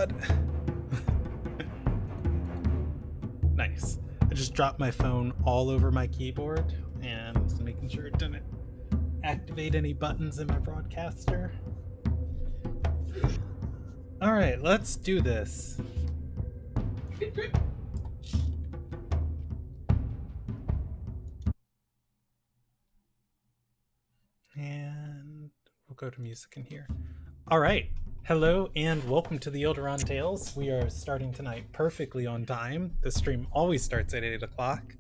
god. Nice. I just dropped my phone all over my keyboard and was making sure it didn't activate any buttons in my broadcaster. Alright, let's do this. And we'll go to music in here. Alright. Hello and welcome to the Ilderon Tales. We are starting tonight perfectly on time. The stream always starts at 8 o'clock.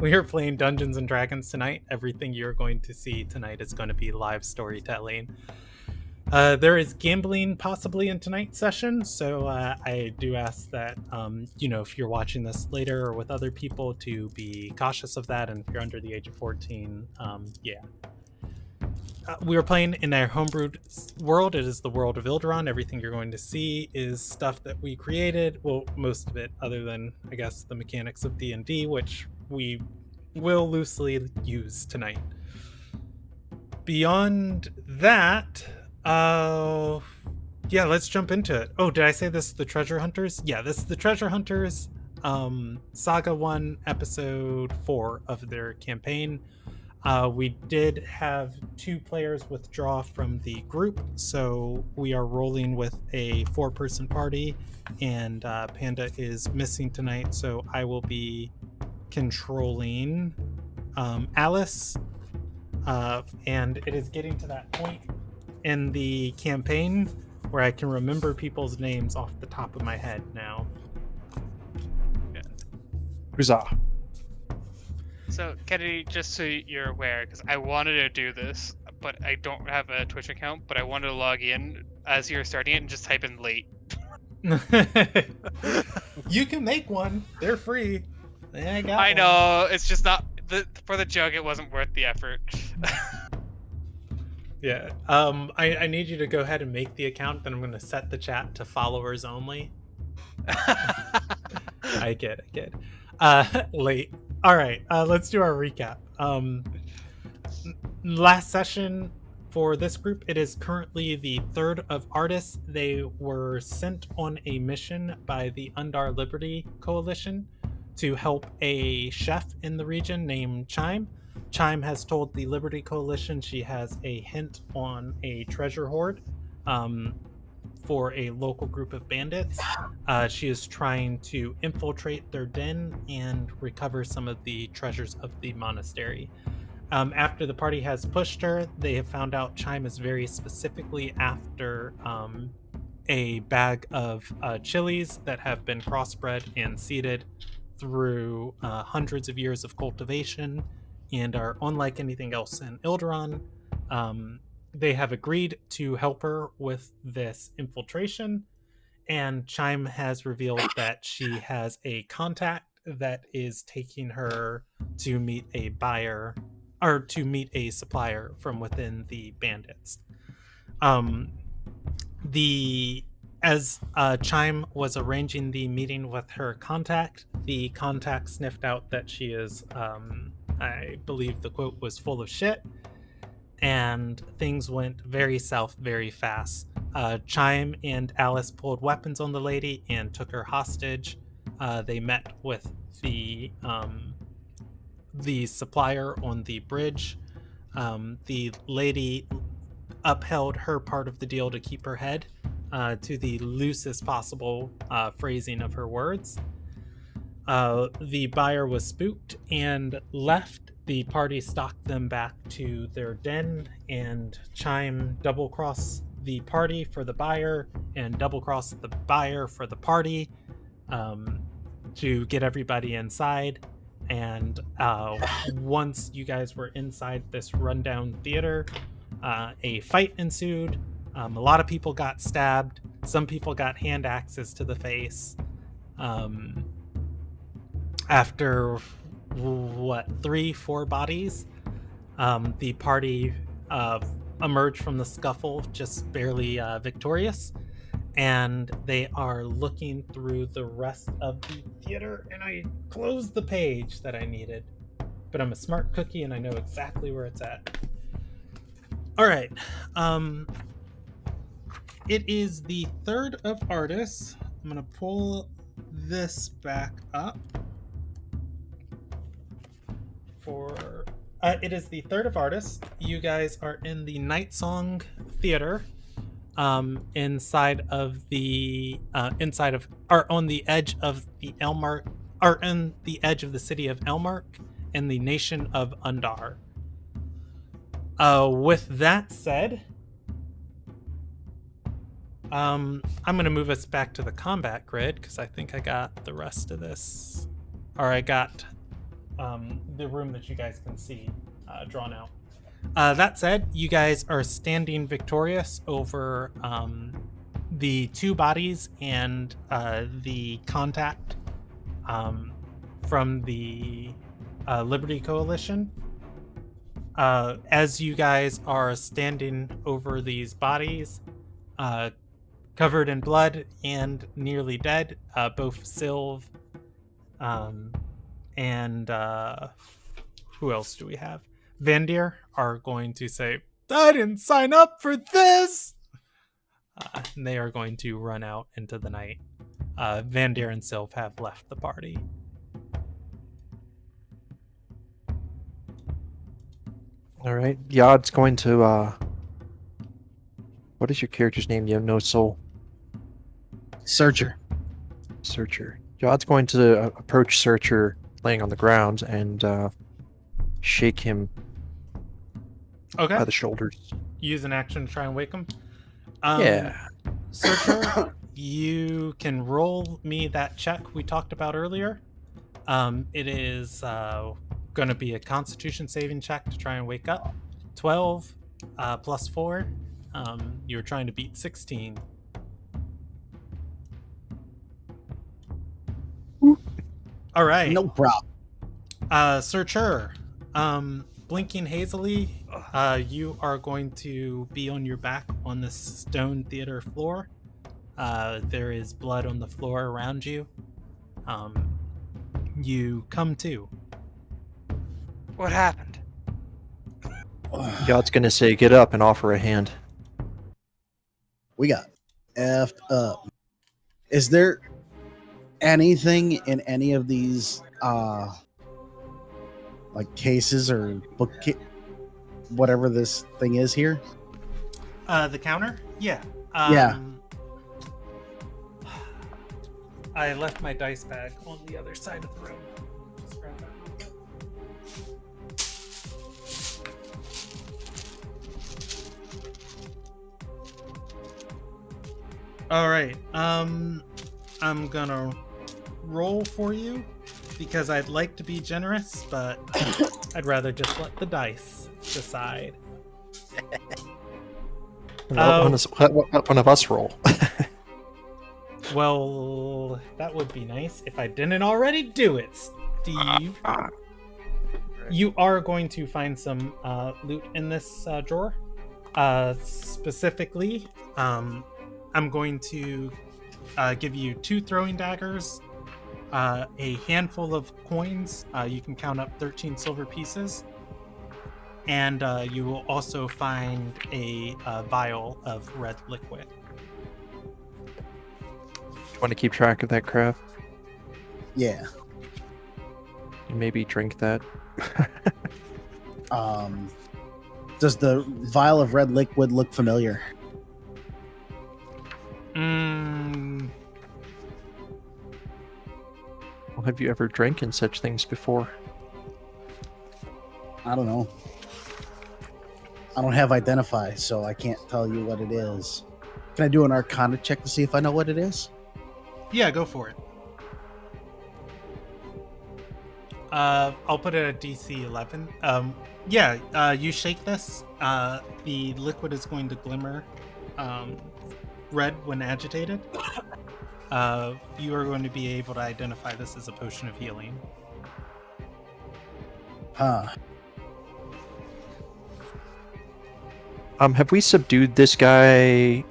We are playing Dungeons and Dragons tonight. Everything you're going to see tonight is going to be live storytelling. There is gambling possibly in tonight's session, so I do ask that, if you're watching this later or with other people, to be cautious of that, and if you're under the age of 14, we are playing in our homebrewed world. It is the world of Ilderon. Everything you're going to see is stuff that we created. Well, most of it, other than, I guess, the mechanics of D&D, which we will loosely use tonight. Beyond that, let's jump into it. Oh, did I say this is the Treasure Hunters? Yeah, this is the Treasure Hunters, Saga 1, Episode 4 of their campaign. We did have 2 players withdraw from the group, so we are rolling with a 4-person party, and Panda is missing tonight, so I will be controlling Alice, and it is getting to that point in the campaign where I can remember people's names off the top of my head now. Yeah. Huzzah. So, Kennedy, just so you're aware, because I wanted to do this, but I don't have a Twitch account, but I wanted to log in as you're starting it and just type in late. You can make one. They're free. I know, it's just not... for the joke, it wasn't worth the effort. Yeah. I need you to go ahead and make the account, then I'm going to set the chat to followers only. I get it. Late. All right, let's do our recap. Last session for this group, it is currently the 3rd of artists. They were sent on a mission by the Undar Liberty Coalition to help a chef in the region named Chime. Chime has told the Liberty Coalition she has a hint on a treasure hoard for a local group of bandits. She is trying to infiltrate their den and recover some of the treasures of the monastery. After the party has pushed her, they have found out Chime is very specifically after a bag of chilies that have been crossbred and seeded through hundreds of years of cultivation and are unlike anything else in Ilderon. They have agreed to help her with this infiltration, and Chime has revealed that she has a contact that is taking her to meet a buyer, or to meet a supplier from within the bandits. As Chime was arranging the meeting with her contact, the contact sniffed out that she is, I believe the quote was, full of shit, and things went very south very fast. Chime and Alice pulled weapons on the lady and took her hostage. They met with the supplier on the bridge. The lady upheld her part of the deal to keep her head to the loosest possible phrasing of her words. The buyer was spooked and left. The party stalked them back to their den, and Chime double-crossed the party for the buyer and double-crossed the buyer for the party to get everybody inside. And once you guys were inside this rundown theater, a fight ensued. A lot of people got stabbed. Some people got hand axes to the face. After 3-4 bodies, the party emerged from the scuffle just barely victorious, and they are looking through the rest of the theater, and I closed the page that I needed, but I'm a smart cookie and I know exactly where it's at. All right. it is the 3rd of Artis. I'm going to pull this back up. It is the 3rd of Artis. You guys are in the Night Song Theater. Inside of or on the edge of the Elmark, or in the edge of the city of Elmark in the nation of Undar. With that said, I'm going to move us back to the combat grid because I think I got the rest of this, or I got the room that you guys can see drawn out. That said, you guys are standing victorious over the 2 bodies and the contact from the Liberty Coalition. As you guys are standing over these bodies, covered in blood and nearly dead, both Sylv and who else do we have? Vandir are going to say, I didn't sign up for this! And they are going to run out into the night. Vandir and Sylv have left the party. All right. Yod's going to, what is your character's name? You have no soul. Searcher. Yod's going to approach Searcher laying on the ground and shake him Okay. by the shoulders. Use an action to try and wake him. Yeah. Searcher, you can roll me that check we talked about earlier. It is going to be a Constitution saving check to try and wake up. 12 plus 4. You're trying to beat 16. All right. No problem. Searcher, blinking hazily, you are going to be on your back on the stone theater floor. There is blood on the floor around you. You come to. What happened? Yod's going to say, get up and offer a hand. We got effed up. Is there anything in any of these like cases or whatever this thing is here? The counter? Yeah. Yeah. I left my dice bag on the other side of the room. Just grab that. All right. I'm gonna roll for you because I'd like to be generous, but I'd rather just let the dice decide. Let one of us roll. Well, that would be nice if I didn't already do it, Steve. You are going to find some loot in this drawer. Specifically, I'm going to give you 2 throwing daggers, a handful of coins. You can count up 13 silver pieces. And you will also find a vial of red liquid. You want to keep track of that crap? Yeah. And maybe drink that. Does the vial of red liquid look familiar? Well, have you ever drinking such things before? I don't know. I don't have identify, so I can't tell you what it is. Can I do an Arcana check to see if I know what it is? Yeah, go for it. I'll put it at DC 11. You shake this. The liquid is going to glimmer red when agitated. You are going to be able to identify this as a potion of healing. Huh. Have we subdued this guy?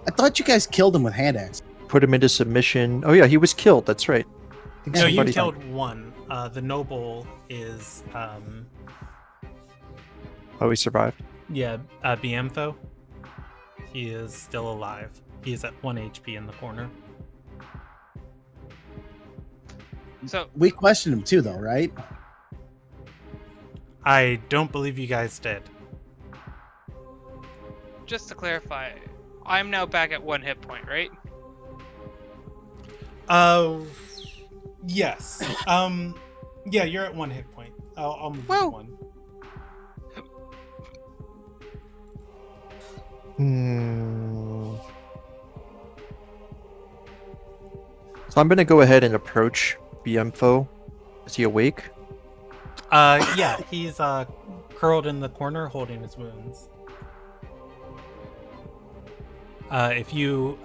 I thought you guys killed him with hand axe. Put him into submission? Oh yeah, he was killed. That's right. I think No, you somebody- killed one. The noble is, Oh, he survived. Biamtho. he is still alive. He is at 1 HP in the corner. So We questioned him too, though, right? I don't believe you guys did. just to clarify, I'm now back at 1 hit point, right? Yes. Yeah, you're at 1 hit point. I'll move you Whoa. 1. So I'm gonna go ahead and approach BMFO. Is he awake? Yeah, he's curled in the corner holding his wounds. If you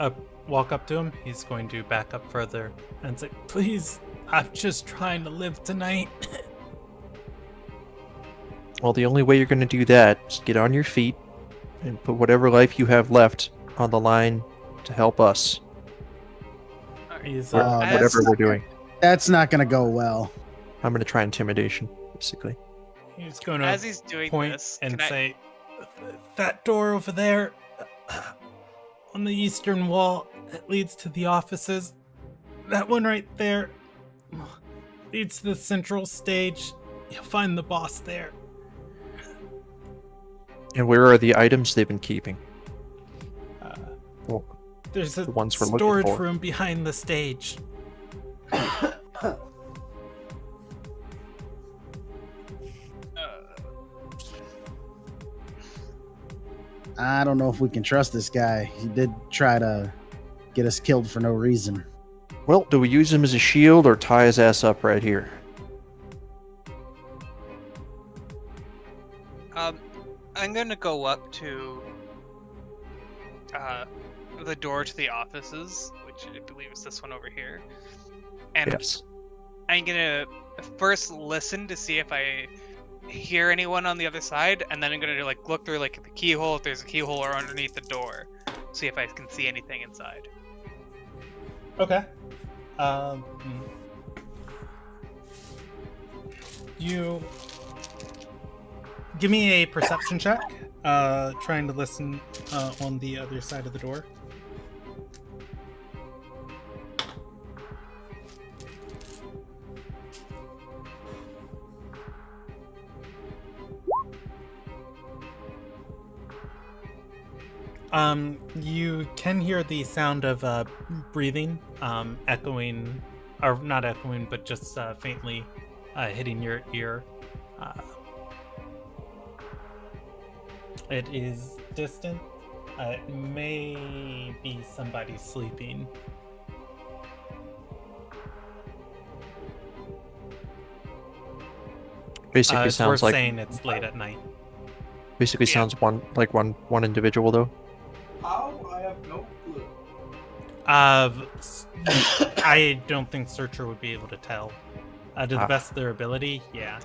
walk up to him, he's going to back up further and say, "Please, I'm just trying to live tonight." Well, the only way you're gonna do that is get on your feet and put whatever life you have left on the line to help us. He's Whatever we're doing. That's not going to go well. I'm gonna try intimidation, basically. he's going As to he's doing point this, and can I- say, "That door over there, on the eastern wall, that leads to the offices. That one right there leads to the central stage. You'll find the boss there." And where are the items they've been keeping? Well, There's a The ones we're looking storage for. room behind the stage. I don't know if we can trust this guy. He did try to get us killed for no reason. well, do we use him as a shield or tie his ass up right here? I'm gonna go up to the door to the offices, which I believe is this one over here, and Yes. I'm gonna first listen to see if I hear anyone on the other side, and then I'm gonna look through the keyhole if there's a keyhole or underneath the door, see if I can see anything inside. Okay. You give me a perception check. Trying to listen on the other side of the door. You can hear the sound of breathing, echoing, or not echoing, but just faintly hitting your ear. It is distant. It may be somebody sleeping. Basically It's sounds worth like saying it's late at night. basically Yeah. sounds one individual though. How? I have no clue. I don't think Searcher would be able to tell. To the Ah. best of their ability, yeah.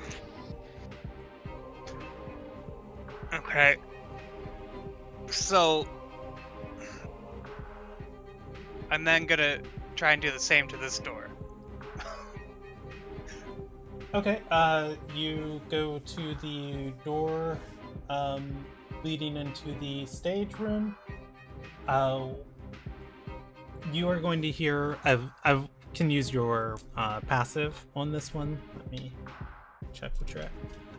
Okay. So I'm then gonna try and do the same to this door. Okay, you go to the door leading into the stage room. You are going to hear. I can use your passive on this one. Let me check what you're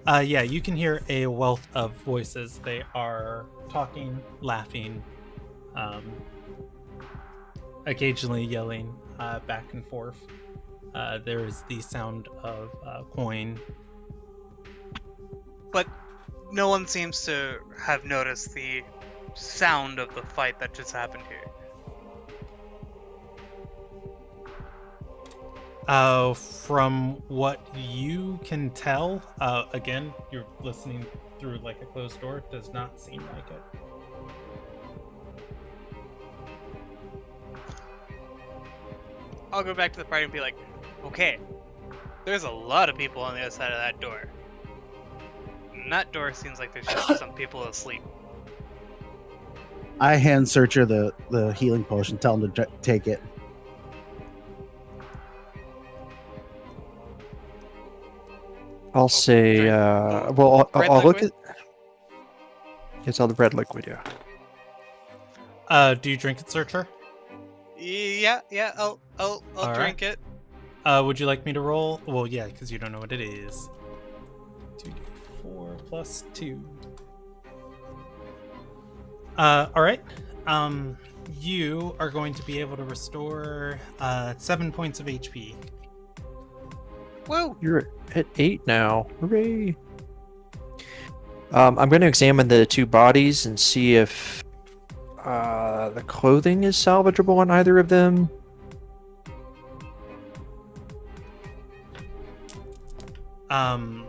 at. Yeah, you can hear a wealth of voices. They are talking, laughing, occasionally yelling back and forth. There is the sound of coin. But no one seems to have noticed the sound of the fight that just happened here. From what you can tell, again, you're listening through a closed door. It does not seem like it. I'll go back to the party and be like, okay, there's a lot of people on the other side of that door. And that door seems like there's just some people asleep. I hand Searcher the healing potion, tell him to take it. I'll say, drink well, red I'll look liquid? at. It's all the red liquid, yeah. Do you drink it, Searcher? Yeah, I'll All drink it. Would you like me to roll? Well, yeah, because you don't know what it is. 2d4 plus 2. All right. You are going to be able to restore 7 points of HP. Woo! You're at 8 now. Hooray! I'm going to examine the two bodies and see if the clothing is salvageable on either of them. And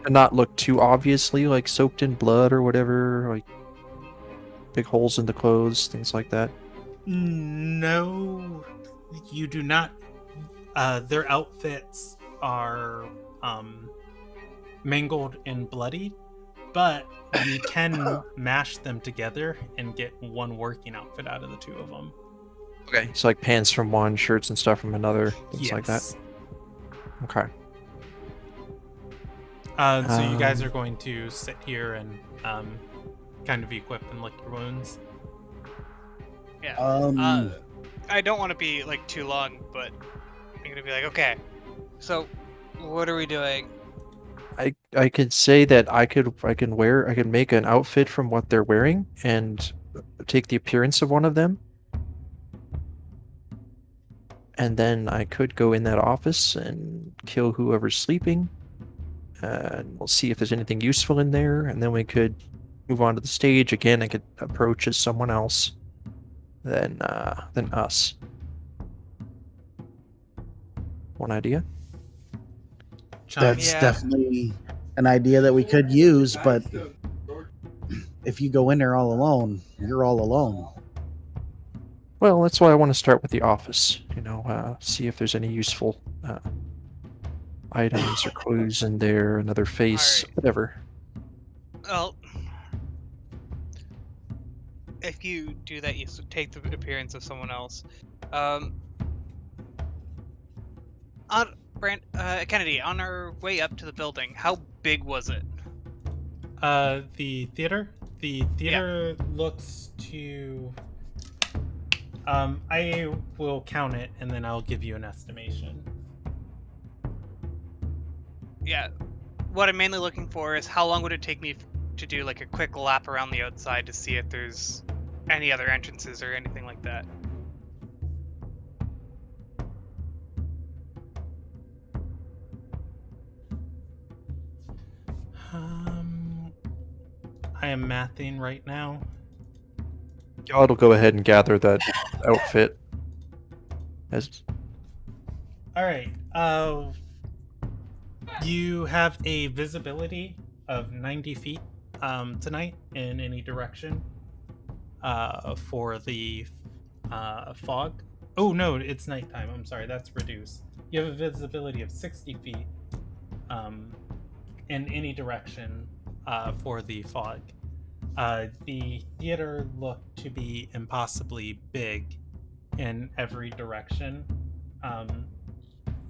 not look too obviously like soaked in blood or whatever, like big holes in the clothes, things like that. No, you do not. Their outfits are mangled and bloody, but you can mash them together and get one working outfit out of the two of them. Okay. So like pants from one, shirts and stuff from another, things like that. Yes. Okay. So you guys are going to sit here and kind of equip and lick your wounds. Yeah. I don't want to be like too long, but I'm gonna be like, okay. So, what are we doing? I could say that I can make an outfit from what they're wearing and take the appearance of one of them. And then I could go in that office and kill whoever's sleeping. And we'll see if there's anything useful in there, and then we could move on to the stage. Again, I could approach as someone else than us. One idea? That's Yeah. definitely an idea that we could use, but if you go in there all alone, you're all alone. Well, that's why I want to start with the office. See if there's any useful items or clues in there, another face, Alright. whatever. Well, if you do that, you take the appearance of someone else. Kennedy, on our way up to the building, how big was it? The theater? The theater looks to... I will count it, and then I'll give you an estimation. Yeah. What I'm mainly looking for is how long would it take me to do like a quick lap around the outside to see if there's any other entrances or anything like that. I am mathing right now. Y'all go ahead and gather that outfit. All right. You have a visibility of 90 feet tonight in any direction for the fog. Oh, no, it's nighttime. I'm sorry, that's reduced. You have a visibility of 60 feet in any direction for the fog. The theater looked to be impossibly big in every direction.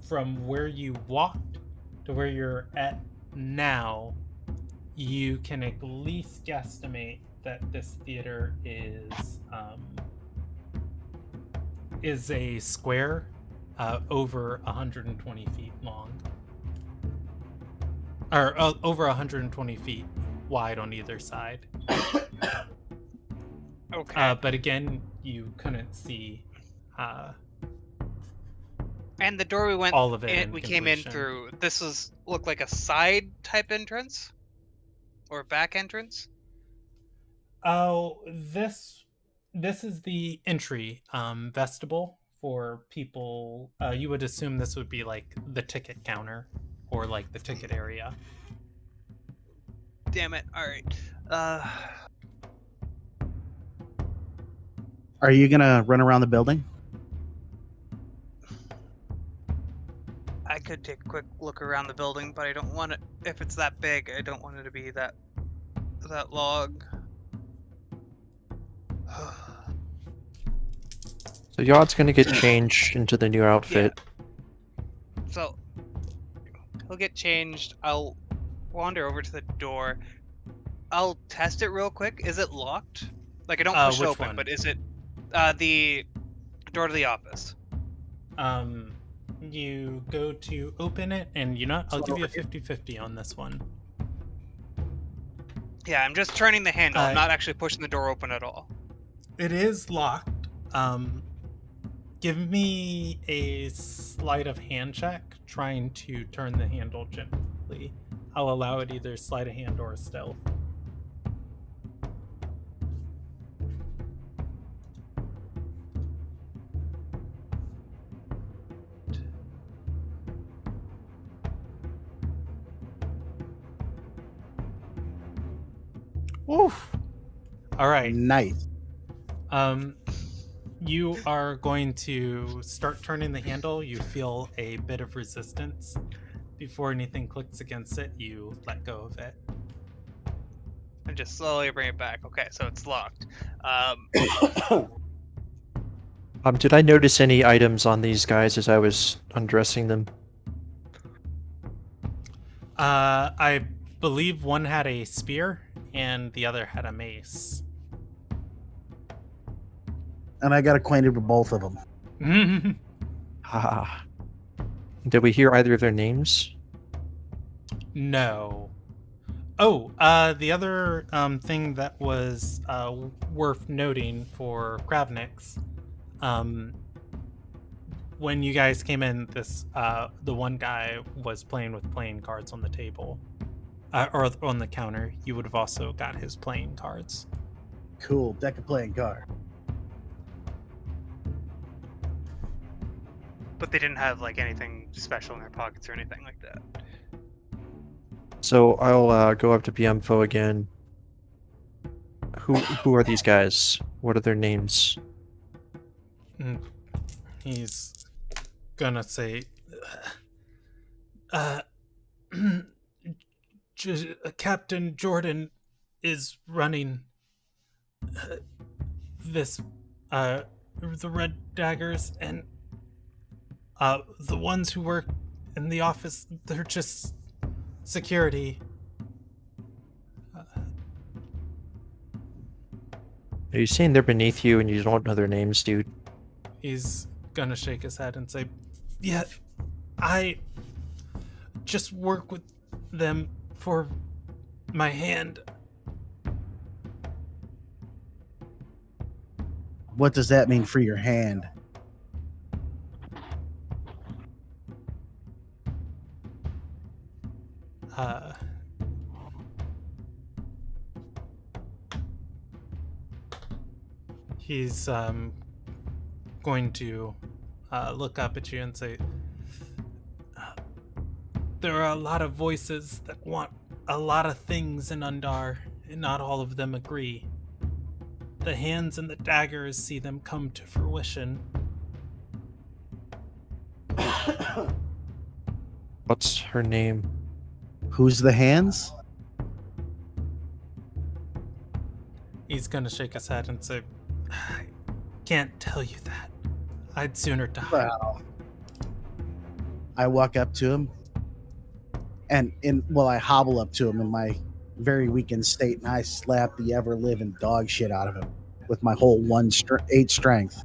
From where you walked to where you're at now, you can at least guesstimate that this theater is a square over 120 feet long. Or over 120 feet wide on either side. Okay. But again, you couldn't see and the door we went all of it. we came in through, looked like a side type entrance? Or back entrance? Oh, this is the entry vestibule for people. You would assume this would be like the ticket counter or like the ticket area. Damn it. Alright. Are you gonna run around the building? I could take a quick look around the building, but I don't want it, if it's that big, I don't want it to be that long. So Yod's gonna get changed into the new outfit. Yeah. So he'll get changed. I'll wander over to the door. I'll test it real quick. Is it locked? Like I don't push it which open, one? but is it The door to the office. You go to open it, and I'll give you a 50-50 on this one. Yeah, I'm just turning the handle. I'm Uh, not actually pushing the door open at all. It is locked. Give me a sleight of hand check trying to turn the handle gently. I'll allow it either sleight of hand or stealth. Woof. All right. Nice. You are going to start turning the handle. You feel a bit of resistance. Before anything clicks against it, you let go of it. And just slowly bring it back. Okay, so it's locked. Did I notice any items on these guys as I was undressing them? I believe one had a spear and the other had a mace. And I got acquainted with both of them. Ah. Did we hear either of their names? No. Oh, the other thing that was worth noting for Kravniks, when you guys came in, the one guy was playing with playing cards on the table, or on the counter. You would have also got his playing cards. Cool. Deck of playing card. But they didn't have like anything special in their pockets or anything like that. So I'll go up to Biemfo again. Who are these guys? What are their names? He's gonna say, Captain Jordan is running this, the Red Daggers, and the ones who work in the office, they're just security. Are you saying they're beneath you and you don't know their names, dude? He's gonna shake his head and say, yeah, I just work with them for my hand. What does that mean for your hand? He's going to look up at you and say, there are a lot of voices that want a lot of things in Undar, and not all of them agree. The hands and the daggers see them come to fruition. What's her name? Who's the hands? He's gonna shake his head and say, I can't tell you that. I'd sooner die. Well, I walk up to him, and I hobble up to him in my very weakened state, and I slap the ever-living dog shit out of him with my whole 8 strength.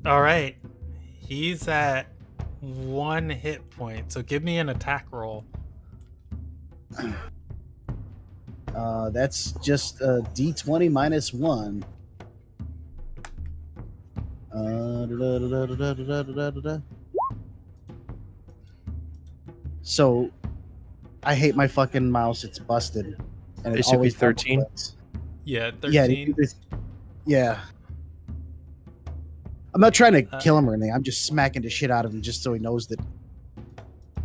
All right. He's at 1 hit point, so give me an attack roll. That's just a D20 minus 1. So, I hate my fucking mouse. It's busted, and it Basically always 13? double-clicks. Yeah, Yeah, 13. yeah. I'm not trying to kill him or anything. I'm just smacking the shit out of him just so he knows that.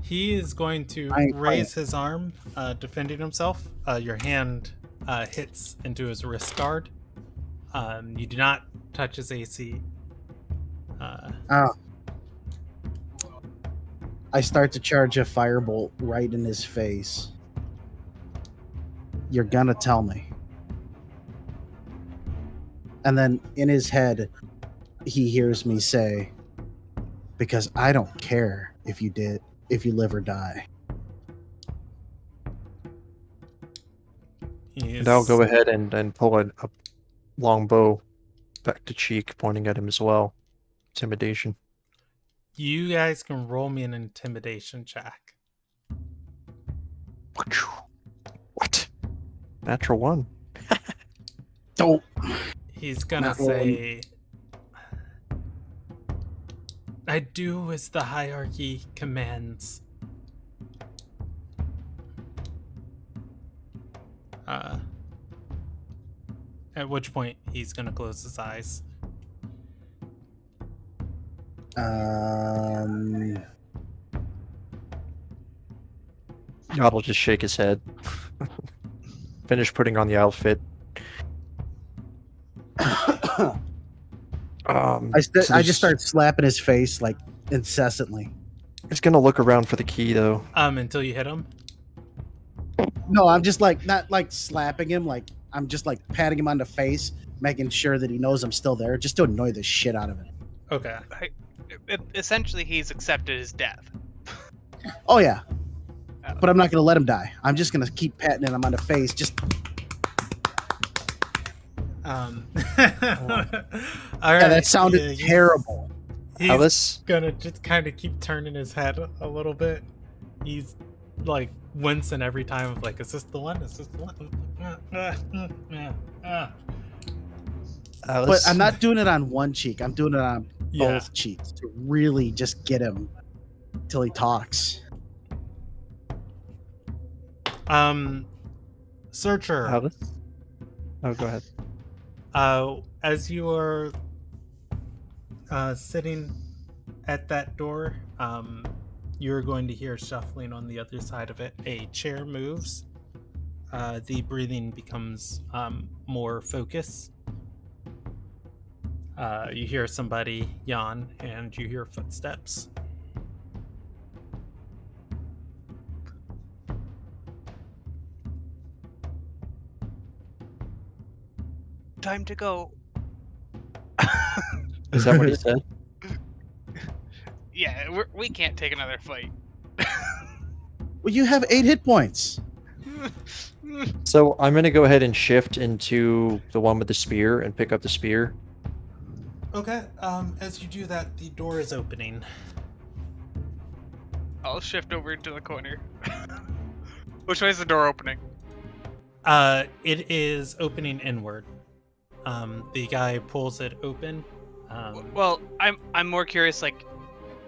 He is going to I ain't raise his arm, defending himself. Your hand hits into his wrist guard. You do not touch his AC. I start to charge a firebolt right in his face. You're gonna tell me. And then in his head, he hears me say, because I don't care if you live or die. And I'll go ahead and pull a long bow back to Cheek, pointing at him as well. Intimidation. You guys can roll me an intimidation check. What? Natural 1. Don't. He's gonna Not rolling. say, I do as the hierarchy commands. At which point he's gonna close his eyes. God will just shake his head. Finish putting on the outfit. I just start slapping his face like incessantly. He's gonna look around for the key though. Until you hit him. No, I'm just like not like slapping him. Like I'm just like patting him on the face, making sure that he knows I'm still there, just to annoy the shit out of him. Okay. Essentially, he's accepted his death. Oh yeah, but I'm not gonna let him die. I'm just gonna keep patting him on the face. Just All yeah, right. that sounded terrible. He's Alice? gonna just kind of keep turning his head a little bit. He's like wincing every time of like, is this the one? Is this the one? Alice? But I'm not doing it on one cheek. I'm doing it on Yeah. both cheeks to really just get him till he talks. Searcher. Alice? Oh, go ahead. As you are sitting at that door, you're going to hear shuffling on the other side of it. A chair moves. The breathing becomes more focused. You hear somebody yawn, and you hear footsteps. Time to go. Is that what he said? Yeah, we can't take another fight. Well, you have 8 hit points. So I'm gonna go ahead and shift into the one with the spear and pick up the spear. Okay. As you do that, the door is opening. I'll shift over into the corner. Which way is the door opening? It is opening inward. The guy pulls it open. Well, I'm more curious. Like,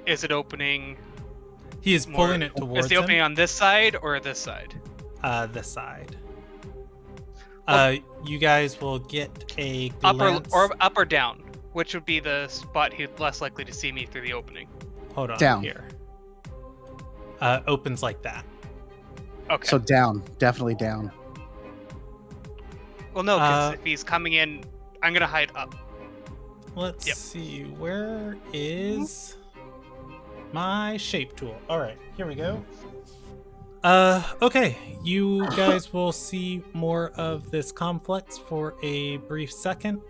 is it opening? He is more, pulling it towards Is the opening him. on this side or this side? This side. Oh. You guys will get a Up glance. or up or down? Which would be the spot he's less likely to see me through the opening? Hold on Down. here. Opens like that. Okay. So down, definitely down. Well, no, because if he's coming in, I'm gonna hide up. Let's Yep. see. Where is my shape tool? All right, here we go. Okay. You guys will see more of this complex for a brief second.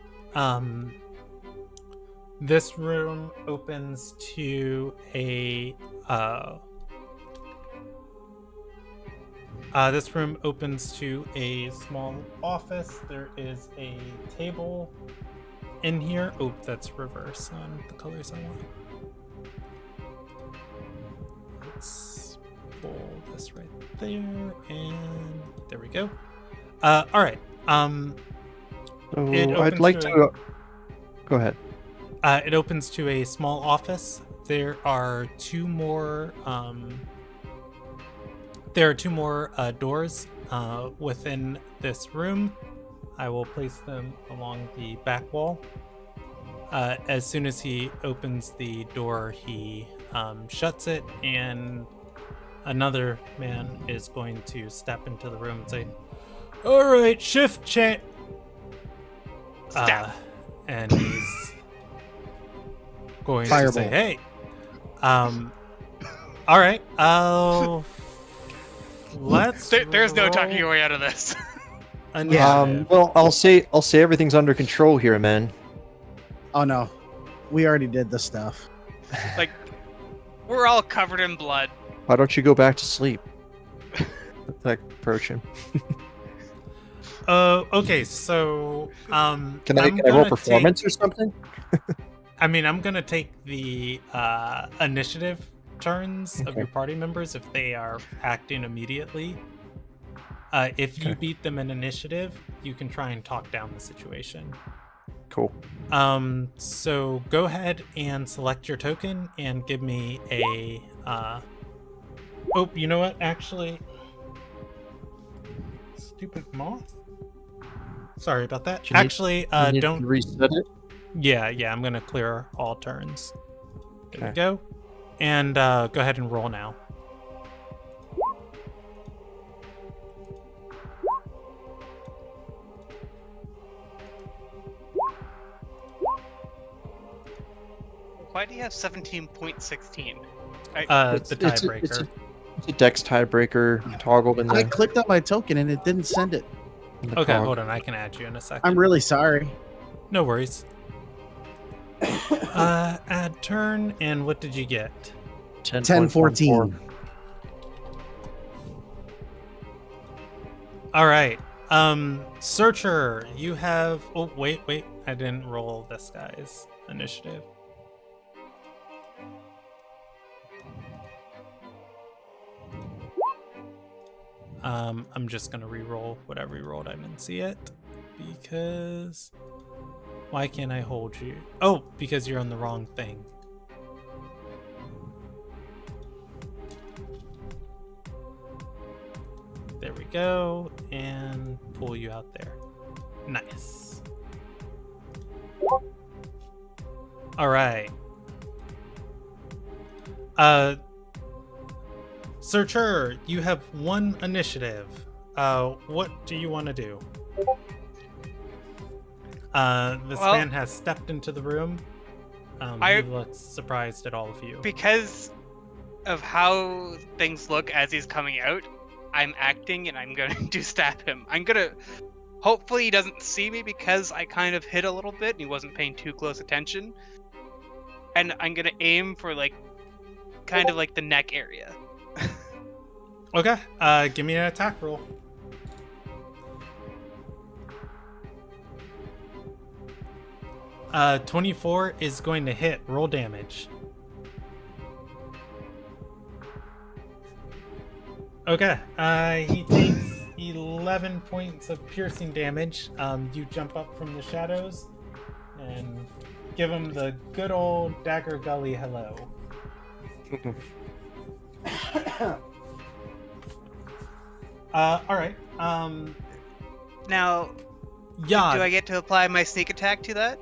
This room opens to a small office. There is a table in here. Oh, that's reverse on the colors I want. Let's pull this right there, and there we go. All right. So It I'd opens like to to. Go ahead. It opens to a small office. There are two more. There are two more doors within this room. I will place them along the back wall. As soon as he opens the door, he shuts it, and another man is going to step into the room and say, "All right, shift change." And he's going to say, Fireball. "Hey, all right, let's." There's no roll talking your way out of this. initiative." Well, I'll say everything's under control here, man. Oh no, we already did this stuff. Like, we're all covered in blood. Why don't you go back to sleep? Like, approach him. Okay, so Can I I'm roll gonna performance take, or something? I'm gonna take the initiative turns of Okay. your party members if they are acting immediately. If you Okay. beat them in initiative, you can try and talk down the situation. Cool. So go ahead and select your token and give me a oh, you know what? Actually, stupid moth. Sorry about that. Do you need, Actually, you need don't. to reset it? Yeah, I'm gonna clear all turns. There we Okay. go. And go ahead and roll now. Why do you have 17.16? The It's a, tiebreaker. it's a dex tiebreaker toggled in I the, clicked on my token and it didn't send it. in the Okay, cog. hold on. I can add you in a second. I'm really sorry. No worries. Add turn, and what did you get? 10:14. All right. Searcher, you have. Oh, wait. I didn't roll this guy's initiative. I'm just gonna re-roll whatever he rolled. I didn't see it because. Why can't I hold you? Oh, because you're on the wrong thing. There we go, and pull you out there. Nice. All right. Searcher, you have one initiative. What do you want to do? This Well, man has stepped into the room. He looks surprised at all of you. Because of how things look as he's coming out, I'm acting and I'm going to stab him. Hopefully he doesn't see me because I kind of hid a little bit and he wasn't paying too close attention. And I'm going to aim for kind of like the neck area. Okay, give me an attack roll. Uh, 24 is going to hit. Roll damage. Okay, he takes 11 points of piercing damage. You jump up from the shadows and give him the good old Dagger Gully hello. Alright. Now, Yad. do I get to apply my sneak attack to that?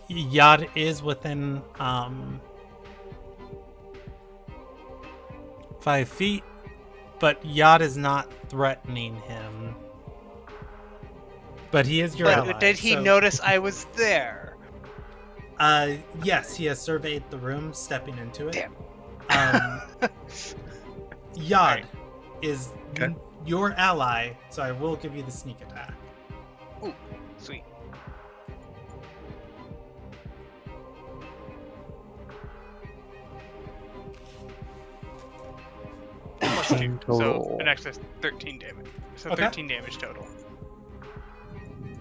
Yad is within 5 feet, but Yad is not threatening him. But he is your ally. But did he so- notice I was there? Yes, he has surveyed the room, stepping into it. Damn. Yad Alright. is Okay. your ally, so I will give you the sneak attack. Ooh, sweet. Plus 2, so Total. an extra 13 damage. So Okay. 13 damage total.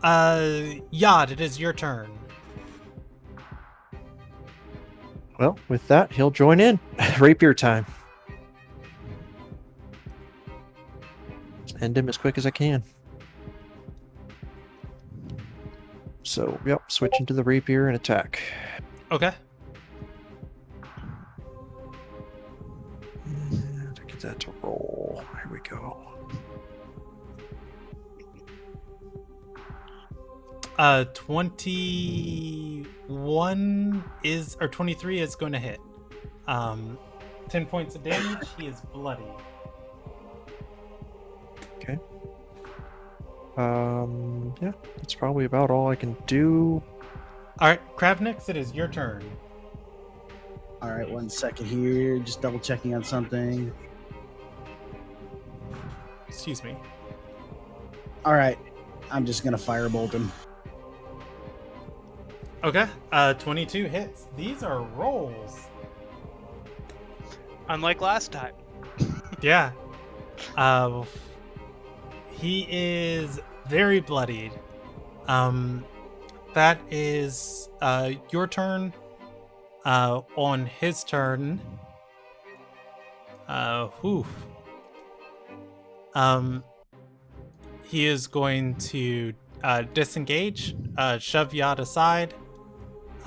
Yad, it is your turn. Well, with that, he'll join in. Rapier time. End him as quick as I can. So, yep, switch into the rapier and attack. Okay. And get that to roll. Here we go. 21 is, or 23 is going to hit. 10 points of damage. He is bloody. Okay. Yeah, that's probably about all I can do. All right, Kravnix, it is your turn. All right, 1 second here. Just double checking on something. Excuse me. All right, I'm just gonna firebolt him. Okay. 22 hits. These are rolls. Unlike last time. Yeah. He is very bloodied. That is your turn. On his turn, whew. He is going to disengage, shove Yad aside.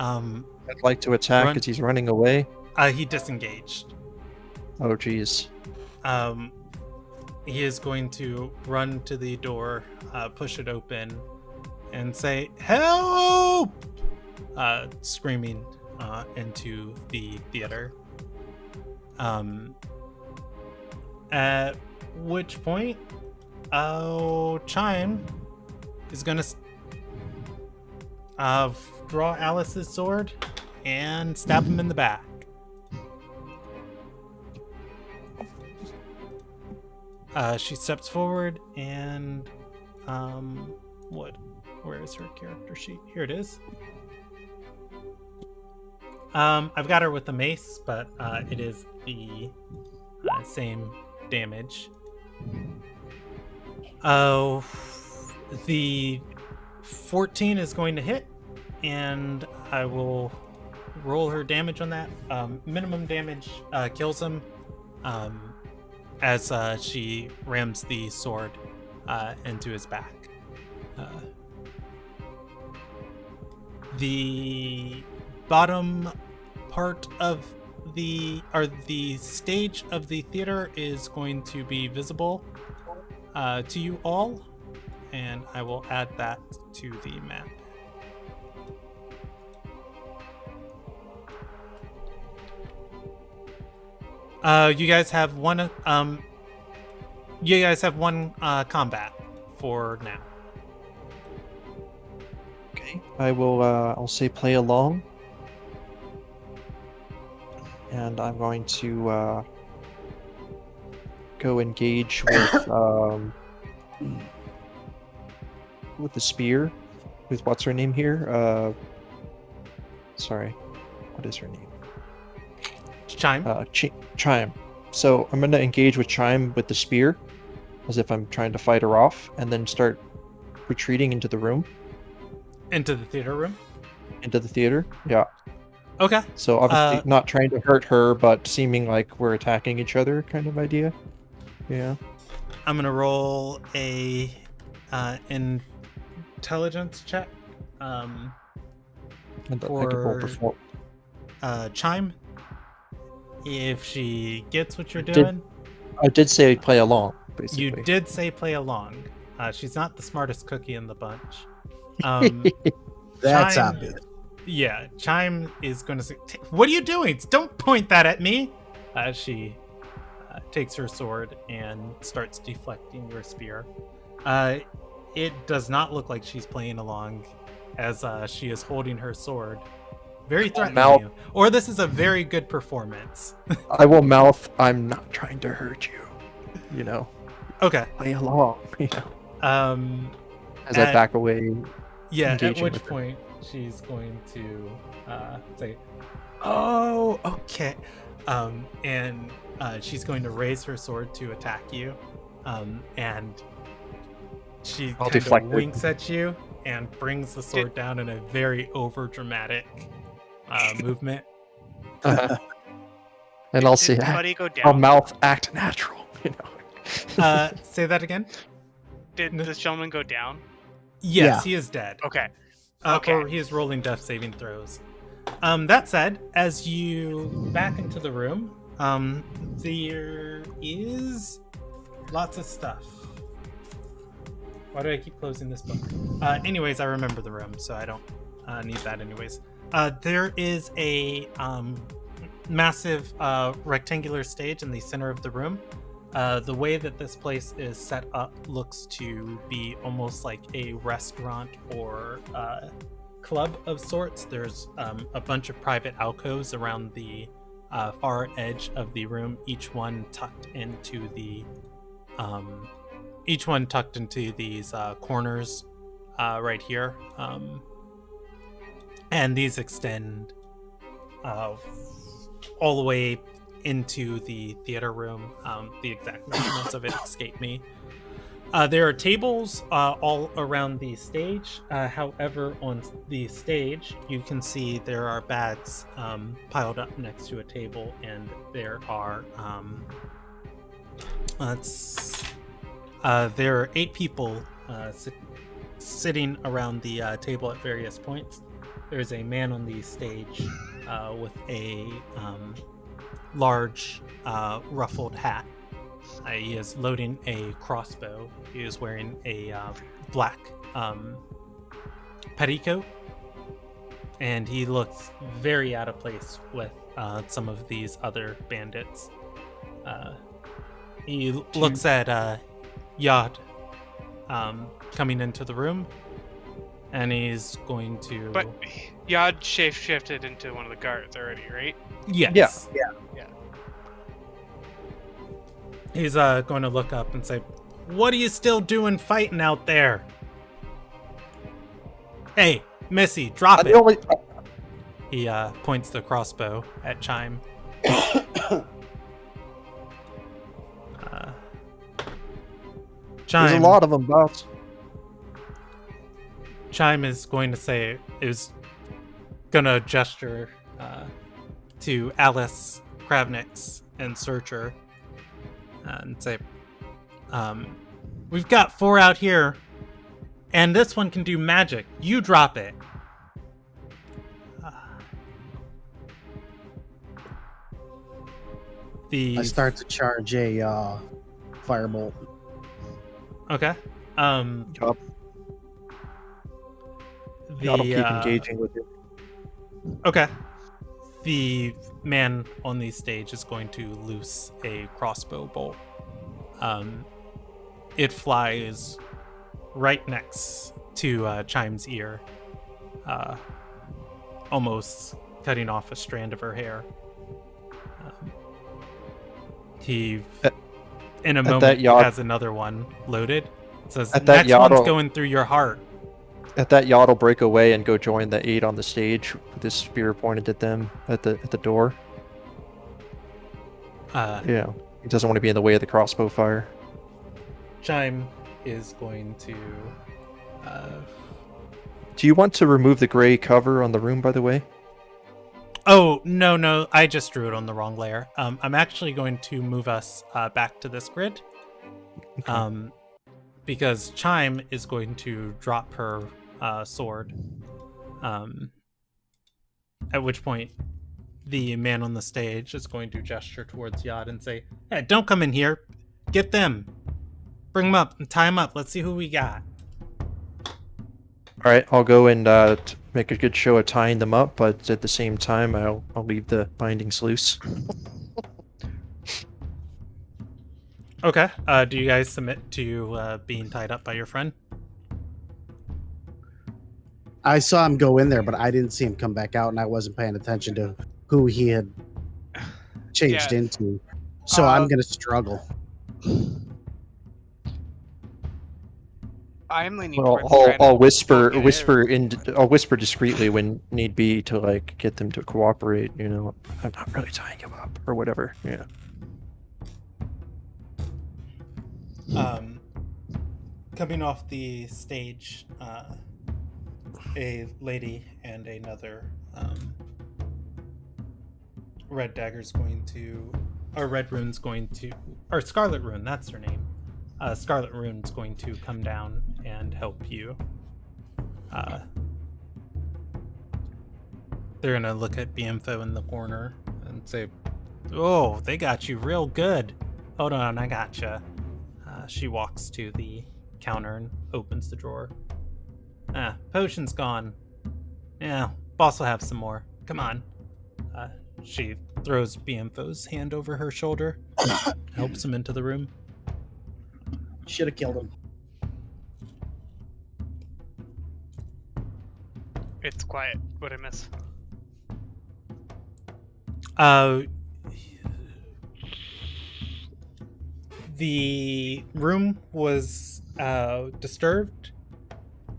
I'd like to attack Run. because he's running away. He disengaged. Oh, jeez. He is going to run to the door, push it open, and say, "Help!" Screaming into the theater. At which point, Chime is gonna draw Alice's sword and stab him in the back. She steps forward and where is her character sheet? Here it is. I've got her with the mace, but it is the same damage. Oh, the 14 is going to hit, and I will roll her damage on that. Minimum damage kills him as she rams the sword into his back. The bottom part of the stage of the theater is going to be visible to you all, and I will add that to the map. You guys have one combat for now. Okay. I will. I'll say play along, and I'm going to go engage with the spear. With what's her name here? Sorry, what is her name? Chime. Chime. So I'm going to engage with Chime with the spear, as if I'm trying to fight her off, and then start retreating into the room. Into the theater room? Into the theater, yeah. Okay. So obviously not trying to hurt her, but seeming like we're attacking each other kind of idea. Yeah. I'm going to roll a intelligence check And I could roll perform. Chime. If she gets what you're doing. I did say play along, basically. You did say play along. She's not the smartest cookie in the bunch. That's Chime, obvious. Yeah, Chime is going to say, "What are you doing? Don't point that at me!" She takes her sword and starts deflecting your spear. It does not look like she's playing along, as she is holding her sword. Very threatening you. Or this is a very good performance. I will mouth, "I'm not trying to hurt you." You know. Okay. Play along, you know. As I back away. Yeah, at which point she's going to say, "Oh, okay." And she's going to raise her sword to attack you. And she kind of winks at you and brings the sword down in a very over-dramatic movement. And I'll say, "I'll mouth act natural," you know. Say that again? Did this gentleman go down? Yes, he is dead. Okay. Or he is rolling death saving throws. That said, as you back into the room, there is lots of stuff. Why do I keep closing this book? Anyways, I remember the room, so I don't need that anyways. There is a massive rectangular stage in the center of the room. The way that this place is set up looks to be almost like a restaurant or club of sorts. There's a bunch of private alcoves around the far edge of the room, each one tucked into these corners right here, and these extend all the way into the theater room. The exact measurements of it escape me. There are tables all around the stage. However, on the stage, you can see there are bags piled up next to a table, and there are there are 8 people sitting around the table at various points. There's a man on the stage with a large ruffled hat. He is loading a crossbow. He is wearing a black petticoat, and he looks very out of place with some of these other bandits. He looks at Yod coming into the room, and he's going to... But Yod shifted into one of the guards already, right? Yes. Yeah. He's going to look up and say, "What are you still doing fighting out there? Hey, Missy, drop it." He points the crossbow at Chime. Chime, There's a lot of them, boss. Chime is going to say, is going to gesture to Alice, Kravnix, and Searcher and say, "We've got 4 out here, and this one can do magic. You drop it." I start to charge a firebolt. Okay. Yup. I'll keep engaging with you. Okay. The man on the stage is going to loose a crossbow bolt. It flies right next to Chime's ear, almost cutting off a strand of her hair. He, in a moment, has another one loaded. It says, "Next one's going through your heart." At that, Yod will break away and go join the 8 on the stage with his spear pointed at them at the door. Yeah, he doesn't want to be in the way of the crossbow fire. Chime is going to... Do you want to remove the gray cover on the room, by the way? Oh, no, I just drew it on the wrong layer. I'm actually going to move us back to this grid. Okay. Because Chime is going to drop her sword. At which point, the man on the stage is going to gesture towards Yod and say, "Hey, don't come in here. Get them. Bring them up and tie them up. Let's see who we got." All right, I'll go and make a good show of tying them up, but at the same time, I'll leave the bindings loose. Okay. Do you guys submit to being tied up by your friend? I saw him go in there, but I didn't see him come back out, and I wasn't paying attention to who he had changed into. So I'm gonna struggle. I'm leaning Well, towards I'll whisper discreetly when need be to like get them to cooperate. You know, I'm not really tying you up or whatever. Yeah. Coming off the stage, a lady and another Red Dagger's going to, or Red Rune's going to, or Scarlet Rune, that's her name. Scarlet Rune's going to come down and help you. They're gonna look at Bienfo in the corner and say, "Oh, they got you real good. Hold on, I gotcha." She walks to the counter and opens the drawer. Potion's gone. Yeah, boss will have some more. Come on. She throws Bienfo's hand over her shoulder, helps him into the room. Should have killed him. It's quiet. What'd I miss? The room was disturbed.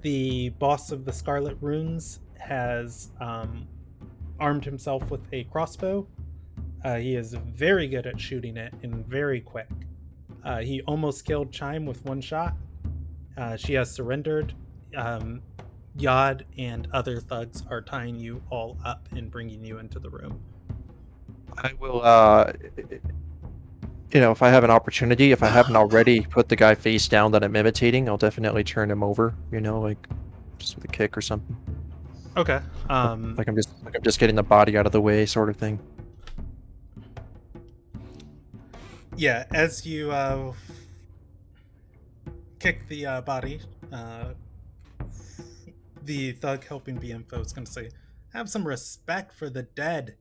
The boss of the Scarlet Runes has armed himself with a crossbow. He is very good at shooting it and very quick. He almost killed Chime with one shot. She has surrendered. Yod and other thugs are tying you all up and bringing you into the room. I will, if I have an opportunity, if I haven't already put the guy face down that I'm imitating, I'll definitely turn him over, like just with a kick or something. Okay. Like I'm just getting the body out of the way, sort of thing. Yeah, as you kick the body, the thug helping BMFO is going to say, "Have some respect for the dead."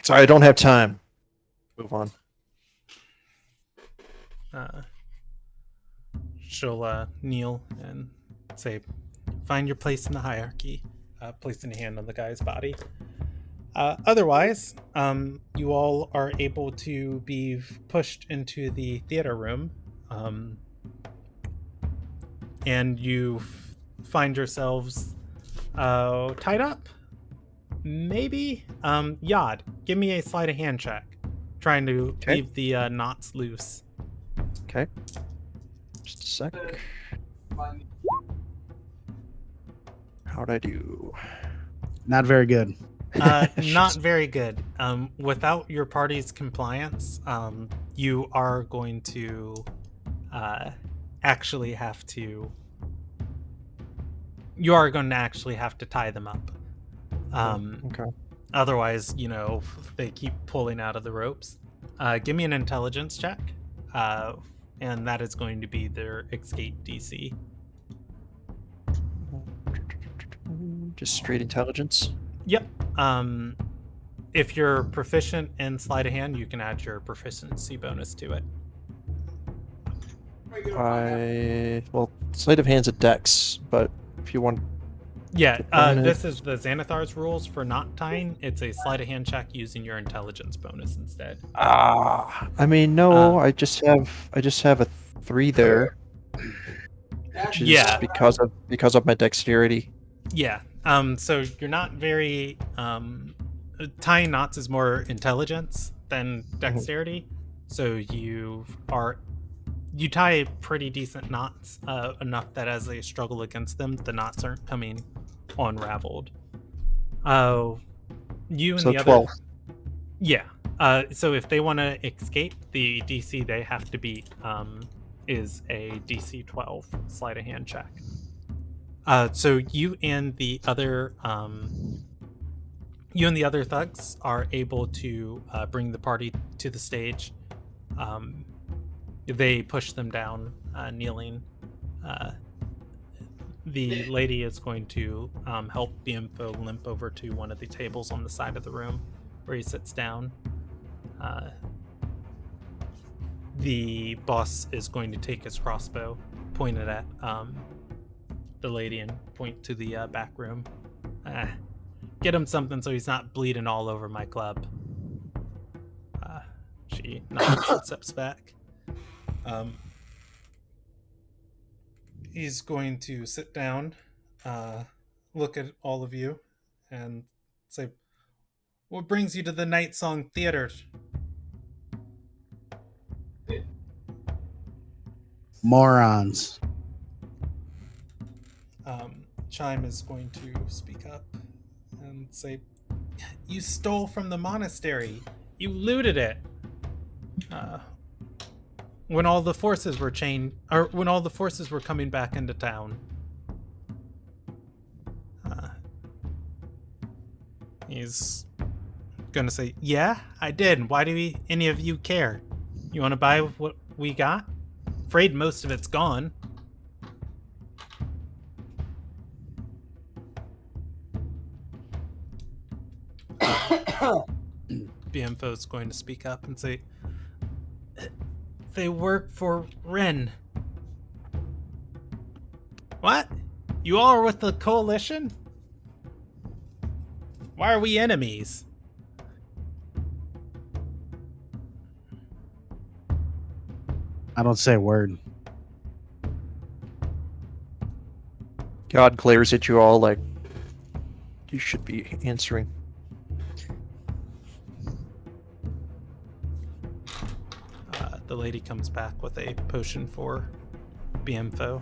Sorry, I don't have time. Move on. She'll kneel and say, "Find your place in the hierarchy," placing a hand on the guy's body. Otherwise, you all are able to be pushed into the theater room, and you find yourselves tied up. Maybe? Yod, give me a sleight of hand check. Trying to leave the knots loose. Okay. Just a sec. How'd I do? Not very good. Not very good. Without your party's compliance, you are going to actually have to. You are going to actually have to tie them up. Okay. Otherwise, they keep pulling out of the ropes. Give me an intelligence check, and that is going to be their escape DC. Just straight intelligence. Yep. If you're proficient in sleight of hand, you can add your proficiency bonus to it. Sleight of hand's a dex, but if you want. Yeah, this is the Xanathar's rules for not tying. It's a sleight of hand check using your intelligence bonus instead. No, I just have a 3 there, which is because of my dexterity. Yeah. So you're not very tying knots is more intelligence than dexterity. So you tie pretty decent knots, enough that as they struggle against them, the knots aren't coming unraveled. You and the other 12. Yeah. So if they want to escape, the DC they have to beat is a DC 12 sleight of hand check. So you and the other thugs are able to bring the party to the stage. They push them down, kneeling. The lady is going to help BMFO limp over to one of the tables on the side of the room where he sits down. The boss is going to take his crossbow, point it at the lady, and point to the back room. Get him something so he's not bleeding all over my club. She nods and steps back. He's going to sit down, look at all of you, and say, "What brings you to the Night Song Theater?" Morons. Chime is going to speak up and say, "You stole from the monastery. You looted it. When all the forces were coming back into town." He's gonna say, "Yeah, I did. Why do any of you care? You want to buy what we got? Afraid most of it's gone." BMFO's going to speak up and say, "They work for Ren." "What? You all are with the coalition? Why are we enemies?" I don't say a word. God glares at you all like you should be answering. lady comes back with a potion for BMFO.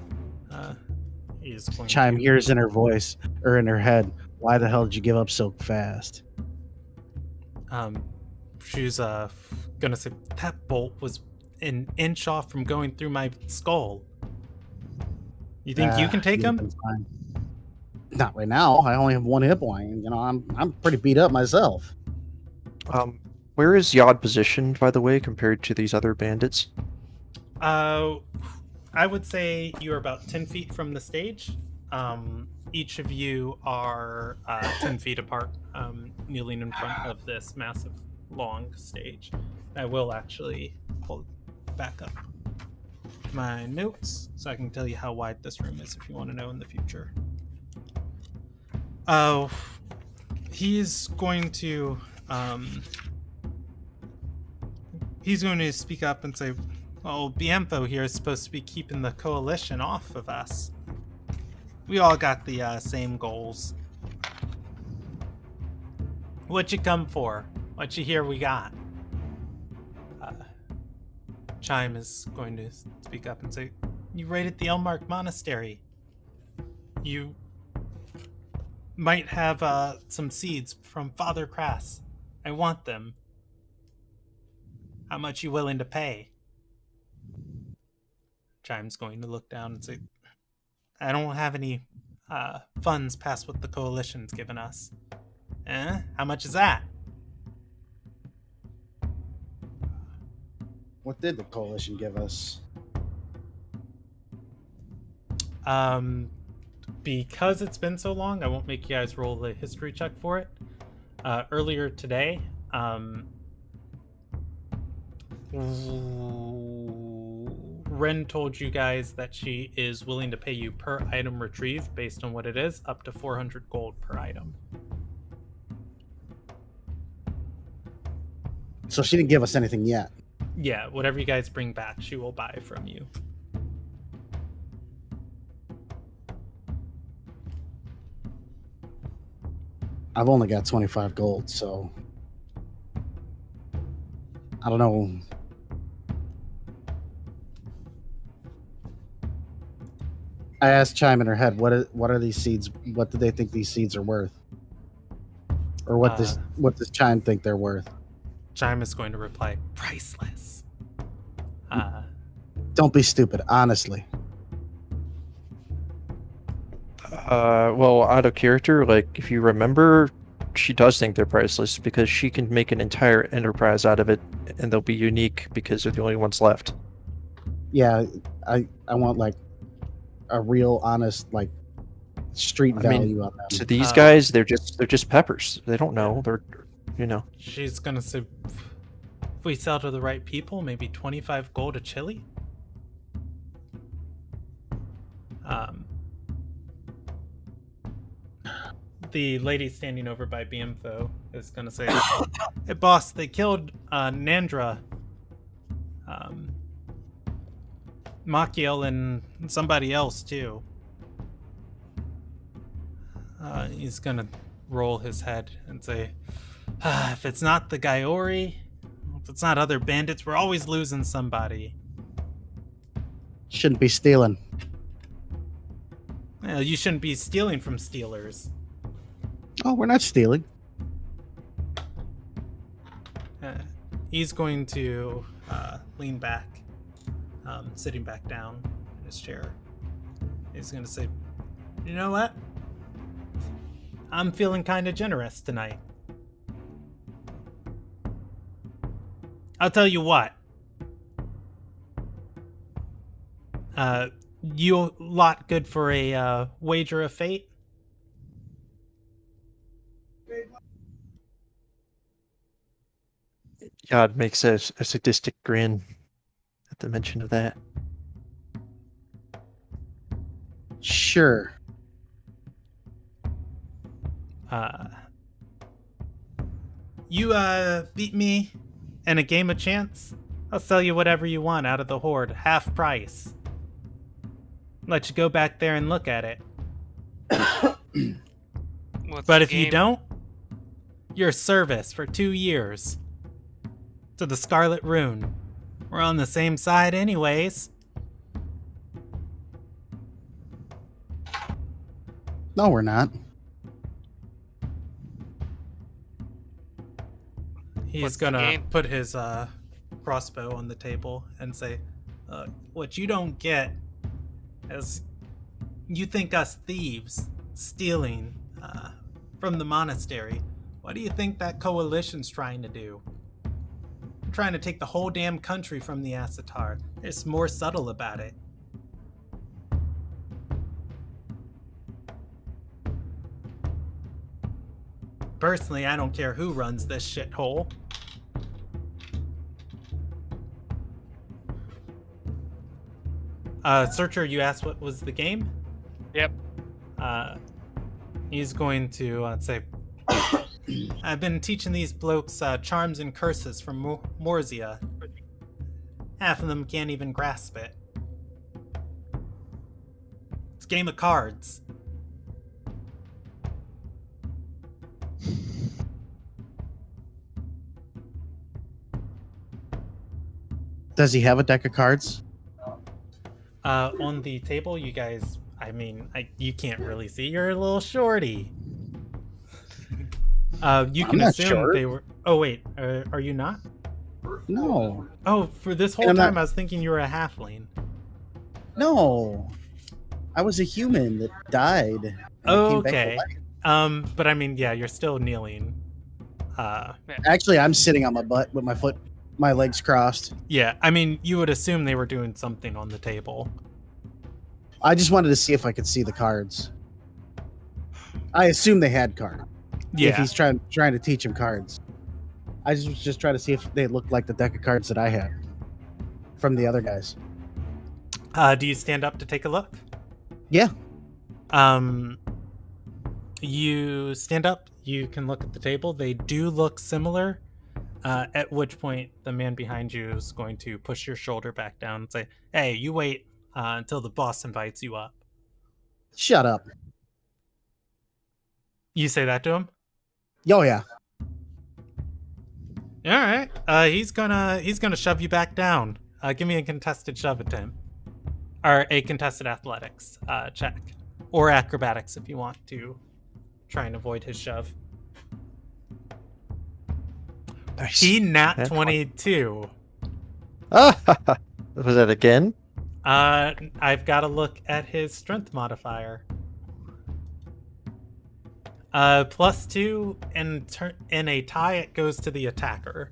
He's going Chime to hears in her voice or in her head, "Why the hell did you give up so fast?" she's gonna say that bolt was an inch off from going through my skull. You think you can take You'd have him? been fine. Not right now. I only have one hit point. You know, I'm pretty beat up myself. Where is Yod positioned, by the way, compared to these other bandits? I would say you're about 10 feet from the stage. Each of you are 10 feet apart, kneeling in front of this massive, long stage. I will actually pull back up my notes so I can tell you how wide this room is if you want to know in the future. Oh, he's going to speak up and say, well, Bienfo here is supposed to be keeping the coalition off of us. We all got the same goals. What you come for? What you hear we got? Chime is going to speak up and say, you raided the Elmark Monastery. You might have some seeds from Father Crass. I want them. How much you willing to pay? Chime's going to look down and say, I don't have any funds past what the coalition's given us. How much is that? What did the coalition give us? Because it's been so long, I won't make you guys roll a history check for it. Earlier today, Ren told you guys that she is willing to pay you per item retrieved based on what it is, up to 400 gold per item. So she didn't give us anything yet. Yeah, whatever you guys bring back, she will buy from you. I've only got 25 gold, so I don't know. I asked Chime in her head, what are these seeds? What do they think these seeds are worth? Or what does Chime think they're worth? Chime is going to reply, priceless. Don't be stupid, honestly. Well, out of character, like, if you remember, she does think they're priceless because she can make an entire enterprise out of it, and they'll be unique because they're the only ones left. Yeah, I want like a real honest like street value on them. To these guys, they're just peppers. They don't know. They're, She's gonna say, if we sell to the right people, maybe 25 gold a chili. The lady standing over by BMFO is gonna say, hey boss, they killed Nandra, Machiel, and somebody else too. He's gonna roll his head and say, if it's not the Gaiori, if it's not other bandits, we're always losing somebody. Shouldn't be stealing. Well, you shouldn't be stealing from stealers. Oh, we're not stealing. He's going to lean back, sitting back down in his chair. He's going to say, you know what? I'm feeling kind of generous tonight. I'll tell you what. You lot good for a wager of fate? God makes a sadistic grin at the mention of that. Sure. You beat me in a game of chance, I'll sell you whatever you want out of the horde, half price. Let you go back there and look at it. But if you don't, your service for 2 years to the Scarlet Rune. We're on the same side anyways. No, we're not. He's What's the gonna game? put his crossbow on the table and say, what you don't get is you think us thieves stealing from the monastery. What do you think that coalition's trying to do? They're trying to take the whole damn country from the Ascitar. It's more subtle about it. Personally, I don't care who runs this shithole. Searcher, you asked what was the game? Yep. He's going to say, I've been teaching these blokes charms and curses from Morzia. Half of them can't even grasp it. It's a game of cards. Does he have a deck of cards? On the table, you guys, I mean, you can't really see. You're a little shorty. You can not assume short. they were. Oh wait, are you not? No. Oh, for this whole I'm time, not- I was thinking you were a halfling. No. I was a human that died. and I came back to Okay. life. But I mean, yeah, you're still kneeling. Actually, I'm sitting on my butt with my legs crossed. Yeah, I mean, you would assume they were doing something on the table. I just wanted to see if I could see the cards. I assume they had cards. Yeah. If he's trying to teach him cards. I was just trying to see if they looked like the deck of cards that I had from the other guys. Do you stand up to take a look? Yeah. You stand up. You can look at the table. They do look similar. At which point, the man behind you is going to push your shoulder back down and say, "Hey, you wait until the boss invites you up." Shut up. You say that to him. Oh yeah. All right. He's gonna shove you back down. Give me a contested shove attempt, or a contested athletics check, or acrobatics if you want to try and avoid his shove. Nice. He nat Nat 22. Was that again? I've got to look at his strength modifier. +2, and in a tie, it goes to the attacker.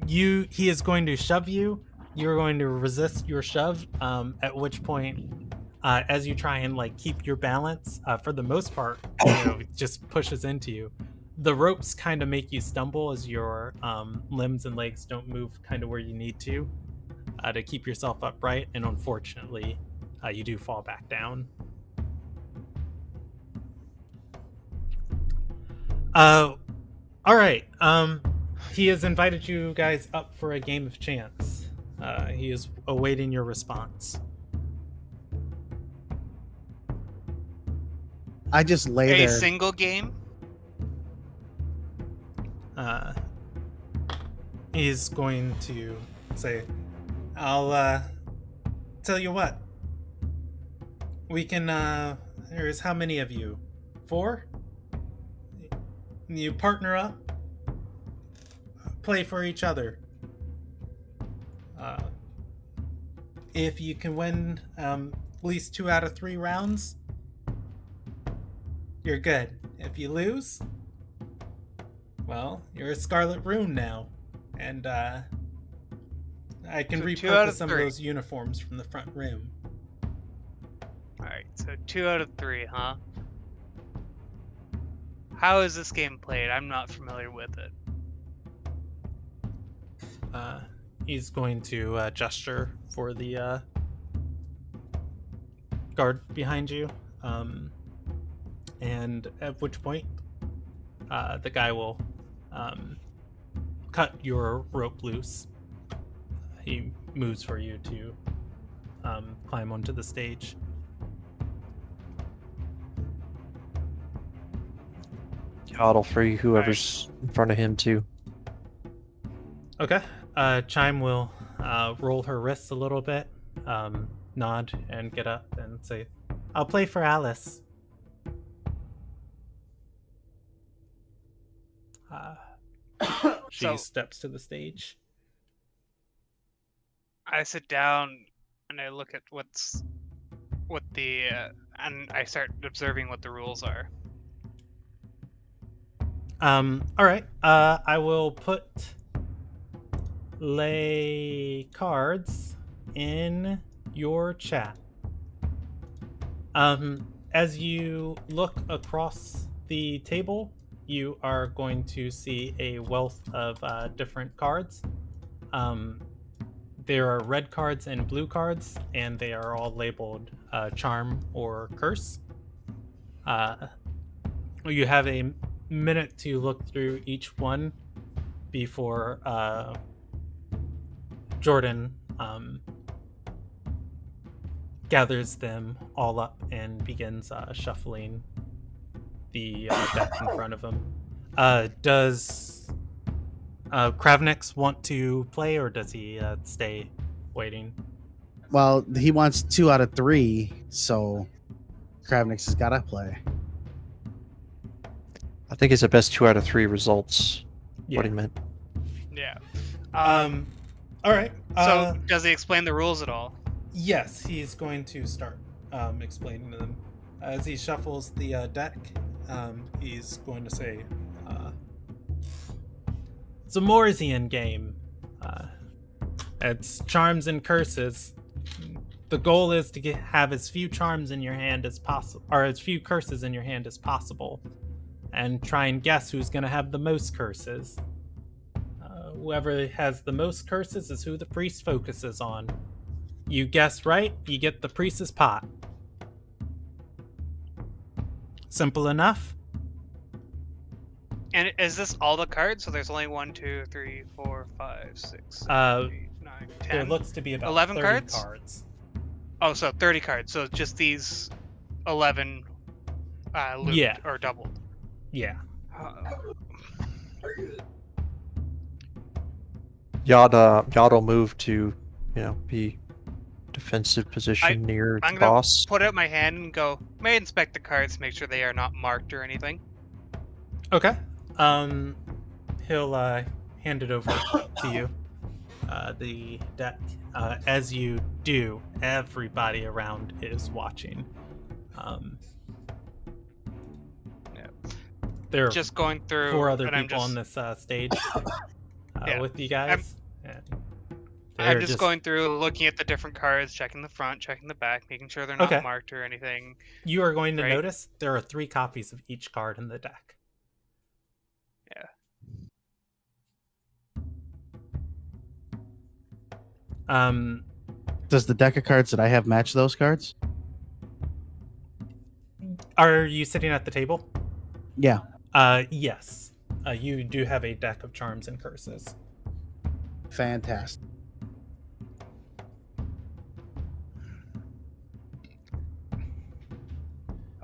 He is going to shove you. You're going to resist your shove. At which point, as you try and keep your balance, for the most part, it just pushes into you. The ropes kind of make you stumble as your limbs and legs don't move kind of where you need to keep yourself upright, and unfortunately, you do fall back down. All right. He has invited you guys up for a game of chance. He is awaiting your response. I just lay A there. single game? He's going to say, I'll tell you what. We can, there's how many of you? 4? You partner up, play for each other. If you can win at least 2 out of 3 rounds, you're good. If you lose, well, you're a Scarlet Rune now. And I can So 2 out repurpose of some of 3. those uniforms from the front room. Alright, so 2 out of 3, huh? How is this game played? I'm not familiar with it. He's going to gesture for the guard behind you. And at which point, the guy will cut your rope loose. He moves for you to climb onto the stage. Coddle free whoever's in front of him too. Okay. Chime will roll her wrists a little bit, nod, and get up and say, "I'll play for Alice." She So- steps to the stage. I sit down and I look at what the and I start observing what the rules are. All right. I will put lay cards in your chat. As you look across the table, you are going to see a wealth of different cards. There are red cards and blue cards, and they are all labeled charm or curse. You have a minute to look through each one before Jordan gathers them all up and begins shuffling the deck in front of him. Does Kravnix want to play, or does he stay waiting? Well, he wants 2 out of 3, so Kravnix has got to play. I think it's the best 2 out of 3 results. Yeah. What he meant. Yeah. All right. So does he explain the rules at all? Yes, he's going to start explaining them. As he shuffles the deck, he's going to say, it's a Morsian game. It's charms and curses. The goal is to have as few charms in your hand as possible, or as few curses in your hand as possible, and try and guess who's going to have the most curses. Whoever has the most curses is who the priest focuses on. You guess right, you get the priest's pot. Simple enough. And is this all the cards? So there's only 1, 2, 3, 4, 5, 6, 7, 8, 9, 10. There looks to be about 11 30 cards? Oh, so 30 cards. So just these 11 looped Yeah. or doubled. Yeah. Ya'll move to, be defensive position near I'm the gonna boss. put out my hand and go, may I inspect the cards, make sure they are not marked or anything. Okay. He'll hand it over to you. The deck. As you do, everybody around is watching. Yeah. There are Just going through 4 other and I'm people just, on this stage Yeah. with you guys. And I'm they're just going through, looking at the different cards, checking the front, checking the back, making sure they're not Okay. marked or anything. You are going to Right. notice there are 3 copies of each card in the deck. Yeah. Does the deck of cards that I have match those cards? Are you sitting at the table? Yeah. Yes. You do have a deck of charms and curses. Fantastic.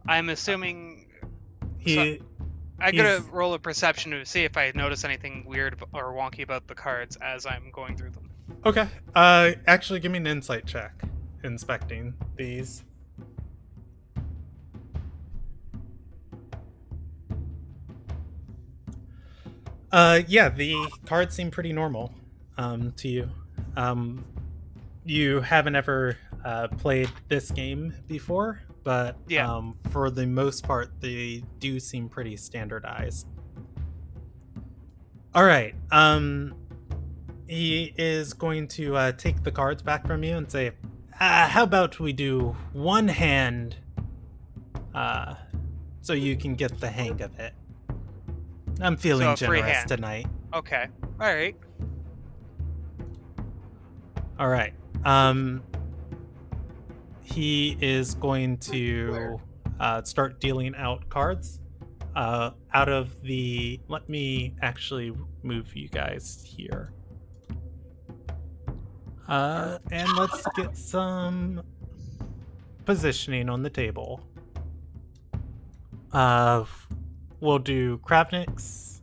I'm assuming He I gotta He's- roll a perception to see if I notice anything weird or wonky about the cards as I'm going through them. Okay. Actually, give me an insight check. Inspecting these. Yeah, the cards seem pretty normal, to you. You haven't ever played this game before, but Yeah. for the most part, they do seem pretty standardized. All right. He is going to take the cards back from you and say, how about we do one hand so you can get the hang of it? I'm feeling So a free generous hand. tonight. Okay. Alright. All right. He is going to start dealing out cards. Out of the... Let me actually move you guys here. And let's get some positioning on the table. We'll do Kravnix.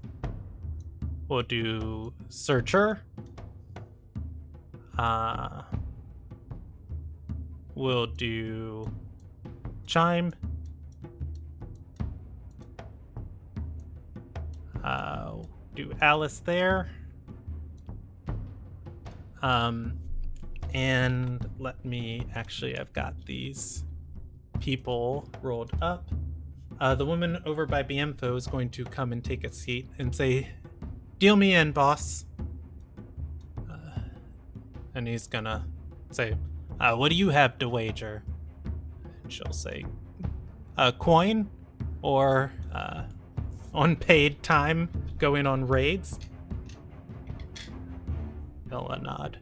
We'll do Searcher. We'll do Chime. Do Alice there. And let me actually, I've got these people rolled up. The woman over by BMFO is going to come and take a seat and say, "Deal me in, boss." And he's gonna say, "What do you have to wager?" And she'll say, "Coin or unpaid time going on raids." He'll nod.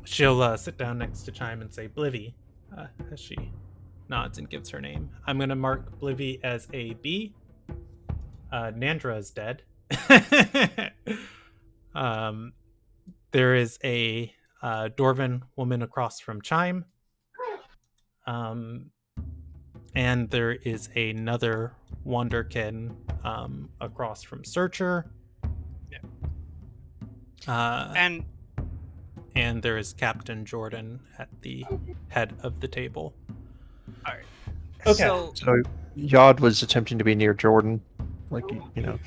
She'll sit down next to Chime and say, "Blivy," as she nods and gives her name. I'm gonna mark Blivy as a B. Nandra is dead. There is a Dwarven woman across from Chime. And there is another Wanderkin across from Searcher. And And there is Captain Jordan at the head of the table. all right. Okay. So Yod was attempting to be near Jordan, like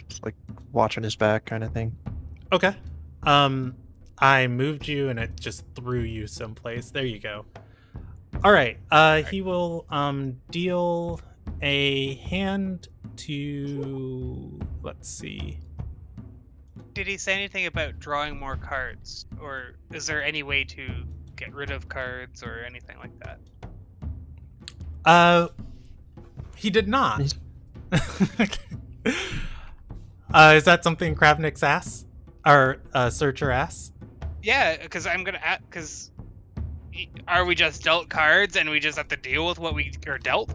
just like watching his back kind of thing. Okay. I moved you and it just threw you someplace. There you go. All right. He will deal a hand to, let's see. Did he say anything about drawing more cards, or is there any way to get rid of cards or anything like that? He did not. He's- Is that something Kravnik's ass or Searcher ass? Yeah, because I'm gonna because are we just dealt cards and we just have to deal with what we are dealt?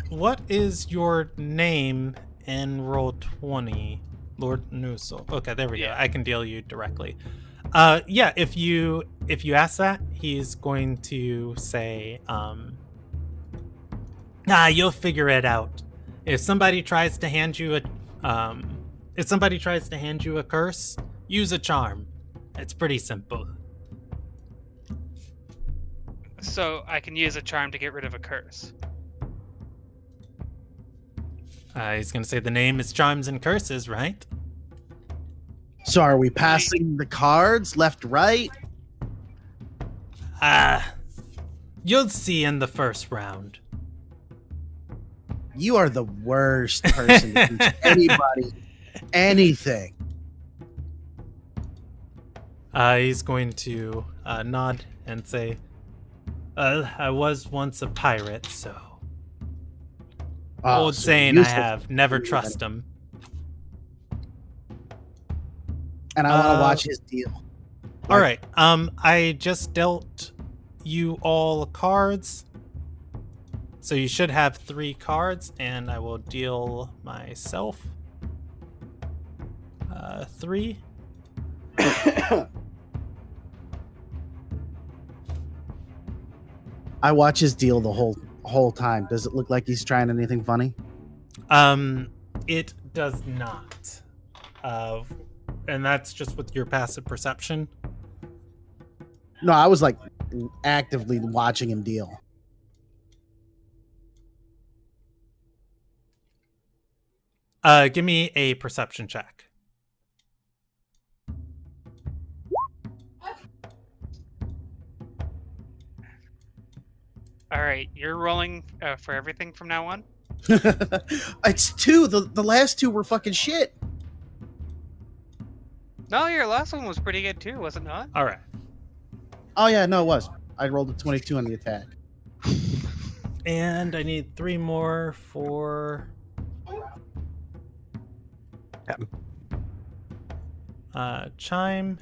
What is your name in roll 20? Lord Nusel. Okay, there we go. Yeah. I can deal you directly. Yeah, if you ask that, he's going to say, you'll figure it out. If somebody tries to hand you a curse, use a charm. It's pretty simple. So I can use a charm to get rid of a curse. He's gonna say the name is Charms and Curses, right? So are we passing the cards left, right? You'll see in the first round. You are the worst person to teach anybody anything. He's going to nod and say, I was once a pirate, so... Oh, Old so saying I useless. have, never trust him. And I want to watch his deal. All right. I just dealt you all cards. So you should have 3 cards, and I will deal myself 3. I watch his deal the whole time. Does it look like he's trying anything funny? It does not. And that's just with your passive perception. No, I was like actively watching him deal. Give me a perception check. All right, you're rolling for everything from now on. It's 2. The last 2 were fucking shit. No, your last one was pretty good too, was it not? All right. Oh yeah, no, it was. I rolled a 22 on the attack. And I need 3 more for Chime.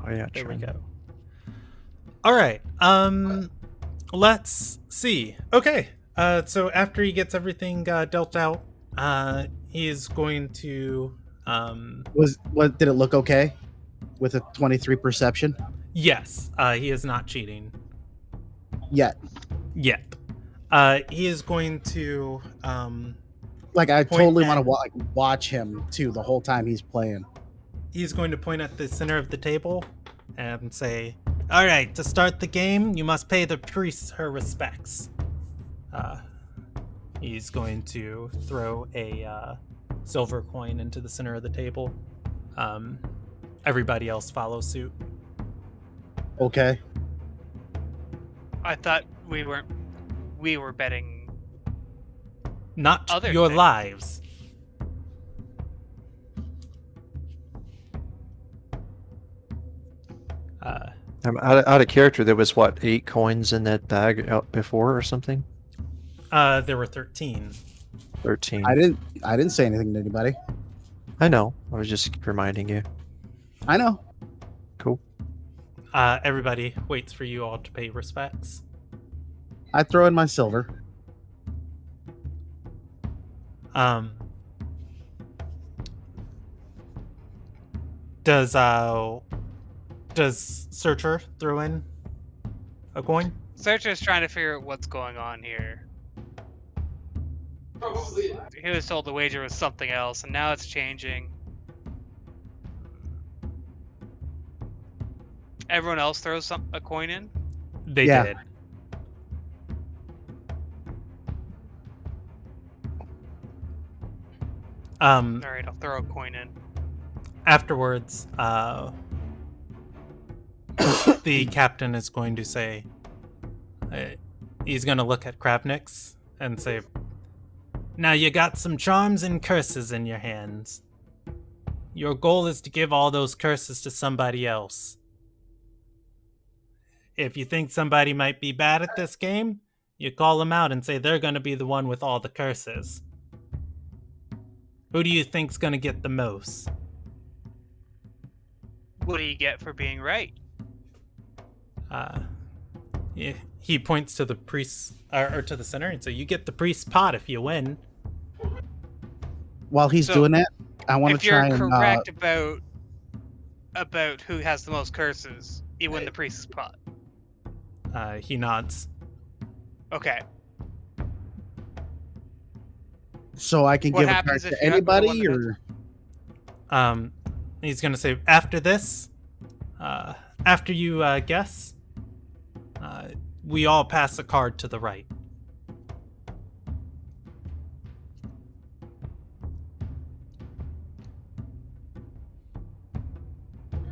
Oh yeah, There we Chime. go. All right. Let's see. Okay. So after he gets everything dealt out, he's going to Did it look okay with a 23 perception? yes, he is not cheating Yet. yet. He is going to Like I Point totally at- want to watch him too the whole time he's playing. he's going to point at the center of the table and say, "All right, to start the game, you must pay the priest her respects." He's going to throw a silver coin into the center of the table. Everybody else follows suit. Okay. I thought we were betting. Not Other your things. lives. I'm out of character. There was what, 8 coins in that bag out before or something? There were 13. 13. I didn't say anything to anybody. I know. I was just reminding you. I know. Cool. Everybody waits for you all to pay respects. I throw in my silver. Does Searcher throw in a coin? Searcher's trying to figure out what's going on here. Probably. He was told the wager was something else, and now it's changing. Everyone else throws a coin in? They Yeah. did. Alright, I'll throw a coin in. Afterwards, the captain is going to say, he's going to look at Kravnix and say, "Now you got some charms and curses in your hands. Your goal is to give all those curses to somebody else. If you think somebody might be bad at this game, you call them out and say they're going to be the one with all the curses. Who do you think's going to get the most?" What do you get for being right? He points to the priest, or to the center, and so you get the priest's pot if you win. While he's So, doing that, I want If to try you're and correct about who has the most curses, you win the priest's pot. He nods. Okay. so I can What give a happens card if to you have the anybody, one that or He's gonna say, after this, after you guess, we all pass a card to the right.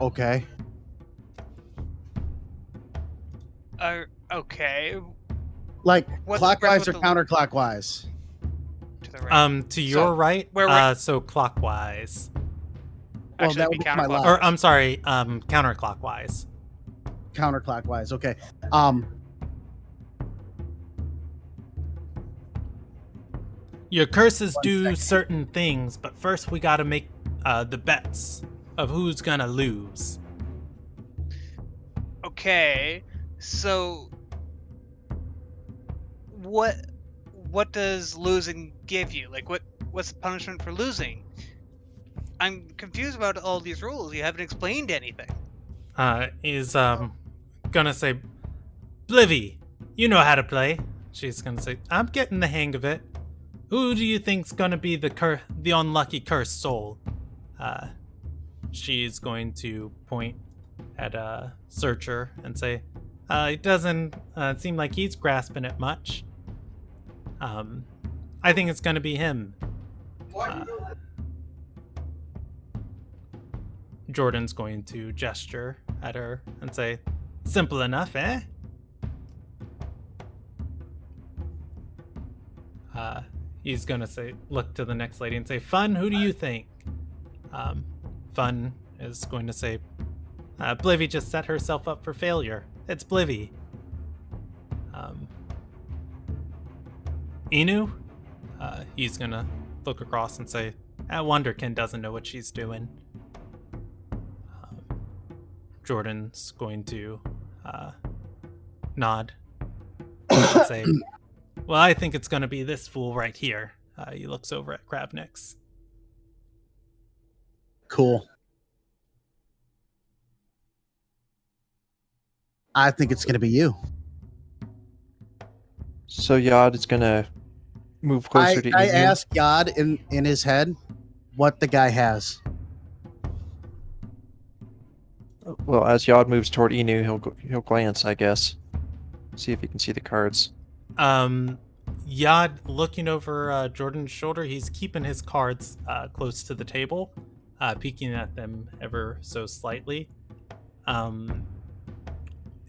okay. Okay. Like What's clockwise or the- counterclockwise? To the right. To your right, where we're- so clockwise. Well, Actually, that it'd would be be my counterclockwise. left. Or I'm sorry, counterclockwise. Counterclockwise. Okay. Your curses One do second. certain things, but first we gotta make the bets of who's gonna lose. Okay. So what does losing give you? Like what's the punishment for losing? I'm confused about all these rules. You haven't explained anything. Is gonna say, "Blivy, you know how to play." She's gonna say, "I'm getting the hang of it. Who do you think's gonna be the unlucky cursed soul?" She's going to point at Searcher and say, "It doesn't seem like he's grasping it much. I think it's gonna be him." Why do you know that? Jordan's going to gesture at her and say, "Simple enough, eh?" He's gonna say, look to the next lady and say, "Fun, who do you think?" Fun is going to say, "Blivy just set herself up for failure. It's Blivy." Inu? He's gonna look across and say, "Wonderkin doesn't know what she's doing." Jordan's going to nod and say, "Well, I think it's going to be this fool right here." He looks over at Kravnix. Cool. I think it's going to be you. So Yod is gonna move closer to I Inu. asked God in his head what the guy has. Well, as Yod moves toward Inu, he'll glance, I guess. See if he can see the cards. Yad looking over Jordan's shoulder, he's keeping his cards close to the table, peeking at them ever so slightly.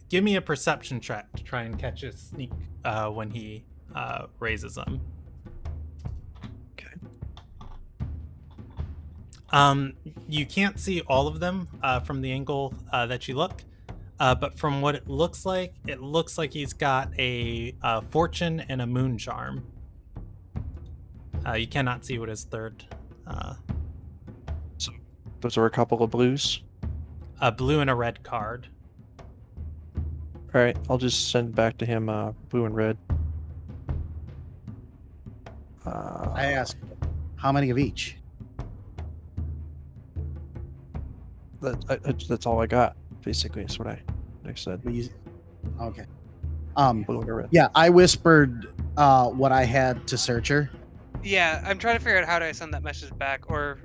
Give me a perception check to try and catch his sneak when he raises them. Okay. You can't see all of them from the angle that you look, but from what it looks like he's got a fortune and a moon charm. You cannot see what his third. So those are a couple of blues. A blue and a red card. All right, I'll just send back to him blue and red. I asked, how many of each? That's all I got. Basically, that's what I said. Okay. Blue and red. Yeah, I whispered what I had to Searcher. Yeah, I'm trying to figure out how do I send that message back, or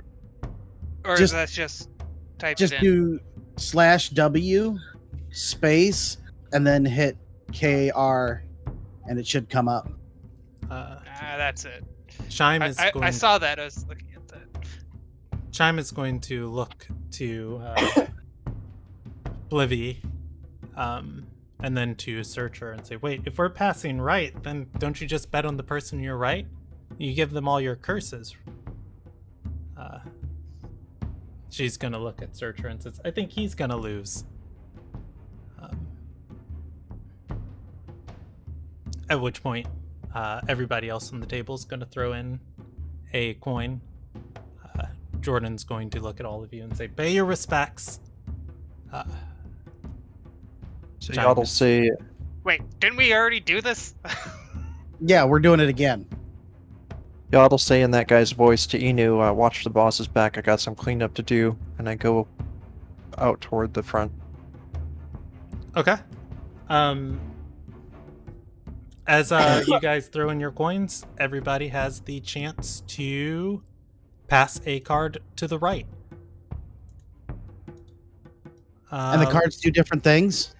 Just- is that just type Just it in? do /W space and then hit KR and it should come up. That's it. Chime is I going. saw that. I was looking at that. Chime is going to look to Blivy, and then to Searcher and say, "Wait, if we're passing right, then don't you just bet on the person you're right? You give them all your curses." She's gonna look at Searcher and says, "I think he's gonna lose." At which point, everybody else on the table is gonna throw in a coin. Jordan's going to look at all of you and say, "Pay your respects." So Chime Yod will is- say, Wait, didn't we already do this? Yeah, we're doing it again. Yod will say in that guy's voice to Inu, "Watch the boss's back. I got some cleanup to do," and I go out toward the front. Okay. As you guys throw in your coins, everybody has the chance to pass a card to the right. And the cards do different things?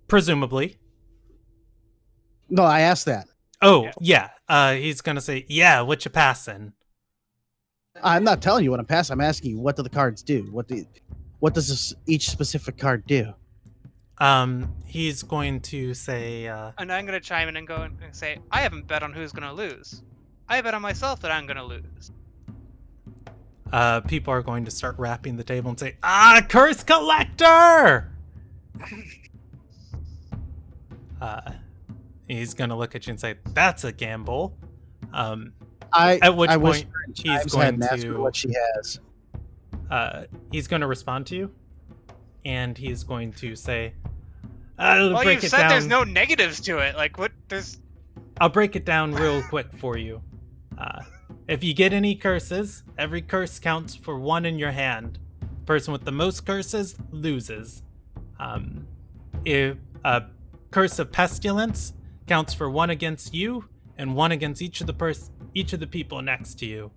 Presumably. No, I asked that. Oh, yeah. He's gonna say, "Yeah, what you passing?" I'm not telling you what I'm passing. I'm asking you, what do the cards do? What does each specific card do? He's going to say, And I'm gonna chime in and go and say, I haven't bet on who's gonna lose. I bet on myself that I'm gonna lose. people are going to start rapping the table and say, "Curse collector!" He's gonna look at you and say, "That's a gamble." At which point, whispered in he's Chime's head going and asked her to what she has. he's going to respond to you, and he's going to say, "I'll Well, break you it said down. there's no negatives to it. Like, what? I'll break it down real quick for you. If you get any curses, every curse counts for one in your hand. The person with the most curses loses. If a curse of pestilence counts for one against you and one against each of the people next to you.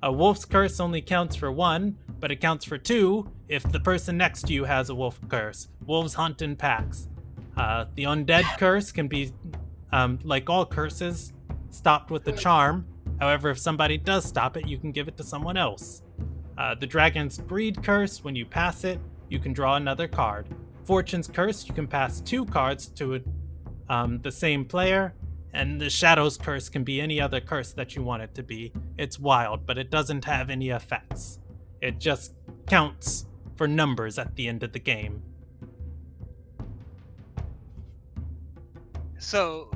A wolf's curse only counts for one, but it counts for two if the person next to you has a wolf curse. Wolves hunt in packs. The undead curse can be, like all curses, stopped with a charm. However, if somebody does stop it, you can give it to someone else. The dragon's greed curse, when you pass it, you can draw another card. Fortune's curse, you can pass two cards to the same player. And the Shadow's curse can be any other curse that you want it to be. It's wild, but it doesn't have any effects. It just counts for numbers at the end of the game. So,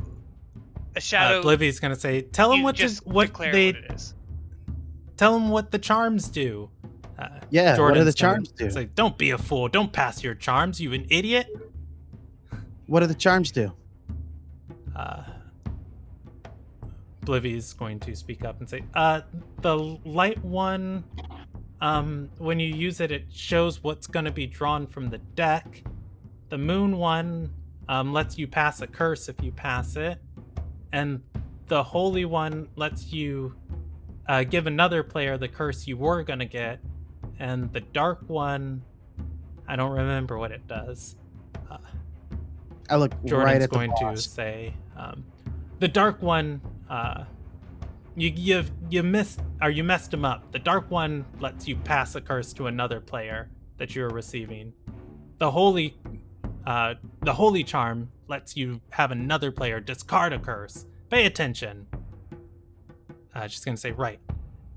a shadow. Blivy's gonna say, "Tell them you what just what declare they what it is. tell them what the charms do." Yeah, what do Jordan's the gonna charms do? say, "Don't be a fool. Don't pass your charms, you an idiot." What do the charms do? Blivy's going to speak up and say, the light one, when you use it, it shows what's going to be drawn from the deck. The moon one lets you pass a curse if you pass it. And the holy one lets you give another player the curse you were going to get. And the dark one I don't remember what it does. I look Jordan's right at the going to boss. say, the dark one. You missed, or you messed him up. The dark one lets you pass a curse to another player that you're receiving. The holy charm lets you have another player discard a curse. Pay attention. She's gonna say right,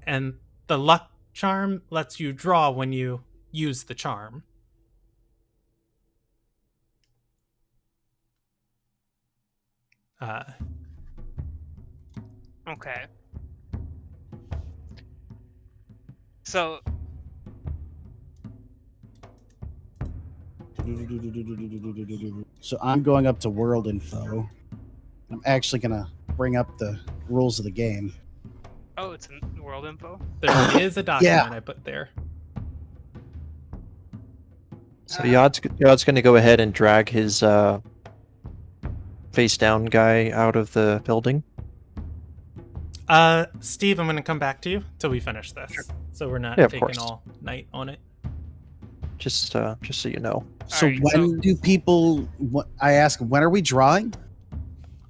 and the luck charm lets you draw when you use the charm. Okay. So So I'm going up to world info. I'm actually gonna bring up the rules of the game. oh, it's in world info. There is a document I put there. So Yod's going to go ahead and drag his face down guy out of the building. Steve, I'm gonna come back to you till we finish this, so we're not Yeah, of taking course. all night on it. Just so you know. So Alright, when do people? I ask, when are we drawing?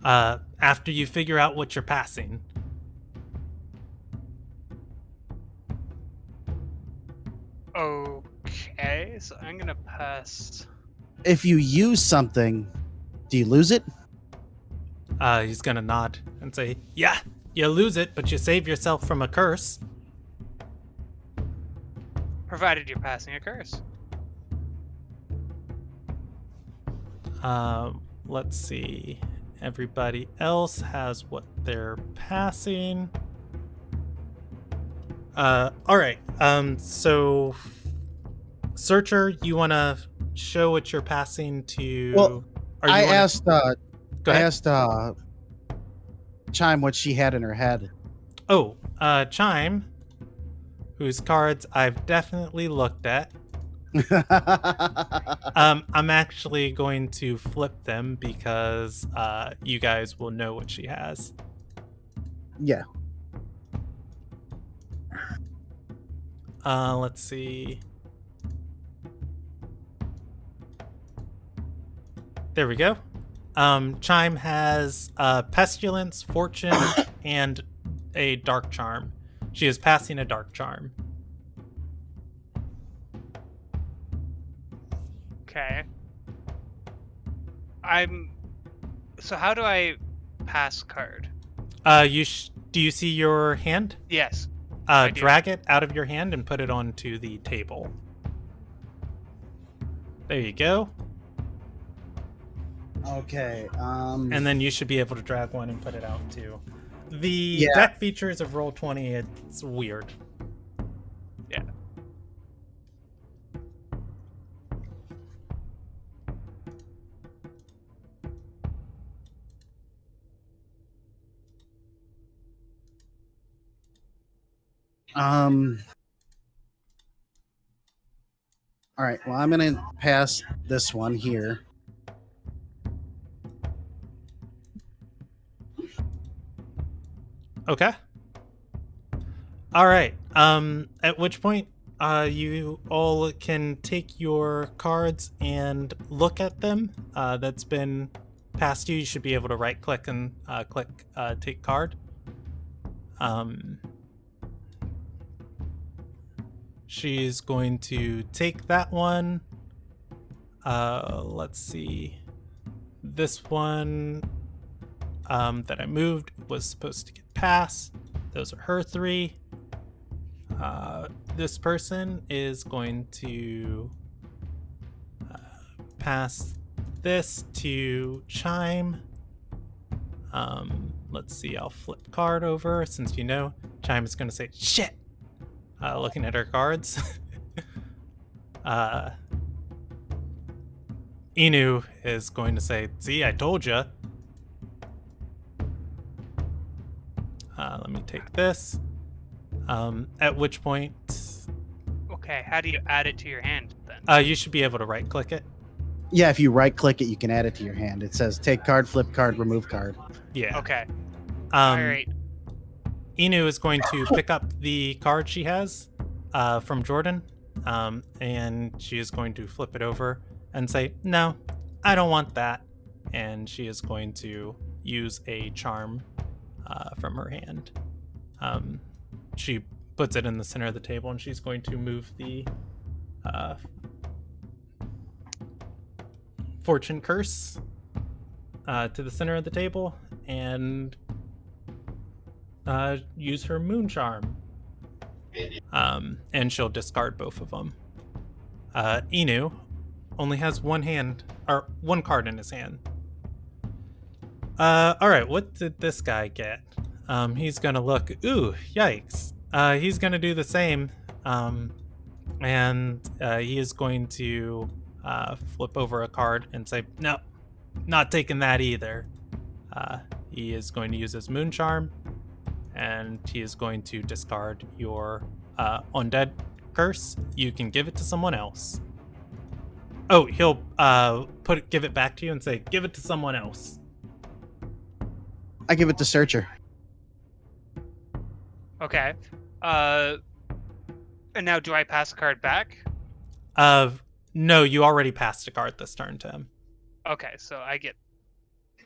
After you figure out what you're passing. Okay, so I'm gonna pass. If you use something, do you lose it? He's gonna nod and say, "Yeah, you lose it, but you save yourself from a curse." Provided you're passing a curse. Let's see. Everybody else has what they're passing. All right. So, Searcher, you want to show what you're passing to? Well, or you I wanna- asked. Go I ahead. asked Chime what she had in her head. Oh, Chime, whose cards I've definitely looked at. I'm actually going to flip them because you guys will know what she has. Yeah. Let's see. There we go. Chime has Pestilence, Fortune, and a Dark Charm. She is passing a Dark Charm. Okay. So how do I pass card? Do you see your hand? Yes. I do. Drag it out of your hand and put it onto the table. There you go. Okay. And then you should be able to drag one and put it out too. The Yeah. deck features of Roll20, it's weird. Yeah. All right. Well, I'm gonna pass this one here. Okay. All right. At which point, you all can take your cards and look at them. That's been passed to you. You should be able to right click and click take card. She's going to take that one. Let's see. This one that I moved was supposed to get passed. Those are her three. This person is going to pass this to Chime. Let's see, I'll flip card over since you know. Chime is going to say, shit! Looking at her cards. Inu is going to say, see, I told ya. Let me take this. At which point, Okay, how do you add it to your hand then? you should be able to right click it. Yeah, if you right click it, you can add it to your hand. It says take card, flip card, remove card. Yeah. Okay. All right. Inu is going to pick up the card she has from Jordan and she is going to flip it over and say, "No, I don't want that." And she is going to use a charm from her hand. She puts it in the center of the table, and she's going to move the fortune curse to the center of the table and use her moon charm. And she'll discard both of them. Inu only has one card in his hand. All right, what did this guy get? He's gonna look. Ooh, yikes! He's gonna do the same, and he is going to flip over a card and say, "No, not taking that either." He is going to use his moon charm, and he is going to discard your undead curse. You can give it to someone else. Oh, he'll give it back to you and say, "Give it to someone else." I give it to Searcher. Okay. And now do I pass a card back? No, you already passed a card this turn to him. Okay, so I get.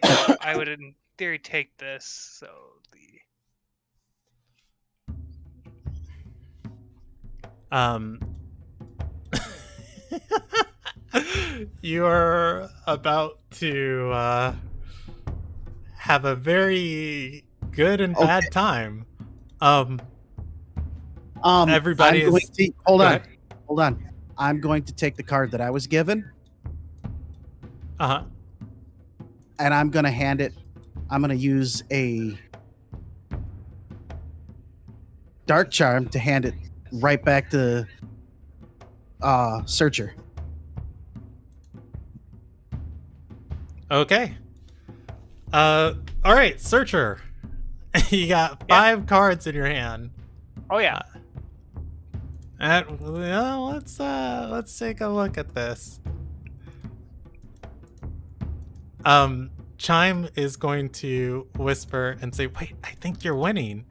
I would in theory take this. So you're about to have a very good and bad time. Everybody is. Hold on. I'm going to take the card that I was given. Uh-huh. And I'm going to hand it. I'm going to use a dark charm to hand it right back to Searcher. Okay. All right, Searcher. You got 5 cards in your hand. Oh yeah. Well, let's take a look at this. Chime is going to whisper and say, "Wait, I think you're winning."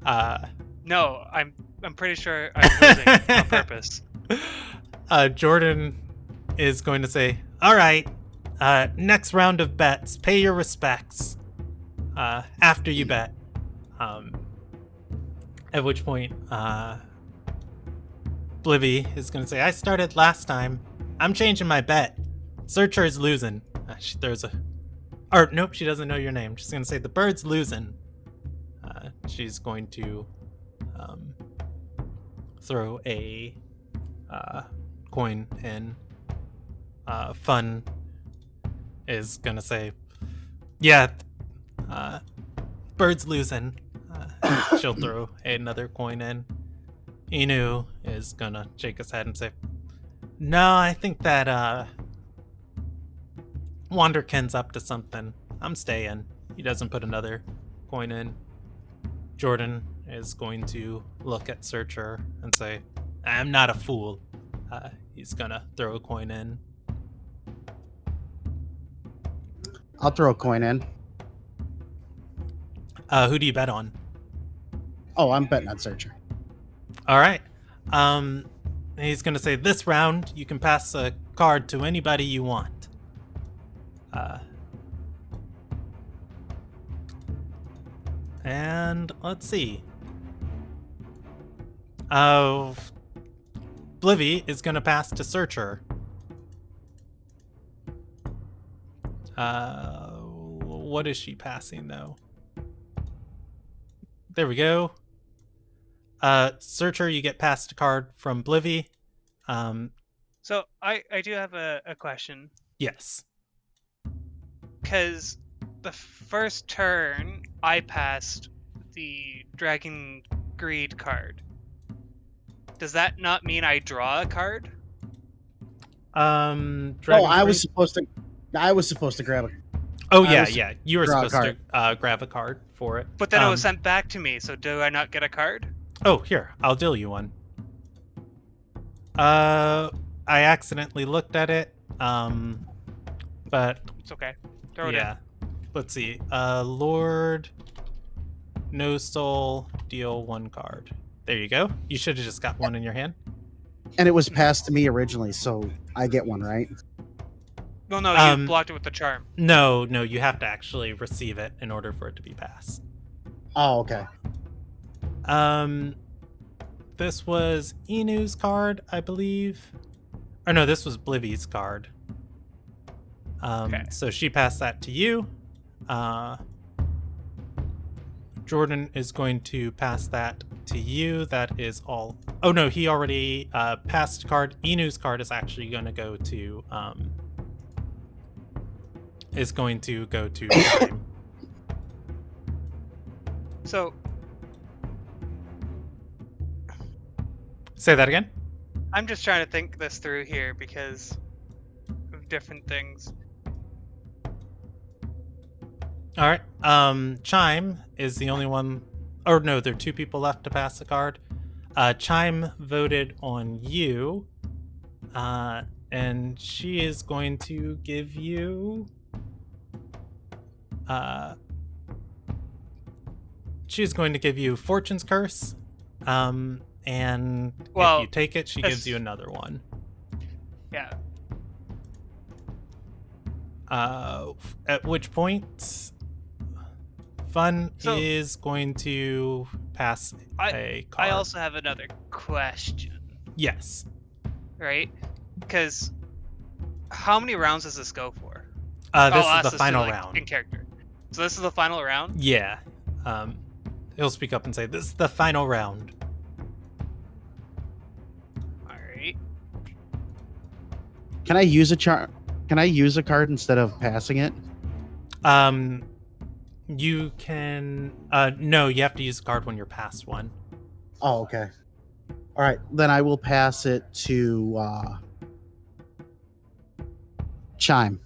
No, I'm pretty sure I'm losing on purpose. Jordan is going to say, "All right, next round of bets. Pay your respects after you bet." At which point, Blivy is going to say, "I started last time. I'm changing my bet. Searcher is losing." She throws a... Or, nope, she doesn't know your name. She's going to say, "The bird's losing." She's going to throw a coin in. Fun is going to say, "Yeah, bird's losing." She'll throw another coin in. Inu is gonna shake his head and say, "No, I think that Wanderkin's up to something. I'm staying." He doesn't put another coin in. Jordan is going to look at Searcher and say, "I'm not a fool." He's gonna throw a coin in. I'll throw a coin in. Who do you bet on? Oh, I'm betting on Searcher. All right. He's going to say, "This round, you can pass a card to anybody you want." And let's see. Blivy is going to pass to Searcher. What is she passing, though? There we go. Searcher, you get passed a card from Blivy. So I do have a question. Yes. Because the first turn, I passed the Dragon Greed card. Does that not mean I draw a card? I was supposed to grab it. Oh yeah. You were draw a supposed to grab a card for it. But then it was sent back to me, so do I not get a card? Oh, here, I'll deal you one. I accidentally looked at it, but It's okay. Throw it yeah. Let's see. Lord, no soul, deal 1 card. There you go. You should have just got one in your hand. And it was passed to me originally, so I get one, right? Well, no, you blocked it with the charm. No, you have to actually receive it in order for it to be passed. Oh, okay. This was Inu's card, I believe. Or no, this was Blivy's card. Okay. So she passed that to you. Jordan is going to pass that to you. That is all. Oh no, he already passed card. Inu's card is actually going to go to Chime. So Say that again. I'm just trying to think this through here because of different things. All right. Chime is the only one. Or no, there are two people left to pass the card. Chime voted on you, and she is going to give you. She's going to give you Fortune's Curse, and Well, if you take it, she gives you another one. Yeah. At which point, Fun is going to pass a card. I also have another question. Yes. Right? Because how many rounds does this go for? This is the final round. In character. So this is the final round? Yeah. He'll speak up and say, "This is the final round." All right. Can I use a charm? Can I use a card instead of passing it? You can. No, you have to use a card when you're past one. Oh, okay. All right, then I will pass it to Chime.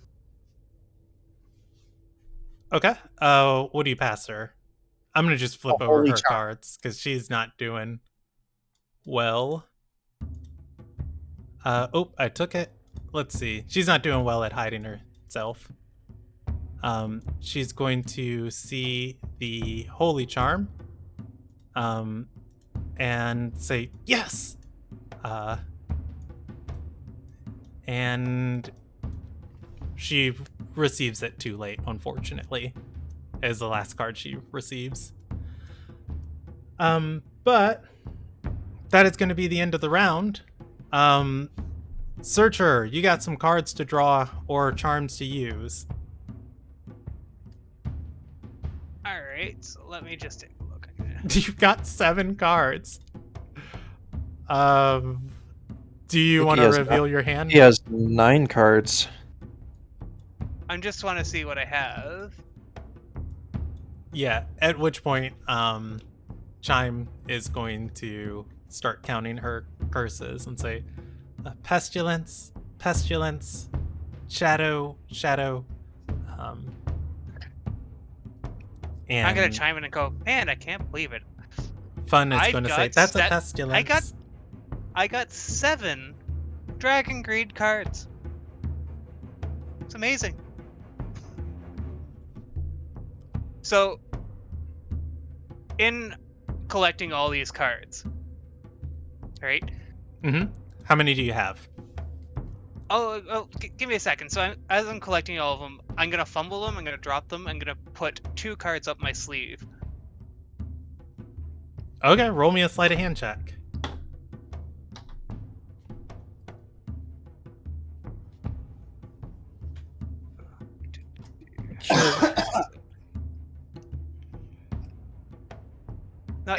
Okay. What do you pass her? I'm gonna just flip over Holy her Charm. cards because she's not doing well. I took it. Let's see. She's not doing well at hiding herself. She's going to see the Holy Charm, and say yes. And she receives it too late, unfortunately, as the last card she receives. But that is going to be the end of the round. Searcher, you got some cards to draw or charms to use. All right. So let me just take a look. You've got 7 cards. Do you want to reveal your hand? He has 9 cards. I just want to see what I have. Yeah, at which point, Chime is going to start counting her curses and say, pestilence, pestilence, shadow, shadow. And I'm gonna chime in and go, man, I can't believe it. Fun is going to say, that's a pestilence. I got 7 Dragon Greed cards. It's amazing. So, in collecting all these cards, right? Mm-hmm. How many do you have? Give me a second. So as I'm collecting all of them, I'm gonna fumble them. I'm gonna drop them. I'm gonna put 2 cards up my sleeve. Okay, roll me a sleight of hand check.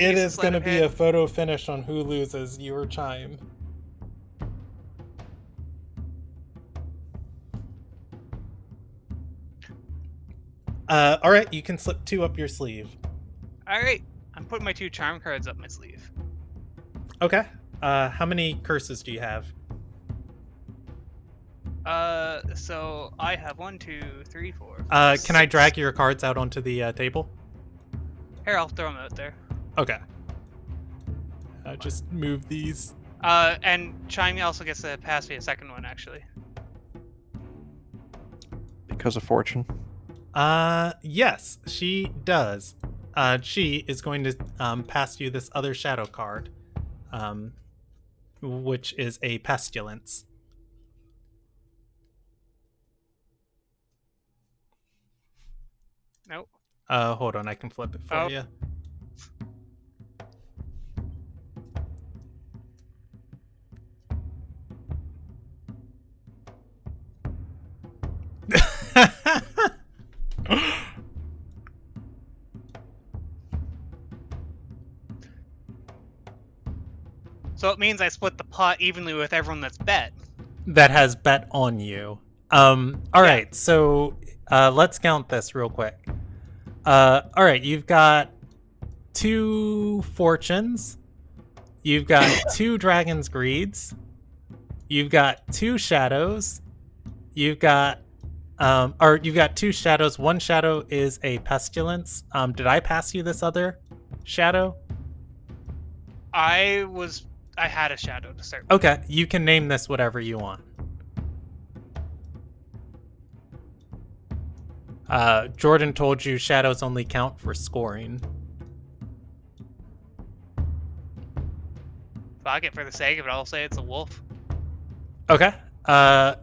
It is going to be a photo finish on who loses, you or Chime. All right, you can slip 2 up your sleeve. All right, I'm putting my 2 charm cards up my sleeve. Okay. How many curses do you have? So I have 1, 2, 3, 4. Can I drag your cards out onto the table? Here, I'll throw them out there. Okay. Just move these. And Chime also gets to pass me a second one, actually. Because of Fortune. Yes, she does. She is going to pass you this other shadow card, which is a pestilence. Nope. Hold on, I can flip it for Oh. you. So it means I split the pot evenly with everyone that's bet. That has bet on you. All right, so let's count this real quick. All right, you've got 2 fortunes. You've got 2 dragon's greeds. You've got 2 shadows. You've got you've got 2 shadows. One shadow is a pestilence. Did I pass you this other shadow? I had a shadow to start with. Okay, you can name this whatever you want. Jordan told you shadows only count for scoring. Fuck it, for the sake of it, I'll say it's a wolf. Okay.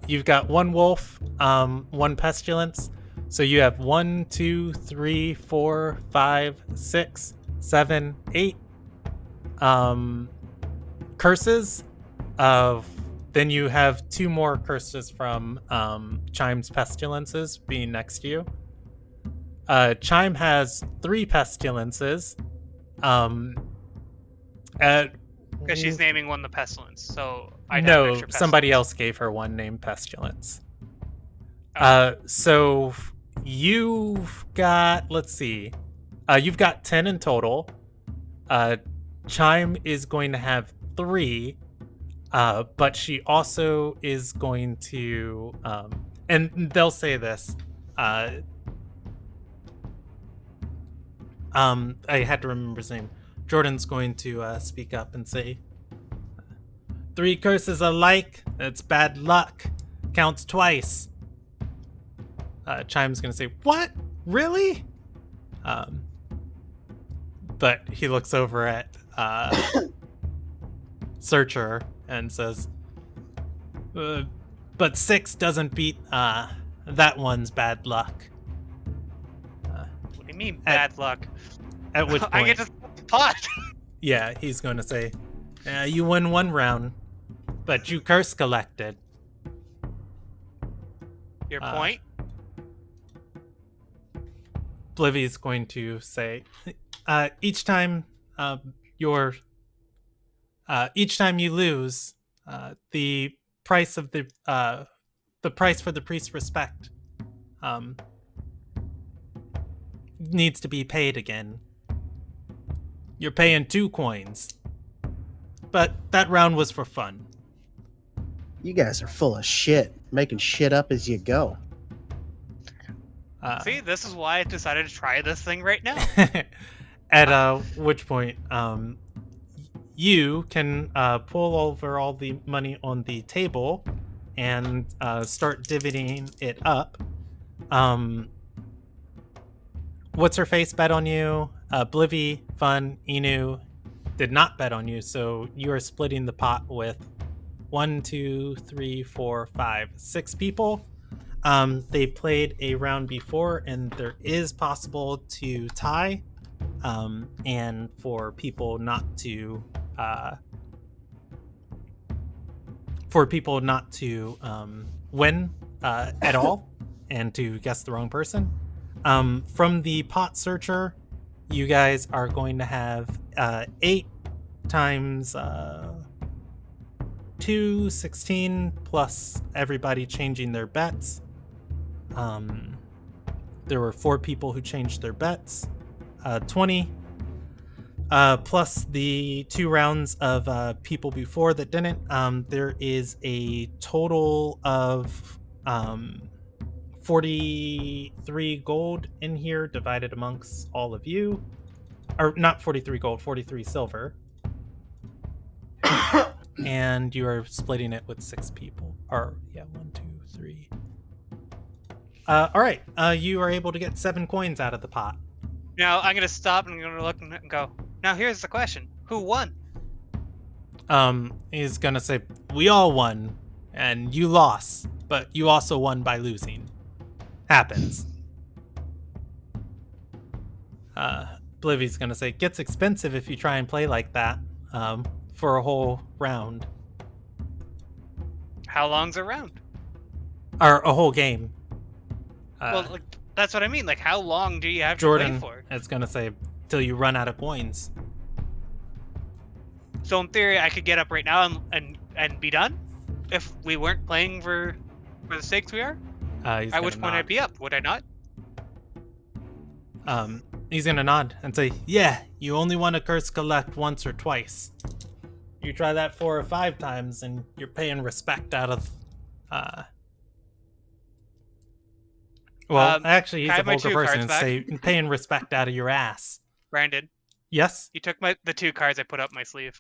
You've got 1 wolf, 1 pestilence. So you have 1, 2, 3, 4, 5, 6, 7, 8 curses. Then you have 2 more curses from Chime's pestilences being next to you. Chime has 3 pestilences. Because she's naming one the pestilence, so I have an No, extra pestilence. somebody else gave her one named pestilence. Oh. So you've got, let's see, you've got 10 in total. Chime is going to have 3, but she also is going to, and they'll say this. I had to remember his name. Jordan's going to speak up and say, 3 curses alike, it's bad luck. Counts twice. Chime's gonna say, what? Really? But he looks over at Searcher and says, but 6 doesn't beat that one's bad luck. What do you mean, bad luck? At which point, I get to split the pot. yeah, he's going to say, you win 1 round, but you curse collected. Your point? Blivy's going to say, each time each time you lose, the price of the price for the priest's respect needs to be paid again. You're paying 2 coins, but that round was for fun. You guys are full of shit, making shit up as you go. See, this is why I decided to try this thing right now. At which point, you can pull over all the money on the table and start divvying it up. What's her face bet on you? Blivy, Fun, Inu did not bet on you, so you are splitting the pot with 1, 2, 3, 4, 5, 6 people. They played a round before, and there is possible to tie, and for people not to win at all, and to guess the wrong person. From the pot searcher, you guys are going to have 8 times 2, 16, plus everybody changing their bets. There were 4 people who changed their bets. 20, plus the 2 rounds of people before that didn't. There is a total of 43 gold in here divided amongst all of you. Or not 43 gold, 43 silver. And you are splitting it with 6 people. Or, yeah, 1, 2, 3. All right, you are able to get 7 coins out of the pot. Now, I'm going to stop and I'm going to look and go, now here's the question. Who won? He's gonna say, we all won, and you lost, but you also won by losing. Happens. Blivy's gonna say, gets expensive if you try and play like that, for a whole round. How long's a round? Or a whole game. Well, like, that's what I mean. Like, how long do you have Jordan to play for? is gonna say, till you run out of coins. So in theory, I could get up right now and be done if we weren't playing for the stakes we are. At which point I'd be up, would I not? He's gonna nod and say, yeah, you only want to curse collect once or twice. You try that 4 or 5 times and you're paying respect out of actually he's can I a have my vulgar 2 person cards and back? say paying respect out of your ass. Brandon, Yes? you took the 2 cards I put up my sleeve.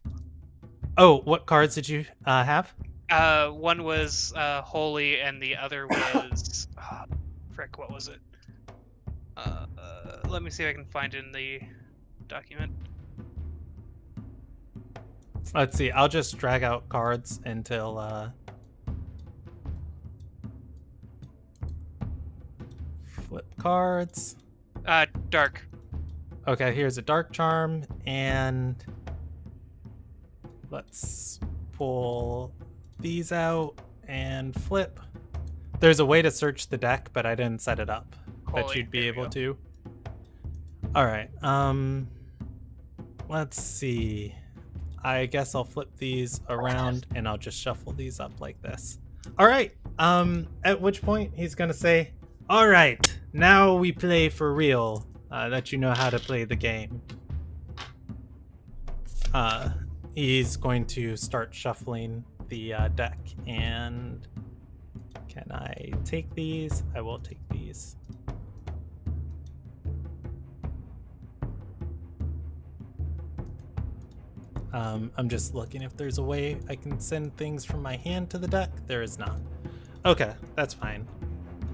Oh, what cards did you have? One was holy, and the other was frick. What was it? Let me see if I can find it in the document. Let's see, I'll just drag out cards until flip cards. Dark. Okay, here's a dark charm, and let's pull these out and flip. There's a way to search the deck, but I didn't set it up. Bet Holy, you'd be there we able go. to. All right. Let's see. I guess I'll flip these around and I'll just shuffle these up like this. All right. At which point he's gonna say, "All right, now we play for real. That you know how to play the game." He's going to start shuffling the deck, and can I take these? I will take these. I'm just looking if there's a way I can send things from my hand to the deck. There is not. Okay, that's fine.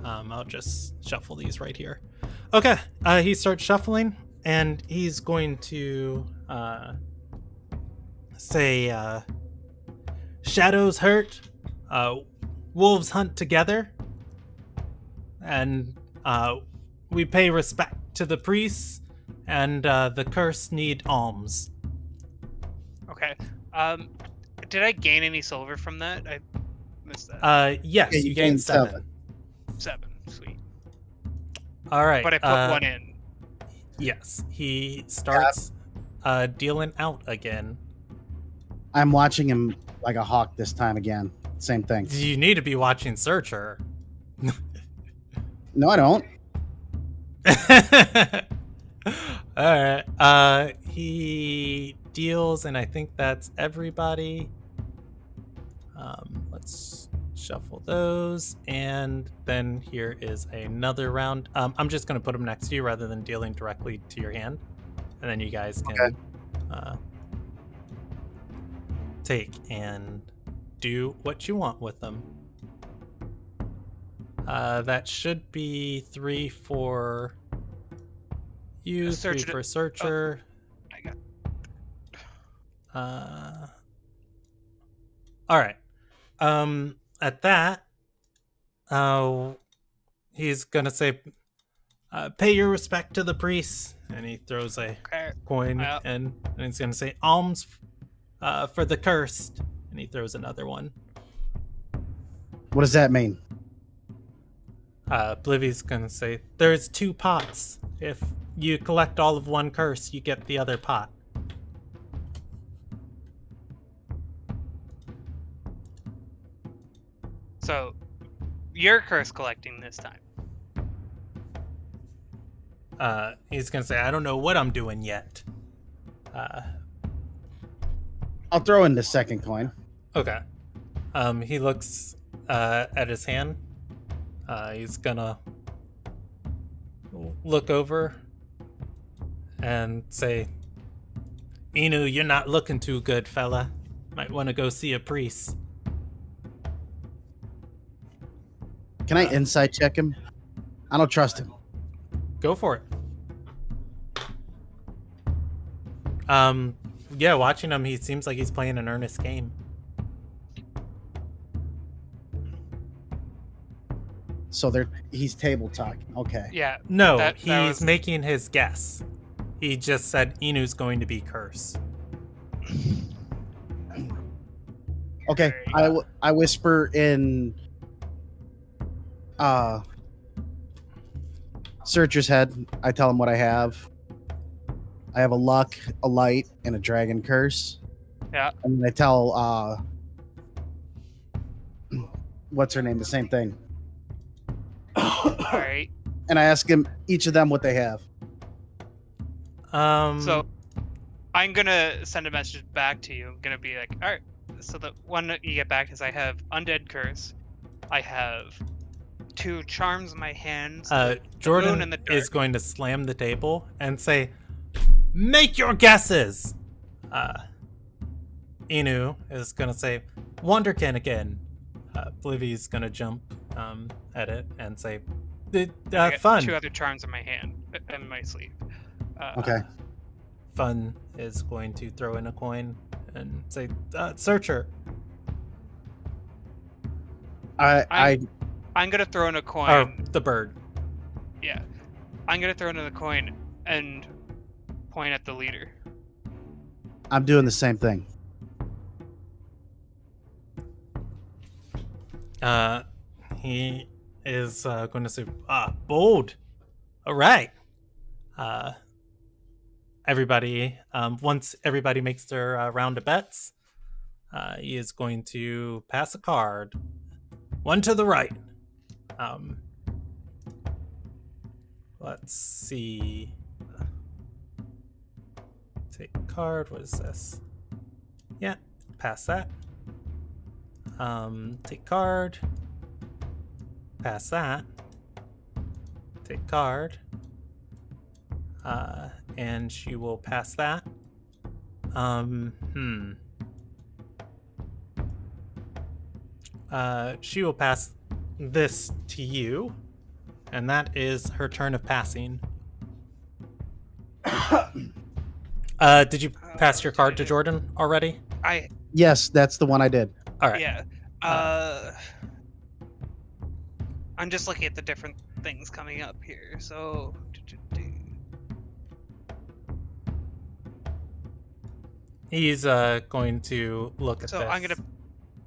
I'll just shuffle these right here. Okay, he starts shuffling, and he's going to say, shadows hurt, wolves hunt together, and we pay respect to the priests, and the cursed need alms. Okay. Did I gain any silver from that? I missed that. Yes, Yeah, you you gained gained 7. 7. Sweet. All right. But I put 1 in. Yes, he starts dealing out again. I'm watching him like a hawk this time again. Same thing. You need to be watching Searcher. No, I don't. All right. He deals, and I think that's everybody. Let's shuffle those, and then here is another round. I'm just gonna put them next to you rather than dealing directly to your hand, and then you guys can take and do what you want with them. That should be 3 for you, 3 for Searcher. I got. All right. At that, he's gonna say, "Pay your respect to the priests," and he throws a coin, and he's gonna say, "Alms, for the cursed," and he throws another one. What does that mean? Blivy's gonna say, "There's 2 pots. If you collect all of one curse, you get the other pot." So, you're curse collecting this time. He's gonna say, "I don't know what I'm doing yet." I'll throw in the second coin. Okay. He looks at his hand. He's gonna look over and say, "Inu, you're not looking too good, fella. Might want to go see a priest." Can I insight check him? I don't trust him. Go for it. Yeah, watching him, he seems like he's playing an earnest game. So he's table talking. Okay. Yeah. No, that he's was- making his guess. He just said Inu's going to be cursed. Okay. I whisper in Searcher's head. I tell him what I have. I have a luck, a light, and a dragon curse. Yeah. And then I tell what's her name? The same thing. All right. And I ask him each of them what they have. So I'm gonna send a message back to you. I'm gonna be like, all right. So the one that you get back is I have Undead Curse. I have 2 charms in my hands. the Jordan moon and the is dark. going to slam the table and say, "Make your guesses." Inu is going to say, "Wonderkin again." Blivy's going to jump at it and say, I got "Fun." 2 other charms in my hand, in my sleeve. Okay. Fun is going to throw in a coin and say, "Searcher." I'm gonna throw in a coin. Or the bird. Yeah. I'm gonna throw in a coin and point at the leader. doing the same thing. He is going to say, "Bold." All right. Everybody, once everybody makes their round of bets, he is going to pass a card. One to the right. Let's see. Take card. What is this? Yeah, pass that. Take card. Pass that. Take card. And she will pass that. She will pass this to you, and that is her turn of passing. Did you pass your card to Jordan already? Yes, that's the one I did. All right. Yeah. I'm just looking at the different things coming up here. So. He's going to look at So this. I'm gonna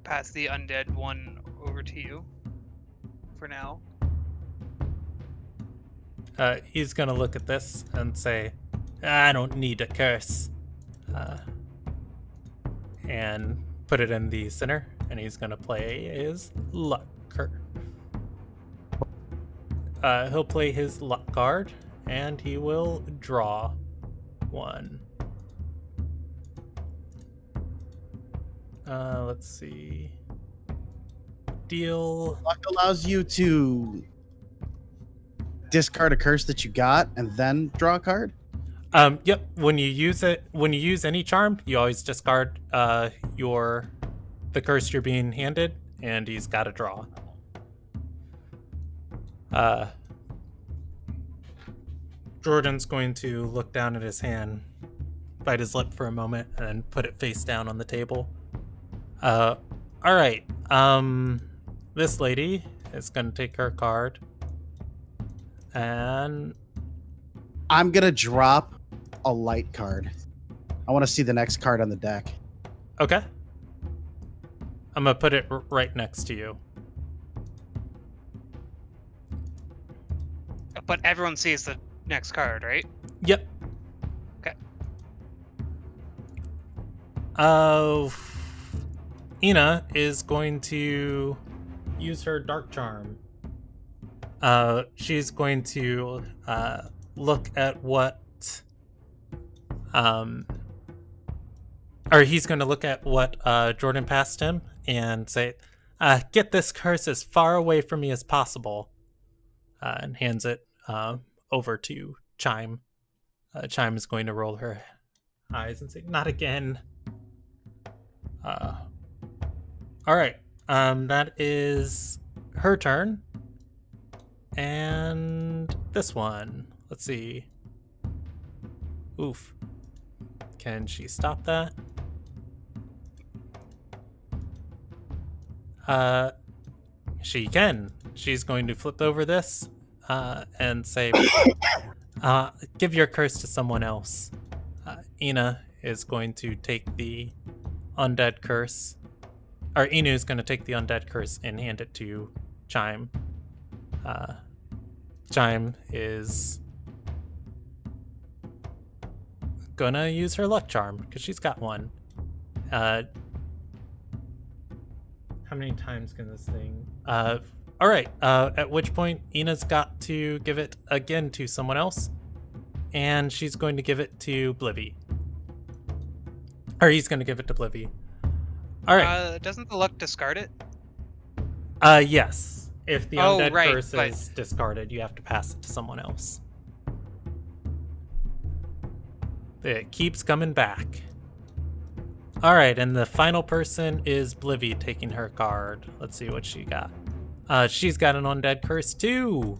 pass the undead one over to you. For now. He's gonna look at this and say, "I don't need a curse," and put it in the center. And he's gonna play his luck card. He'll play his luck card, and he will draw one. Let's see. Deal. Luck allows you to discard a curse that you got and then draw a card. Yep. When you use any charm, you always discard the curse you're being handed, and he's got to draw. Jordan's going to look down at his hand, bite his lip for a moment, and then put it face down on the table. All right. This lady is gonna take her card, and I'm gonna drop a light card. I want to see the next card on the deck. okay. I'm gonna put it right next to you. But everyone sees the next card, right? Yep. Okay. Ina is going to use her dark charm. She's going to look at what or he's going to look at what Jordan passed him and say, "Get this curse as far away from me as possible," and hands it over to Chime. Chime is going to roll her eyes and say, "Not again." All right. That is her turn. And this one. Let's see. Oof. Can she stop that? She can. She's going to flip over this and say, give your curse to someone else. Ina is going to take the undead curse. Or Inu is going to take the undead curse and hand it to Chime. Chime is gonna use her luck charm because she's got one. How many times can this thing? All right. At which point Ina's got to give it again to someone else, and she's going to give it to Blivy. Or he's going to give it to Blivy. All right. Doesn't the luck discard it? Yes. If the undead curse right. is discarded, you have to pass it to someone else. It keeps coming back. All right, and the final person is Blivy taking her card. Let's see what she got. She's got an undead curse too.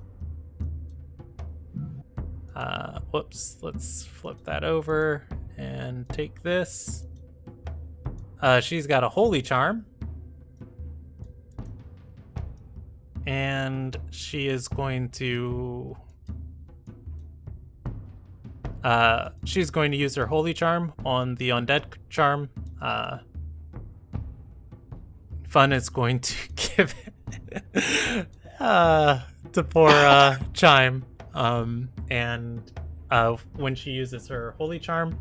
Whoops, let's flip that over and take this. She's got a holy charm. And she is going to use her holy charm on the undead charm. Fun is going to give it to poor Chime. And when she uses her holy charm,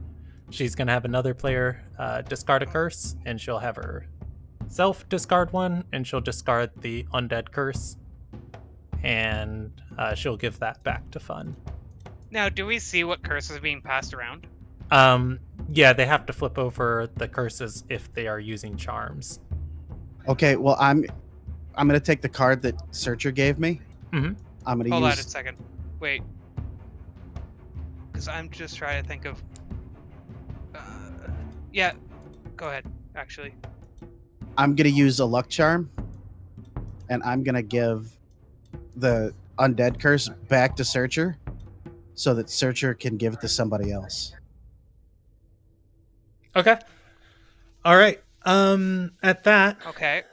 she's gonna have another player discard a curse, and she'll have her self discard one, and she'll discard the undead curse, and she'll give that back to Fun. Now, do we see what curse is being passed around? Yeah, they have to flip over the curses if they are using charms. Okay, well, I'm gonna take the card that Searcher gave me. Mhm. I'm gonna Hold on a use. second. Wait. Because I'm just trying to think of... yeah, go ahead, actually. I'm gonna use a luck charm, and I'm gonna give the undead curse back to Searcher, so that Searcher can give it to somebody else. Okay. All right. At that. Okay,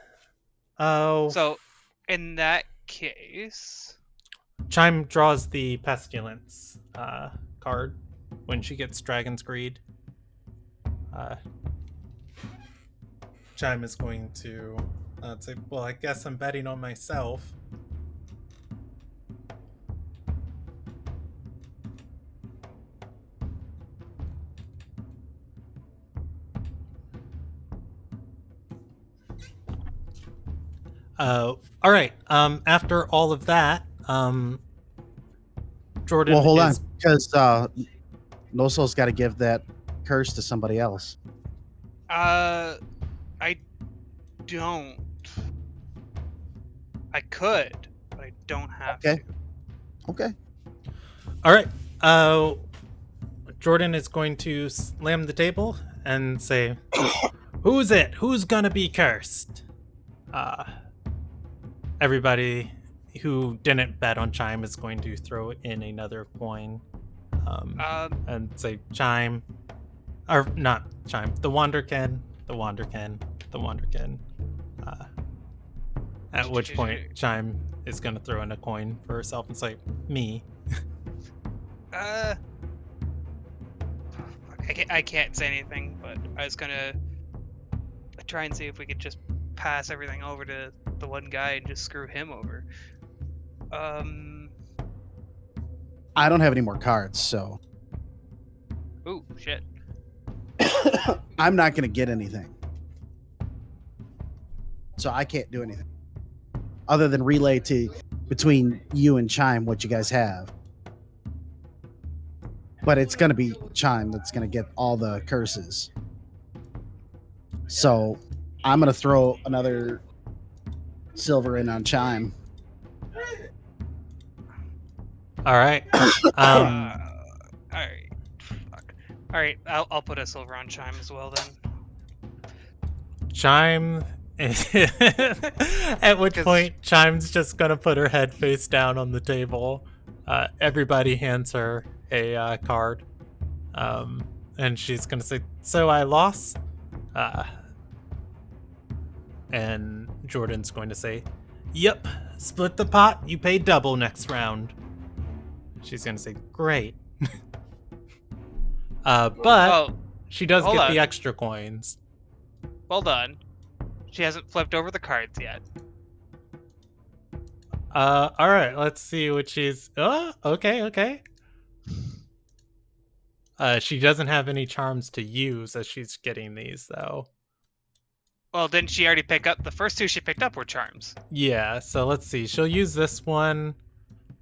Oh. so in that case... Chime draws the pestilence card when she gets Dragon's Greed. Chime is going to say, well, I guess I'm betting on myself. All right. After all of that, Jordan. Well, hold on, is... because No Soul's got to give that curse to somebody else. I don't. I could, but I don't have Okay. to. Okay. All right. Jordan is going to slam the table and say, "Who's it? Who's gonna be cursed?" Everybody who didn't bet on Chime is going to throw in another coin, and say Chime, or not Chime. The Wanderkin. The Wanderkin. The Wanderkin. At which point Chime is going to throw in a coin for herself and say, "Me." I can't say anything, but I was gonna try and see if we could just pass everything over to the one guy and just screw him over. I don't have any more cards, so Ooh, shit. I'm not going to get anything. So I can't do anything other than relay to between you and Chime what you guys have. But it's going to be Chime that's going to get all the curses. So I'm going to throw another silver in on Chime. All right. All right. Fuck. All right. I'll put a silver on Chime as well then. Chime. At which point, Chime's just gonna put her head face down on the table. Everybody hands her a card, And she's gonna say, "So I lost." And Jordan's going to say, "Yep, split the pot. You pay double next round." She's gonna say, "Great." But Oh, she does hold get on. the extra coins. well done. She hasn't flipped over the cards yet. All right, let's see what she's. Oh, okay. She doesn't have any charms to use as she's getting these, though. Well, didn't she already pick up? The first two she picked up were charms. Yeah, so let's see. She'll use this one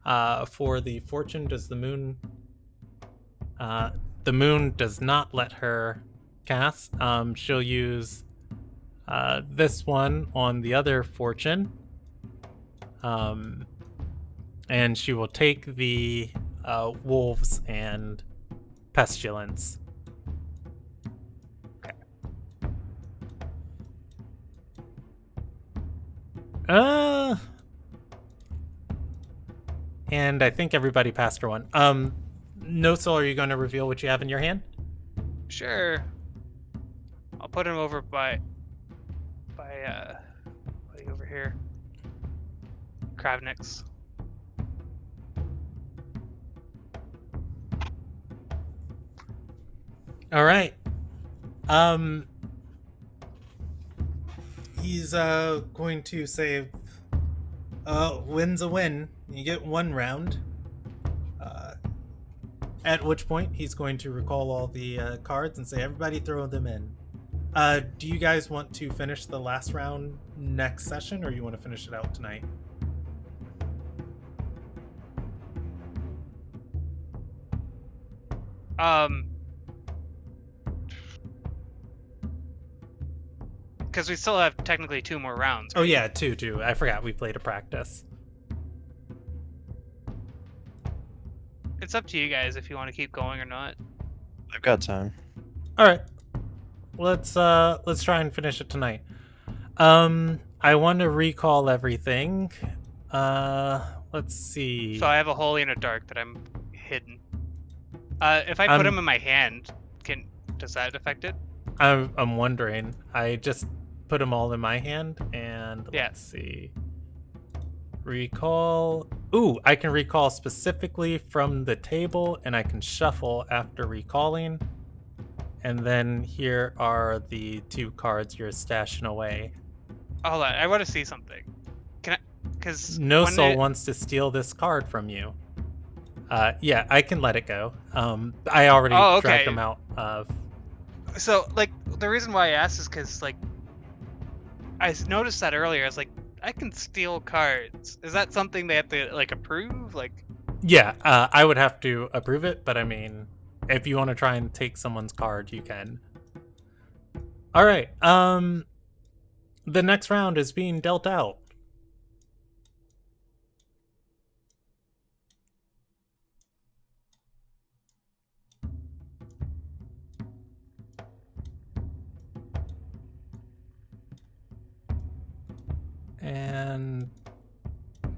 for the fortune. Does the moon... the moon does not let her cast. She'll use this one on the other fortune. And she will take the wolves and pestilence. Okay. And I think everybody passed her one. No Soul, are you going to reveal what you have in your hand? Sure. I'll put him over by putting over here. Kravnik's. All right. He's going to say, win's a win. You get one round. At which point he's going to recall all the cards and say, everybody throw them in. Do you guys want to finish the last round next session, or you want to finish it out tonight? Because we still have technically 2 more rounds. Oh right? yeah, two. I forgot we played a practice. It's up to you guys if you want to keep going or not. I've got time. All right, let's try and finish it tonight. I want to recall everything. Let's see. So I have a holy and a dark that I'm hidden. If I put them in my hand, does that affect it? I'm wondering. I just put them all in my hand, and Yeah. let's see. Recall. Ooh, I can recall specifically from the table, and I can shuffle after recalling. And then here are the 2 cards you're stashing away. Hold on, I want to see something. Can I? Because No Soul wants to steal this card from you. Yeah, I can let it go. I already dragged them out of. So, like, the reason why I asked is because, like, I noticed that earlier. I was like, I can steal cards. Is that something they have to, like, approve? Like, Yeah, I would have to approve it, but I mean, if you want to try and take someone's card, you can. All right. The next round is being dealt out. And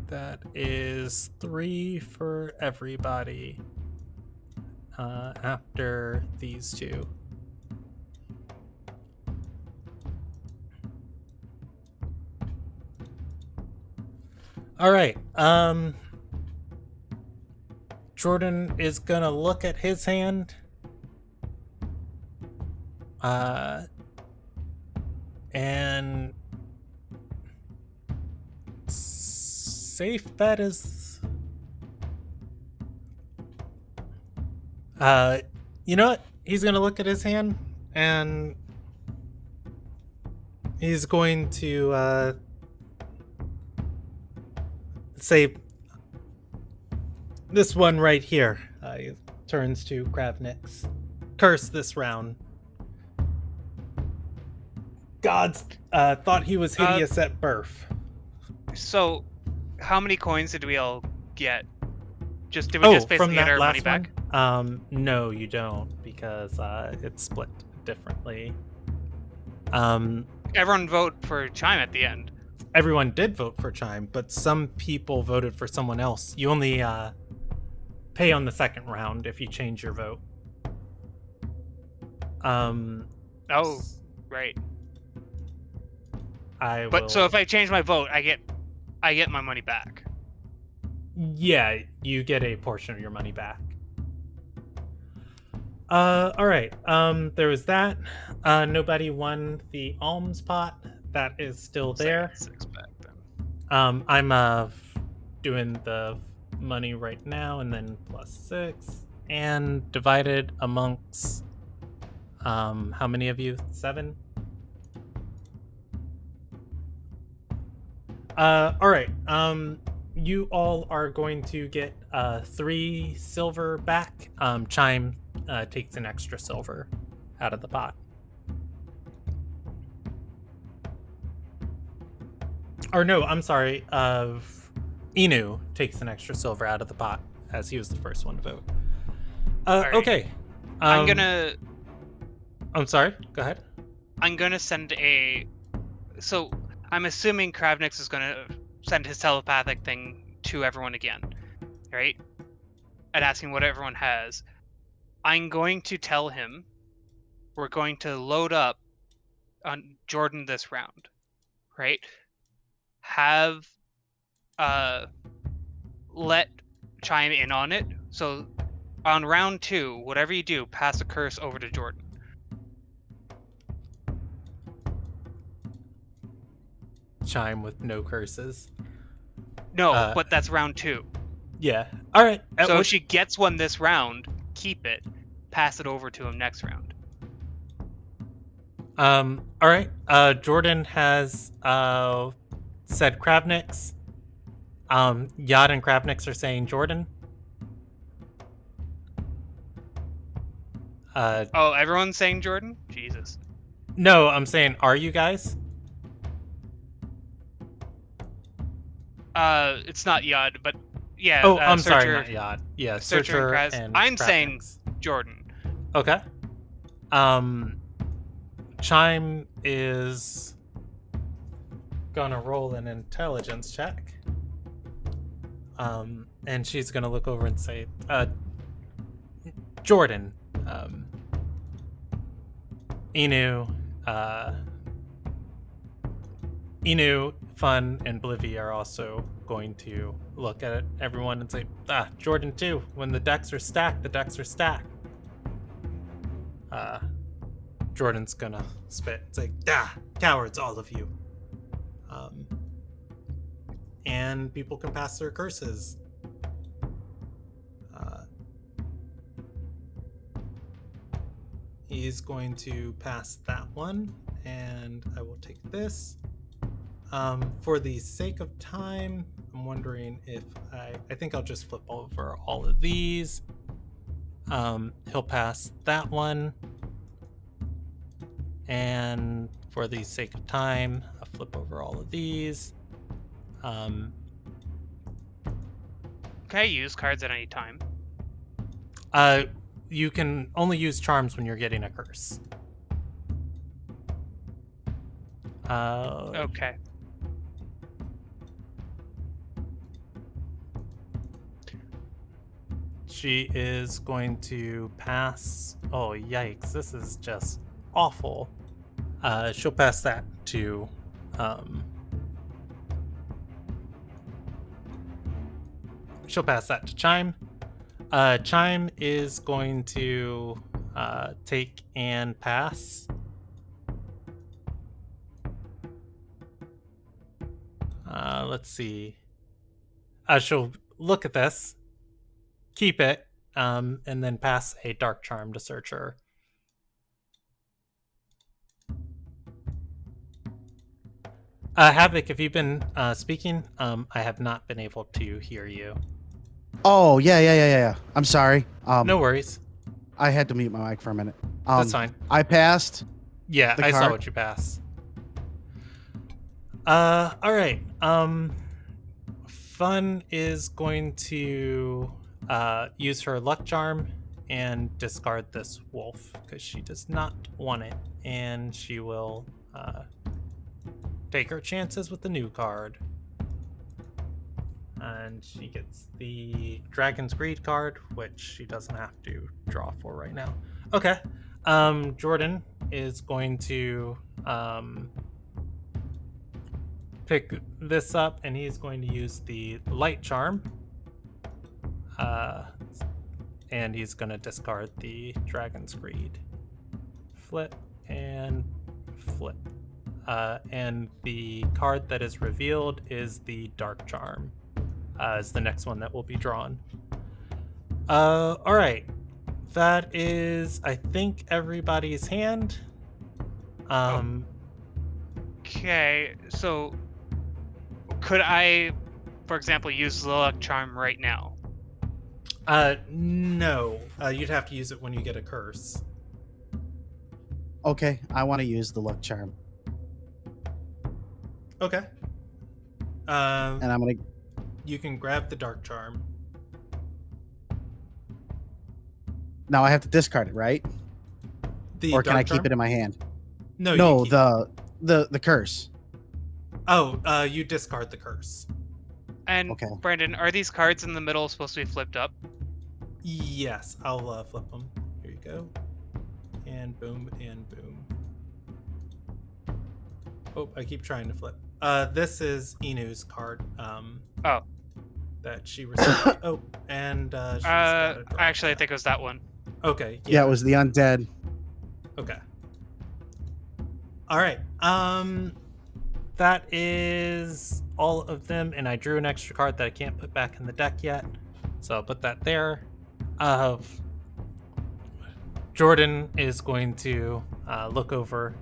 that is 3 for everybody after these 2. All right. Jordan is gonna look at his hand. And safe bet is you know what? He's gonna look at his hand and he's going to say this one right here. He turns to Kravnik's. Curse this round. Gods thought he was hideous at birth. so how many coins did we all get? Did we just basically get our money back? No, you don't, because it's split differently. Everyone vote for Chime at the end. Everyone did vote for Chime, but some people voted for someone else. You only pay on the second round if you change your vote. Oh, right. I But will. so if I change my vote, I get my money back. Yeah, you get a portion of your money back. All right. There was that. Nobody won the alms pot. That is still So I there. got 6 back then. I'm doing the money right now, and then +6, and divided amongst how many of you? 7. All right. You all are going to get 3 silver back. Chime takes an extra silver out of the pot. Or no, I'm sorry. Inu takes an extra silver out of the pot, as he was the first one to vote. Alright. Okay. I'm gonna sorry. Go ahead. send a. So I'm assuming Kravnix is gonna send his telepathic thing to everyone again, right? And asking what everyone has. I'm going to tell him we're going to load up on Jordan this round, right? Have let Chime in on it. So on round 2, whatever you do, pass a curse over to Jordan. Chime with no curses. No, but that's round 2. Yeah. All right. So if she gets one this round, keep it. Pass it over to him next round. All right. Jordan has said Kravnix. Yad and Kravnix are saying Jordan. Oh, everyone's saying Jordan? Jesus. No, I'm saying, are you guys? It's not Yad, but yeah. Oh, I'm Searcher, sorry, not Yad. Yeah, Searcher and Kraz. and I'm Kravnix. saying Jordan. Okay. Chime is gonna roll an intelligence check. And she's gonna look over and say, Jordan, Inu, Fun, and Blivy are also going to look at everyone and say, Jordan too. When the decks are stacked, the decks are stacked. Jordan's gonna spit. It's like, cowards, all of you. And people can pass their curses. He's going to pass that one, and I will take this. For the sake of time, I'm wondering if I think I'll just flip over all of these. He'll pass that one. And for the sake of time, I'll flip over all of these. Can I use cards at any time? You can only use charms when you're getting a curse. Okay. She is going to pass. Oh, yikes. This is just awful. She'll pass that to. She'll pass that to Chime. Chime is going to take and pass. Let's see. She'll look at this, keep it, and then pass a dark charm to Searcher. Havoc, have you been speaking? I have not been able to hear you. Oh, yeah. I'm sorry. No worries. I had to mute my mic for a minute. That's fine. I passed. Yeah, I saw what you passed. All right. Fun is going to use her luck charm and discard this wolf because she does not want it, and she will take her chances with the new card. And she gets the Dragon's Greed card, which she doesn't have to draw for right now. Okay. Jordan is going to pick this up, and he's going to use the light charm. And he's going to discard the Dragon's Greed. Flip and flip. And the card that is revealed is the Dark Charm. Is the next one that will be drawn. All right. That is, I think, everybody's hand. Okay, so could I, for example, use the luck charm right now? No. You'd have to use it when you get a curse. Okay, I want to use the luck charm, Okay. and I'm gonna. You can grab the Dark Charm. Now I have to discard it, right? The Or can I Dark keep Charm? it in my hand? No, No, you keep the curse. Oh, you discard the curse. And Okay. Brandon, are these cards in the middle supposed to be flipped up? Yes, I'll flip them. Here you go. And boom, and boom. Oh, I keep trying to flip. This is Inu's card. Oh. That she received. Oh, and she's gotta draw Actually, I that. think it was that one. Okay. Yeah, it was the undead. Okay. All right. That is all of them, and I drew an extra card that I can't put back in the deck yet, so I'll put that there. Jordan is going to look over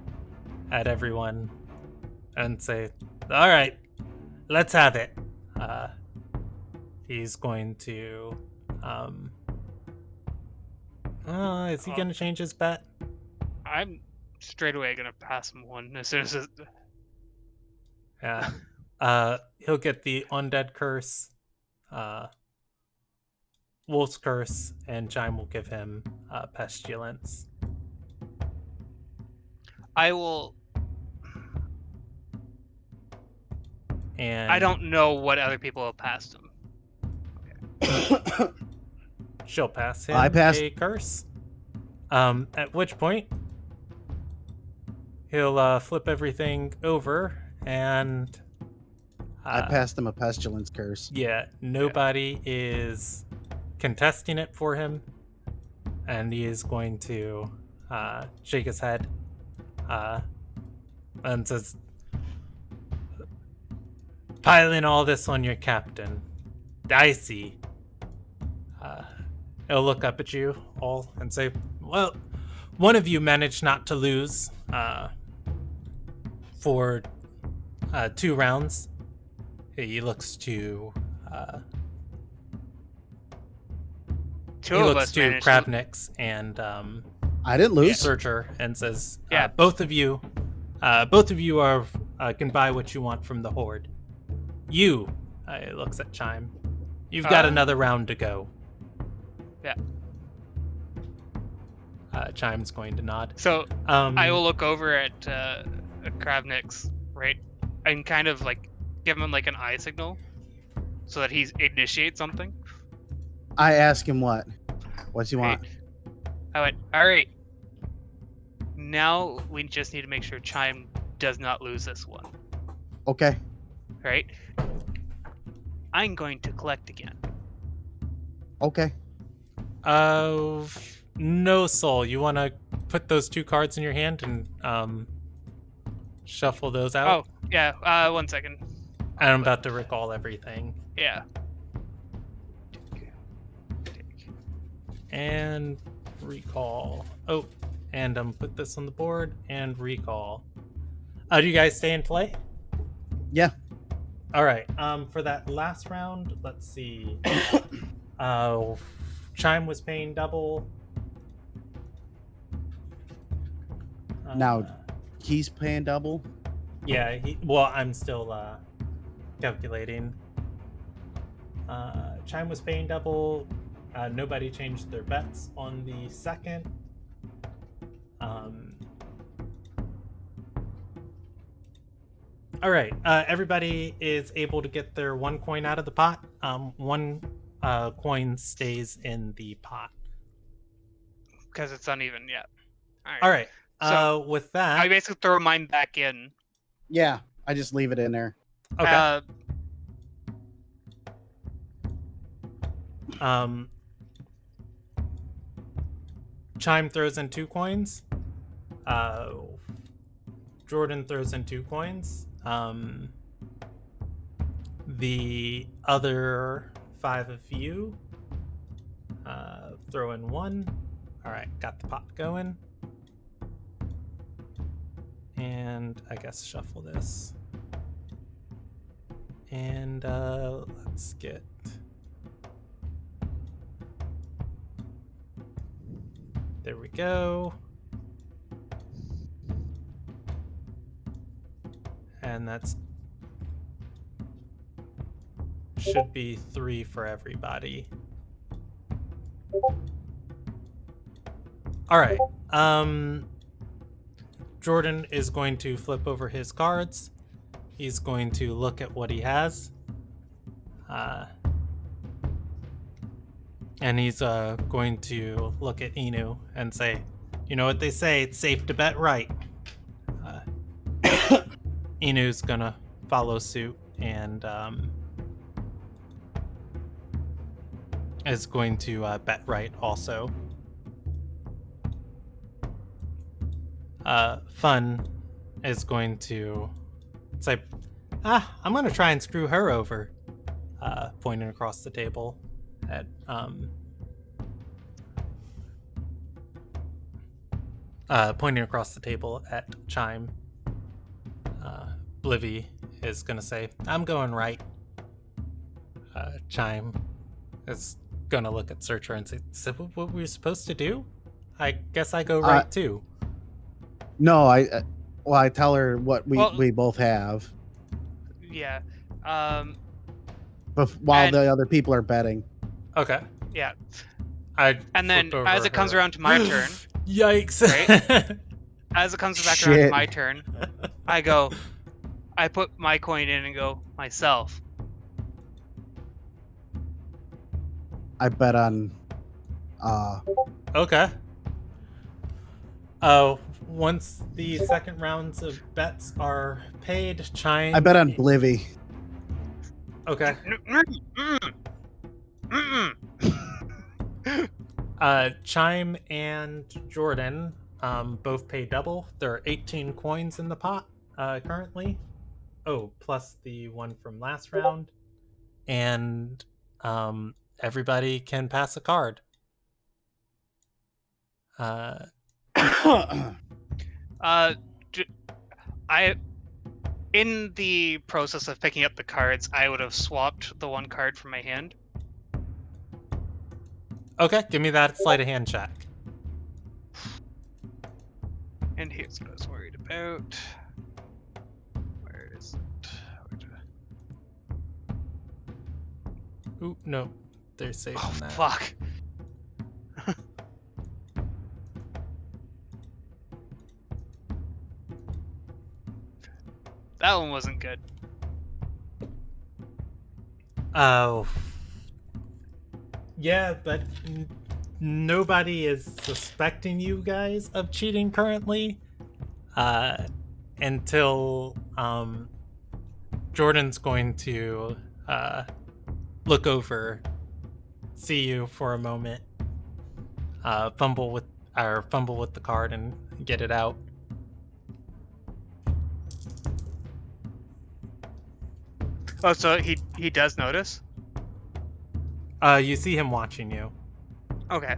at everyone and say, "All right, let's have it." He's going to. Is he going to change his bet? I'm straight away gonna pass him one as soon as it... Yeah. He'll get the Undead Curse, Wolf's Curse, and Chime will give him Pestilence. I will. And I don't know what other people have passed him. she'll pass him I passed- a curse. At which point he'll flip everything over, and I passed him a pestilence curse. yeah, nobody is contesting it for him, and he is going to shake his head and says, "Piling all this on your captain. Dicey." He'll look up at you all and say, "Well, one of you managed not to lose for 2 rounds." He looks to Two he of looks us to managed to... Kravnix and I didn't lose. Searcher and says, Yeah. both of you are can buy what you want from the horde. You," it looks at Chime, "you've got another round to go." Yeah. Chime's going to nod. So I will look over at Kravnix, right, and kind of like give him like an eye signal, so that he initiates something. I ask him what. What's he want? Right. I went, all right. Now we just need to make sure Chime does not lose this one, Okay. right? I'm going to collect again. Okay. No, Soul. You want to put those 2 cards in your hand and shuffle those out? Oh, yeah. 1 second. And I'm about to recall everything. Yeah. And recall. Oh, and put this on the board and recall. Do you guys stay in play? Yeah. All right. For that last round, let's see. Chime was paying double. Now, he's paying double. Yeah. Well, I'm still calculating. Chime was paying double. Nobody changed their bets on the second. All right. Everybody is able to get their 1 coin out of the pot. 1 coin stays in the pot. Because it's uneven, yeah. All right. So, With I that, basically throw mine back in. Yeah, I just leave it in there. okay. Um, Chime throws in 2 coins. Jordan throws in 2 coins. The other 5 of you throw in 1. All right, got the pot going. And I guess shuffle this. And let's get... There we go. And that's should be 3 for everybody. All right. Jordan is going to flip over his cards. He's going to look at what he has. And he's going to look at Inu and say, you know what they say, it's safe to bet right. Inu's gonna follow suit and is going to bet right also. Fun is going to say, I'm gonna try and screw her over, pointing across the table at Chime. Blivy is gonna say, I'm going right. Chime is gonna look at Searcher and say, is that what we were supposed to do? I guess I go right too. No, I tell her what we both have. Yeah. But while the other people are betting. Okay. Yeah. And then as it comes around to my turn. Yikes. Right? As it comes back around to my turn, I put my coin in and go, myself. I bet on Okay. Once the second rounds of bets are paid, Chime... I bet on Blivy. Okay. Chime and Jordan both pay double. There are 18 coins in the pot currently. Oh, plus the one from last round. And everybody can pass a card. In the process of picking up the cards, I would have swapped the one card from my hand. Okay, give me that sleight of hand check. And here's what I was worried about. Where is it? Ooh, no. They're saving that. Fuck. That one wasn't good. Oh. Yeah, but nobody is suspecting you guys of cheating currently. Until Jordan's going to look over, see you for a moment, fumble with the card and get it out. Oh, so he does notice? You see him watching you. Okay.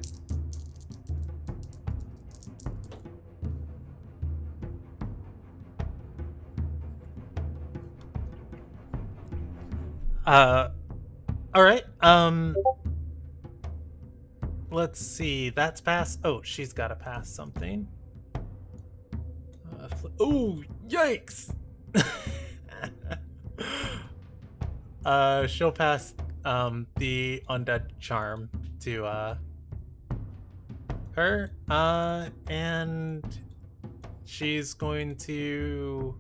All right. Let's see. That's pass. Oh, she's got to pass something. Oh, yikes! She'll pass the undead charm to her, and she's going to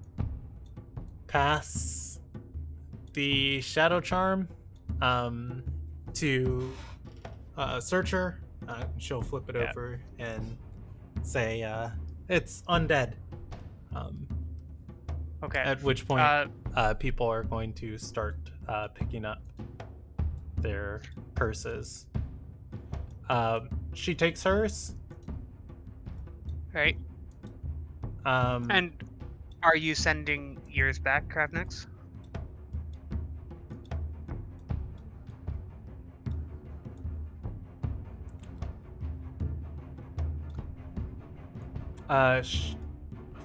pass the shadow charm to Searcher. She'll flip it over and say it's undead. Okay. At which point, people are going to start picking up their curses. She takes hers. Right. And are you sending yours back, Kravnix?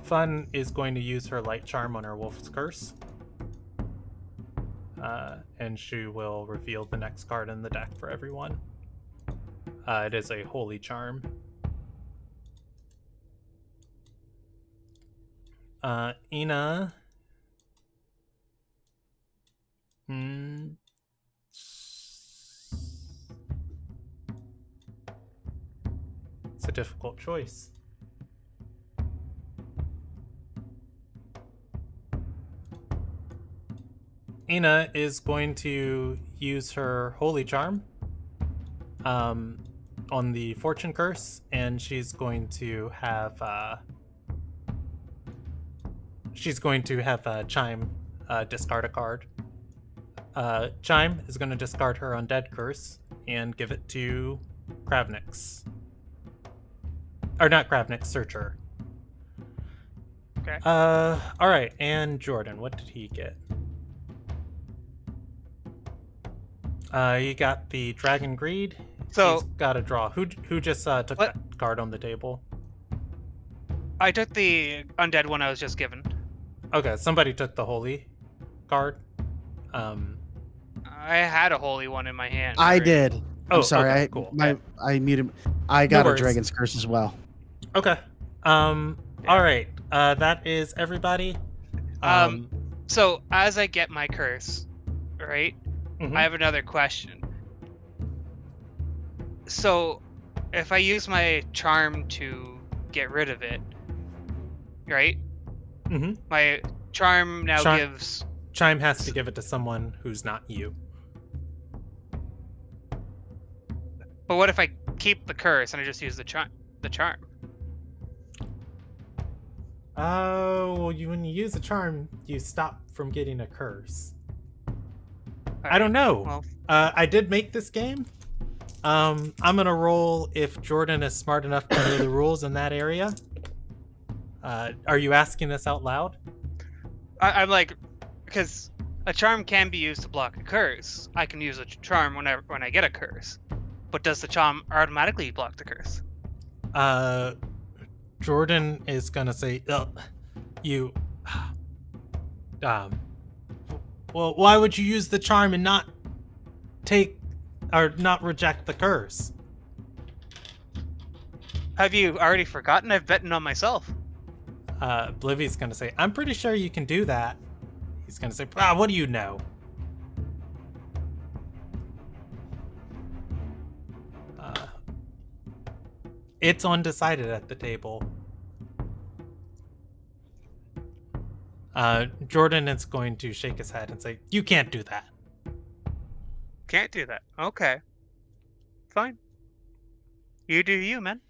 Fun is going to use her light charm on her wolf's curse. And she will reveal the next card in the deck for everyone. It is a holy charm. Ina. It's a difficult choice. Ina is going to use her holy charm on the fortune curse, and she's going to have Chime discard a card. Chime is going to discard her undead curse and give it to Kravnix. Or not Kravnix, Searcher. Okay. Alright, and Jordan, what did he get? He got the Dragon Greed. So he's got a draw. Who just took that card on the table? I took the undead one I was just given. Okay, somebody took the holy card. I had a holy one in my hand. I already. did. Oh, I'm sorry. okay, cool. I muted. I got No a worries. Dragon's Curse as well. Okay. All right. That is everybody. So as I get my curse, right? Mhm. I have another question. So if I use my charm to get rid of it, right? Mhm. My charm now Chime- gives. Chime has to give it to someone who's not you. But what if I keep the curse and I just use the charm? Oh, well, when you use a charm, you stop from getting a curse. I Alright, don't know. Well, I did make this game. I'm gonna roll if Jordan is smart enough to know the rules in that area. Are you asking this out loud? I'm like, because a charm can be used to block a curse. I can use a charm when I get a curse. But does the charm automatically block the curse? Jordan is gonna say, you. Well, why would you use the charm and not take or not reject the curse? Have you already forgotten? I've betted on myself. Blivy's gonna say, I'm pretty sure you can do that. He's gonna say, what do you know? It's undecided at the table. Jordan is going to shake his head and say, you can't do that. Can't do that. Okay. Fine. You do you, man.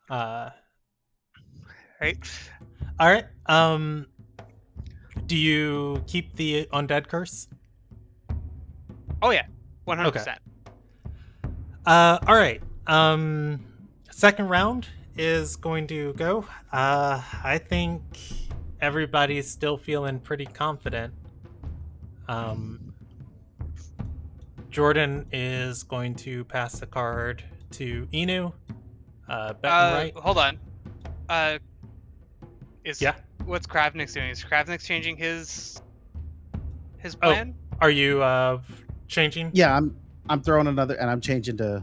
Right. All right. Do you keep the undead curse? Oh yeah, 100%. All right. Second round is going to go. I think everybody's still feeling pretty confident. Jordan is going to pass the card to Inu. Right. Hold on. Yeah. What's Kravnix doing? Is Kravnix changing his plan? Are you changing? Yeah, I'm throwing another, and I'm changing to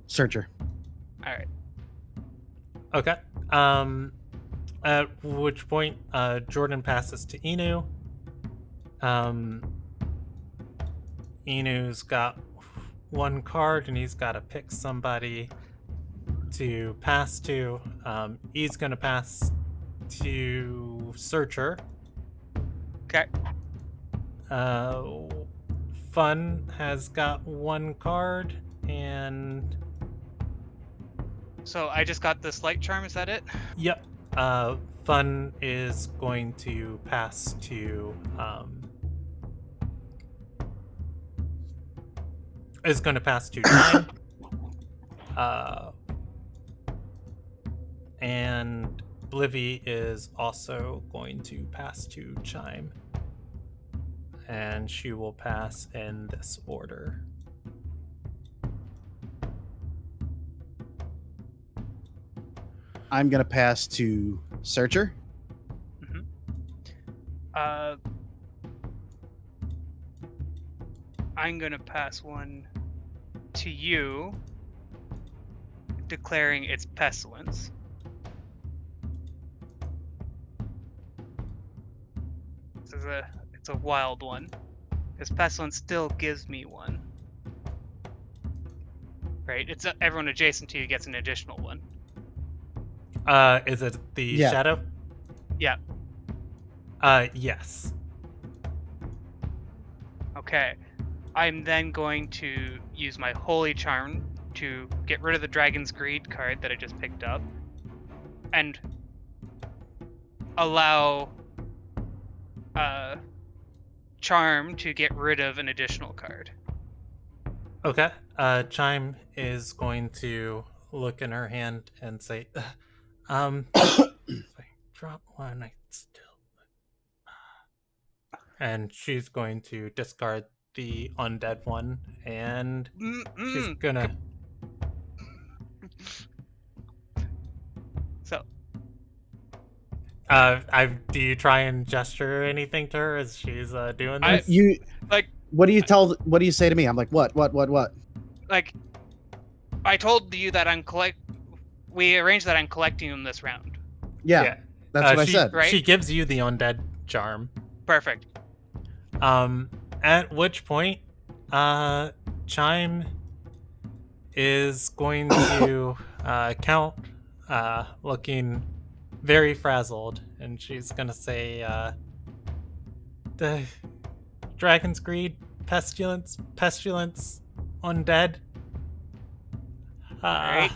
Searcher. All right. Okay. At which point, Jordan passes to Inu. Inu's got one card, and he's got to pick somebody to pass to. He's gonna pass to Searcher. Okay. Fun has got 1 card, and So I just got this light charm. Is that it? yep, Fun is going to pass to Time. And Blivy is also going to pass to Chime. And she will pass in this order. I'm gonna pass to Searcher. I'm gonna pass one to you, declaring its pestilence. It's a wild one, because pestilence still gives me 1. Right? It's everyone adjacent to you gets an additional 1. Is it the Yeah. shadow? Yeah. Yes. Okay. I'm then going to use my Holy Charm to get rid of the Dragon's Greed card that I just picked up, and allow Charm to get rid of an additional card. Okay. Chime is going to look in her hand and say, if I drop 1, I still... And she's going to discard the undead one, and she's gonna... So, do you try and gesture anything to her as she's doing I- this? You like, what do you say to me? I'm like, what? like, I told you that we arranged that I'm collecting them this round. Yeah. That's what I said. Right? She gives you the undead charm. Perfect. At which point, Chime is going to count, looking very frazzled, and she's gonna say, the Dragon's Greed, pestilence, undead. Alright.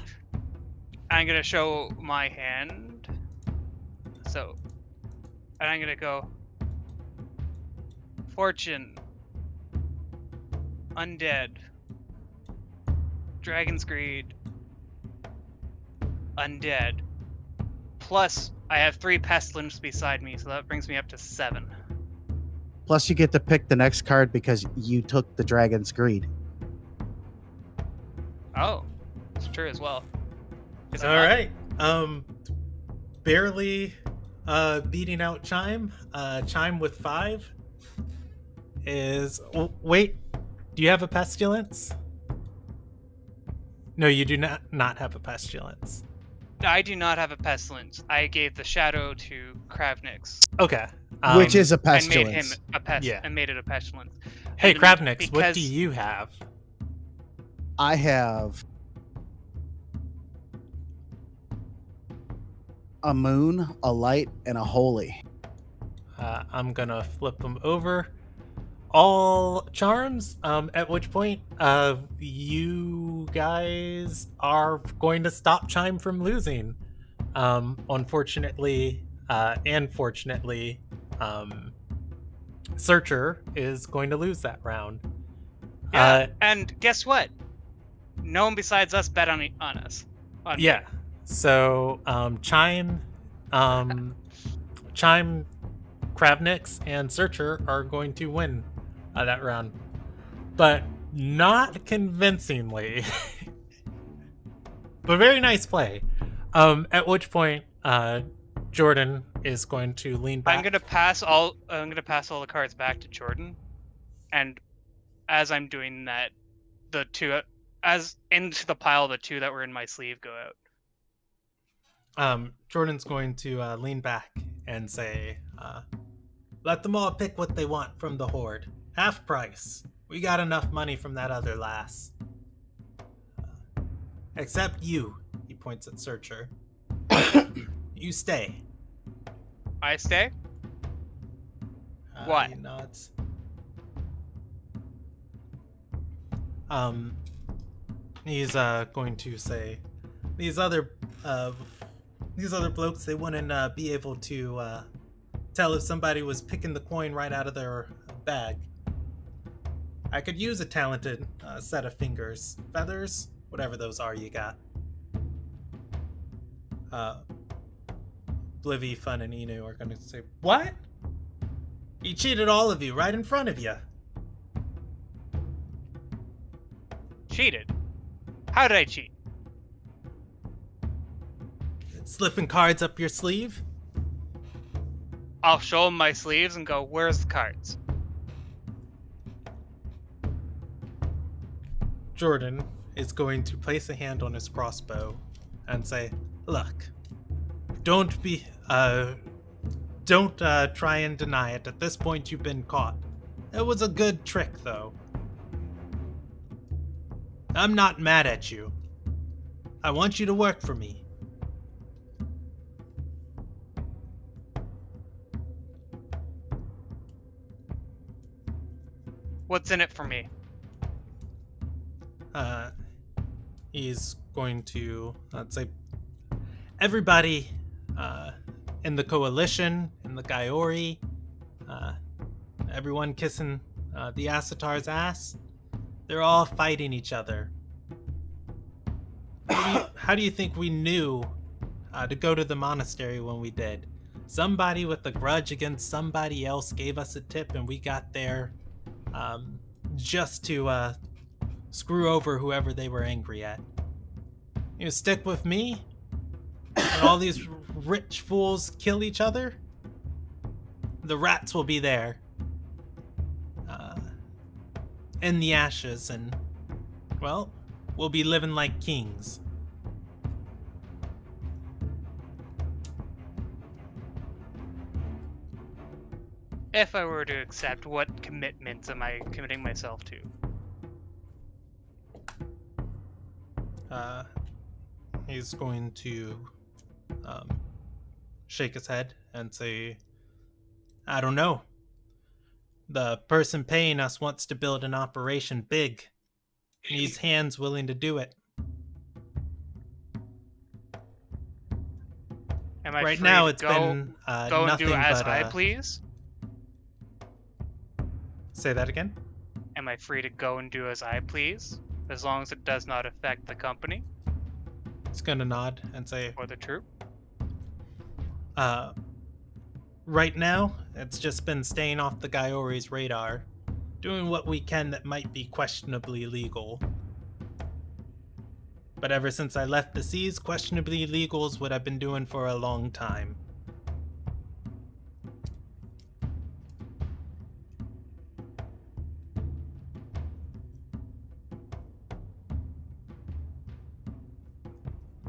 I'm gonna show my hand. So, and I'm gonna go Fortune, Undead, Dragon's Greed, Undead. Plus, I have 3 Pestilence beside me, so that brings me up to 7. Plus, you get to pick the next card because you took the Dragon's Greed. Oh, it's true as well. Is it All not? right. Barely beating out Chime. Chime with 5 is... wait, do you have a pestilence? No, you do not have a pestilence. I do not have a Pestilence. I gave the Shadow to Kravnix. Okay. Which is a And pestilence. made him a pest. Yeah. And made it a Pestilence. Hey, And Kravnix, what because- do you have? I have a moon, a light, and a holy. I'm gonna flip them over. All charms, at which point you guys are going to stop Chime from losing. Unfortunately and fortunately, Searcher is going to lose that round. Yeah, and guess what? No one besides us bet on us. On me. Yeah. So Chime, Kravnix, and Searcher are going to win that round, but not convincingly. But very nice play. At which point, Jordan is going to lean back. I'm gonna pass all the cards back to Jordan, and as I'm doing that, the 2 as into the pile, the 2 that were in my sleeve go out. Jordan's going to lean back and say, let them all pick what they want from the horde. Half price. We got enough money from that other lass. Except you, he points at Searcher. You stay. I stay. What? He nods. Um, he's going to say, these other blokes, they wouldn't be able to tell if somebody was picking the coin right out of their bag. I could use a talented set of fingers, feathers, whatever those are you got. Blivy, Fun, and Inu are going to say, what? He cheated all of you right in front of you. Cheated? How did I cheat? Slipping cards up your sleeve? I'll show him my sleeves and go, where's the cards? Jordan is going to place a hand on his crossbow and say, look, don't try and deny it. At this point, you've been caught. It was a good trick, though. I'm not mad at you. I want you to work for me. What's in it for me? He's going to, let's say, everybody in the coalition, in the Gaiori, everyone kissing the Asatar's ass, they're all fighting each other. How do you think we knew to go to the monastery when we did? Somebody with a grudge against somebody else gave us a tip and we got there just to screw over whoever they were angry at. You stick with me and all these rich fools kill each other, the rats will be there in the ashes, and, well, we'll be living like kings. If I were to accept, what commitments am I committing myself to? He's going to shake his head and say, I don't know. The person paying us wants to build an operation big. Needs hands willing to do it. Am I Right free now to it's go, been go and nothing do as but I please? Say that again? Am I free to go and do as I please, as long as it does not affect the company He's gonna nod and say, or the troop? right now, it's just been staying off the Gaiori's radar, doing what we can that might be questionably legal. But ever since I left the seas, questionably legal is what I've been doing for a long time.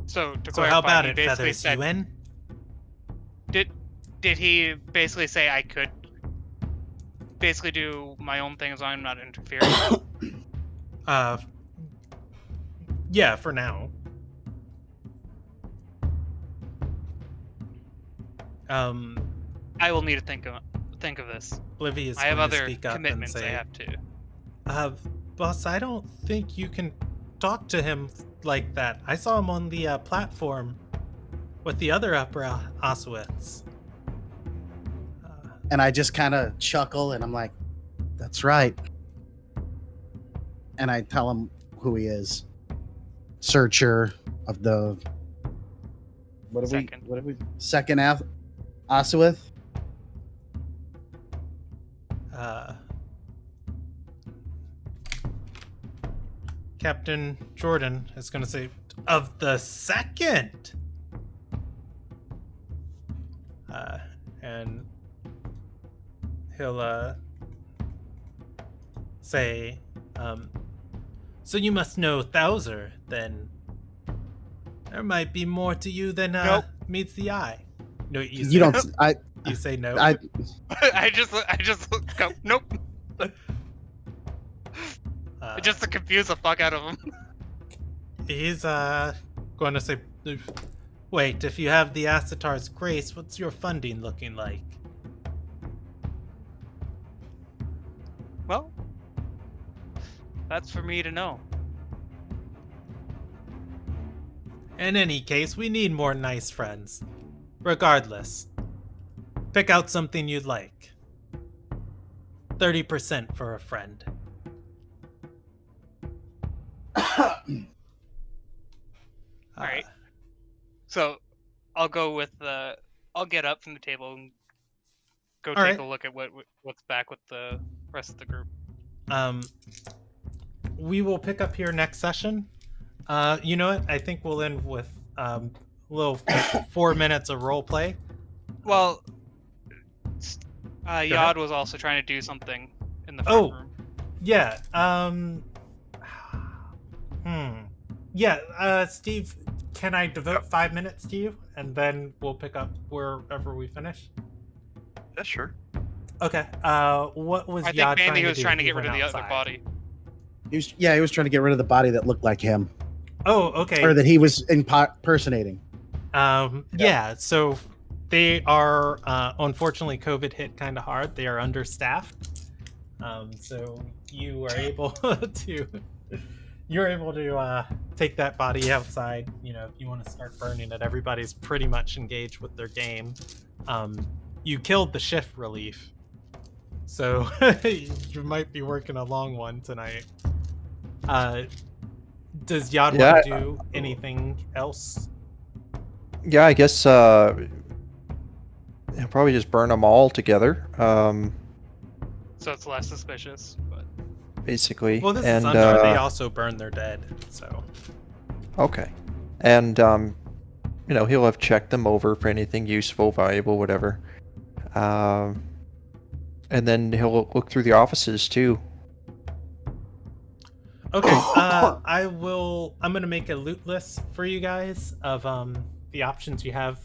So to So clarify, how about he it, basically Feathers? said, You in? did he basically say I could basically do my own thing as long as I'm not interfering? Yeah, for now. I will need to think of this. Blivy is I have going to other speak up and commitments I say, have to. Boss, I don't think you can talk to him like that. I saw him on the platform with the other upper Oswits. And I just kind of chuckle and I'm like, that's right. And I tell him who he is. Searcher of the second Oswith. Captain Jordan is going to say, of the second. And he'll say, so you must know Thouser, then. There might be more to you than Nope. meets the eye. No, you say, You don't. You say no. I just go, nope. Just to confuse the fuck out of him. He's going to say, wait, if you have the Asatar's grace, what's your funding looking like? Well, That's for me to know. In any case, we need more nice friends. Regardless, pick out something you'd like. 30% for a friend. All right. So, I'll go with the. I'll get up from the table and go take a look at what's back with the rest of the group. We will pick up here next session. You know what? I think we'll end with a little 4 minutes of role play. Well, Yod was also trying to do something in the front room. Yeah. Yeah. Steve, can I devote 5 minutes to you, and then we'll pick up wherever we finish? Yeah, sure. Okay. What was I Yod think mainly trying he was to do? trying to He get rid of went the outside. other body. He was trying to get rid of the body that looked like him, Oh, okay. or that he was impersonating. Yeah, so they are, unfortunately, COVID hit kind of hard. They are understaffed. So you are able to, take that body outside. You know, if you want to start burning it, everybody's pretty much engaged with their game. You killed the shift relief, so you might be working a long one tonight. Does Yod want to do anything else? Yeah, I guess I'll probably just burn them all together. So it's less suspicious, but Basically. Well, this and, is Undar. They also burn their dead, so. Okay. And, he'll have checked them over for anything useful, valuable, whatever. And then he'll look through the offices, too. Okay, I'm gonna make a loot list for you guys of the options you have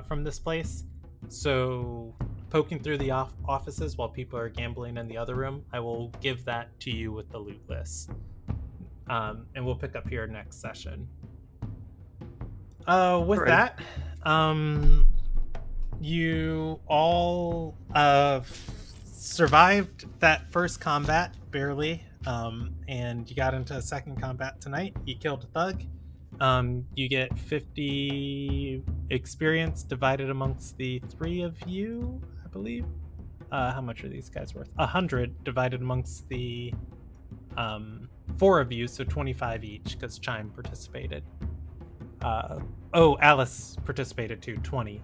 from this place. So poking through the offices while people are gambling in the other room, I will give that to you with the loot list. And we'll pick up here next session. With that, you all survived that first combat barely. And you got into a second combat tonight. You killed a thug. You get 50 experience divided amongst the 3 of you, I believe. How much are these guys worth? 100 divided amongst the 4 of you, so 25 each, because Chime participated. Alice participated too, 20.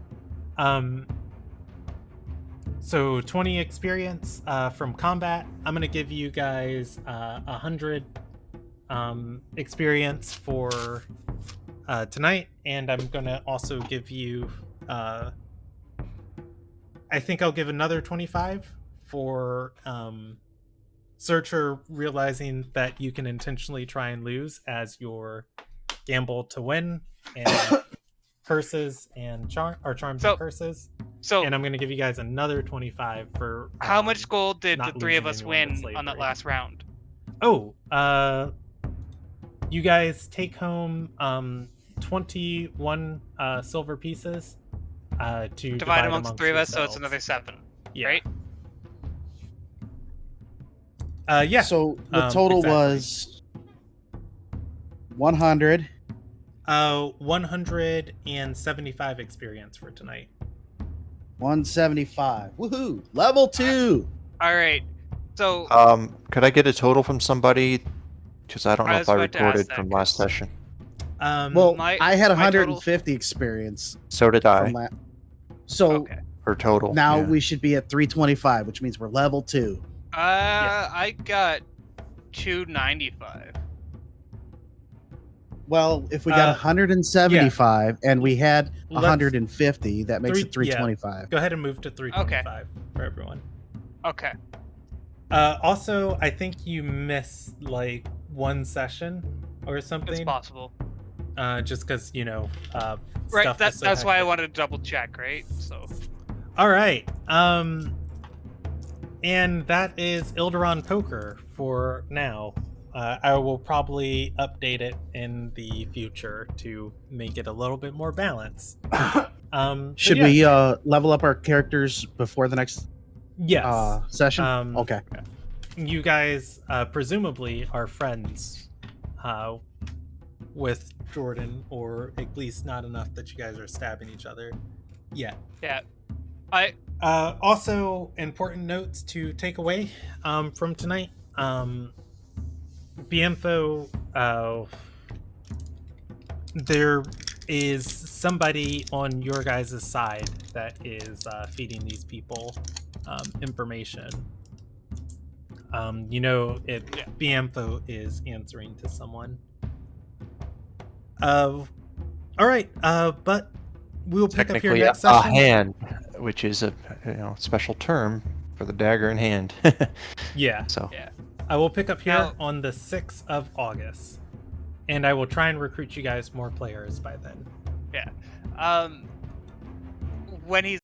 So 20 experience from combat. I'm gonna give you guys 100 experience for tonight, and I'm gonna also give you I think I'll give another 25 for Searcher realizing that you can intentionally try and lose as your gamble to win, and curses and charms and curses. So, and I'm going to give you guys another 25 for. How much gold did the 3 of us losing win on that last round? You guys take home 21 silver pieces to divide amongst the 3 of us, so it's another 7, right? Yeah. So the total was 100. 175 experience for tonight. 175. Woohoo! Level 2. All right. So could I get a total from somebody? Because I don't know if I recorded from last session. I had 150 experience. So did I. For total. Now we should be at 325, which means we're level 2. I got 295. Well, if we got 175 and we had 150, that makes it 325. Yeah. Go ahead and move to 325 for everyone. Okay. Also, I think you missed like one session or something. It's possible. Just because, right, that's why I wanted to double check, right? So. All right. And that is Ilderon Poker for now. I will probably update it in the future to make it a little bit more balanced. Should we level up our characters before the next yes session? Okay. you guys presumably are friends with Jordan, or at least not enough that you guys are stabbing each other yet. Yeah. Also, important notes to take away from tonight. BMFO, there is somebody on your guys' side that is feeding these people information. BMFO is answering to someone. All right, but we'll pick up here Technically, next a session. hand, which is a special term for the dagger in hand. Yeah. So Yeah. I will pick up here Now- on the 6th of August. And I will try and recruit you guys more players by then. When he's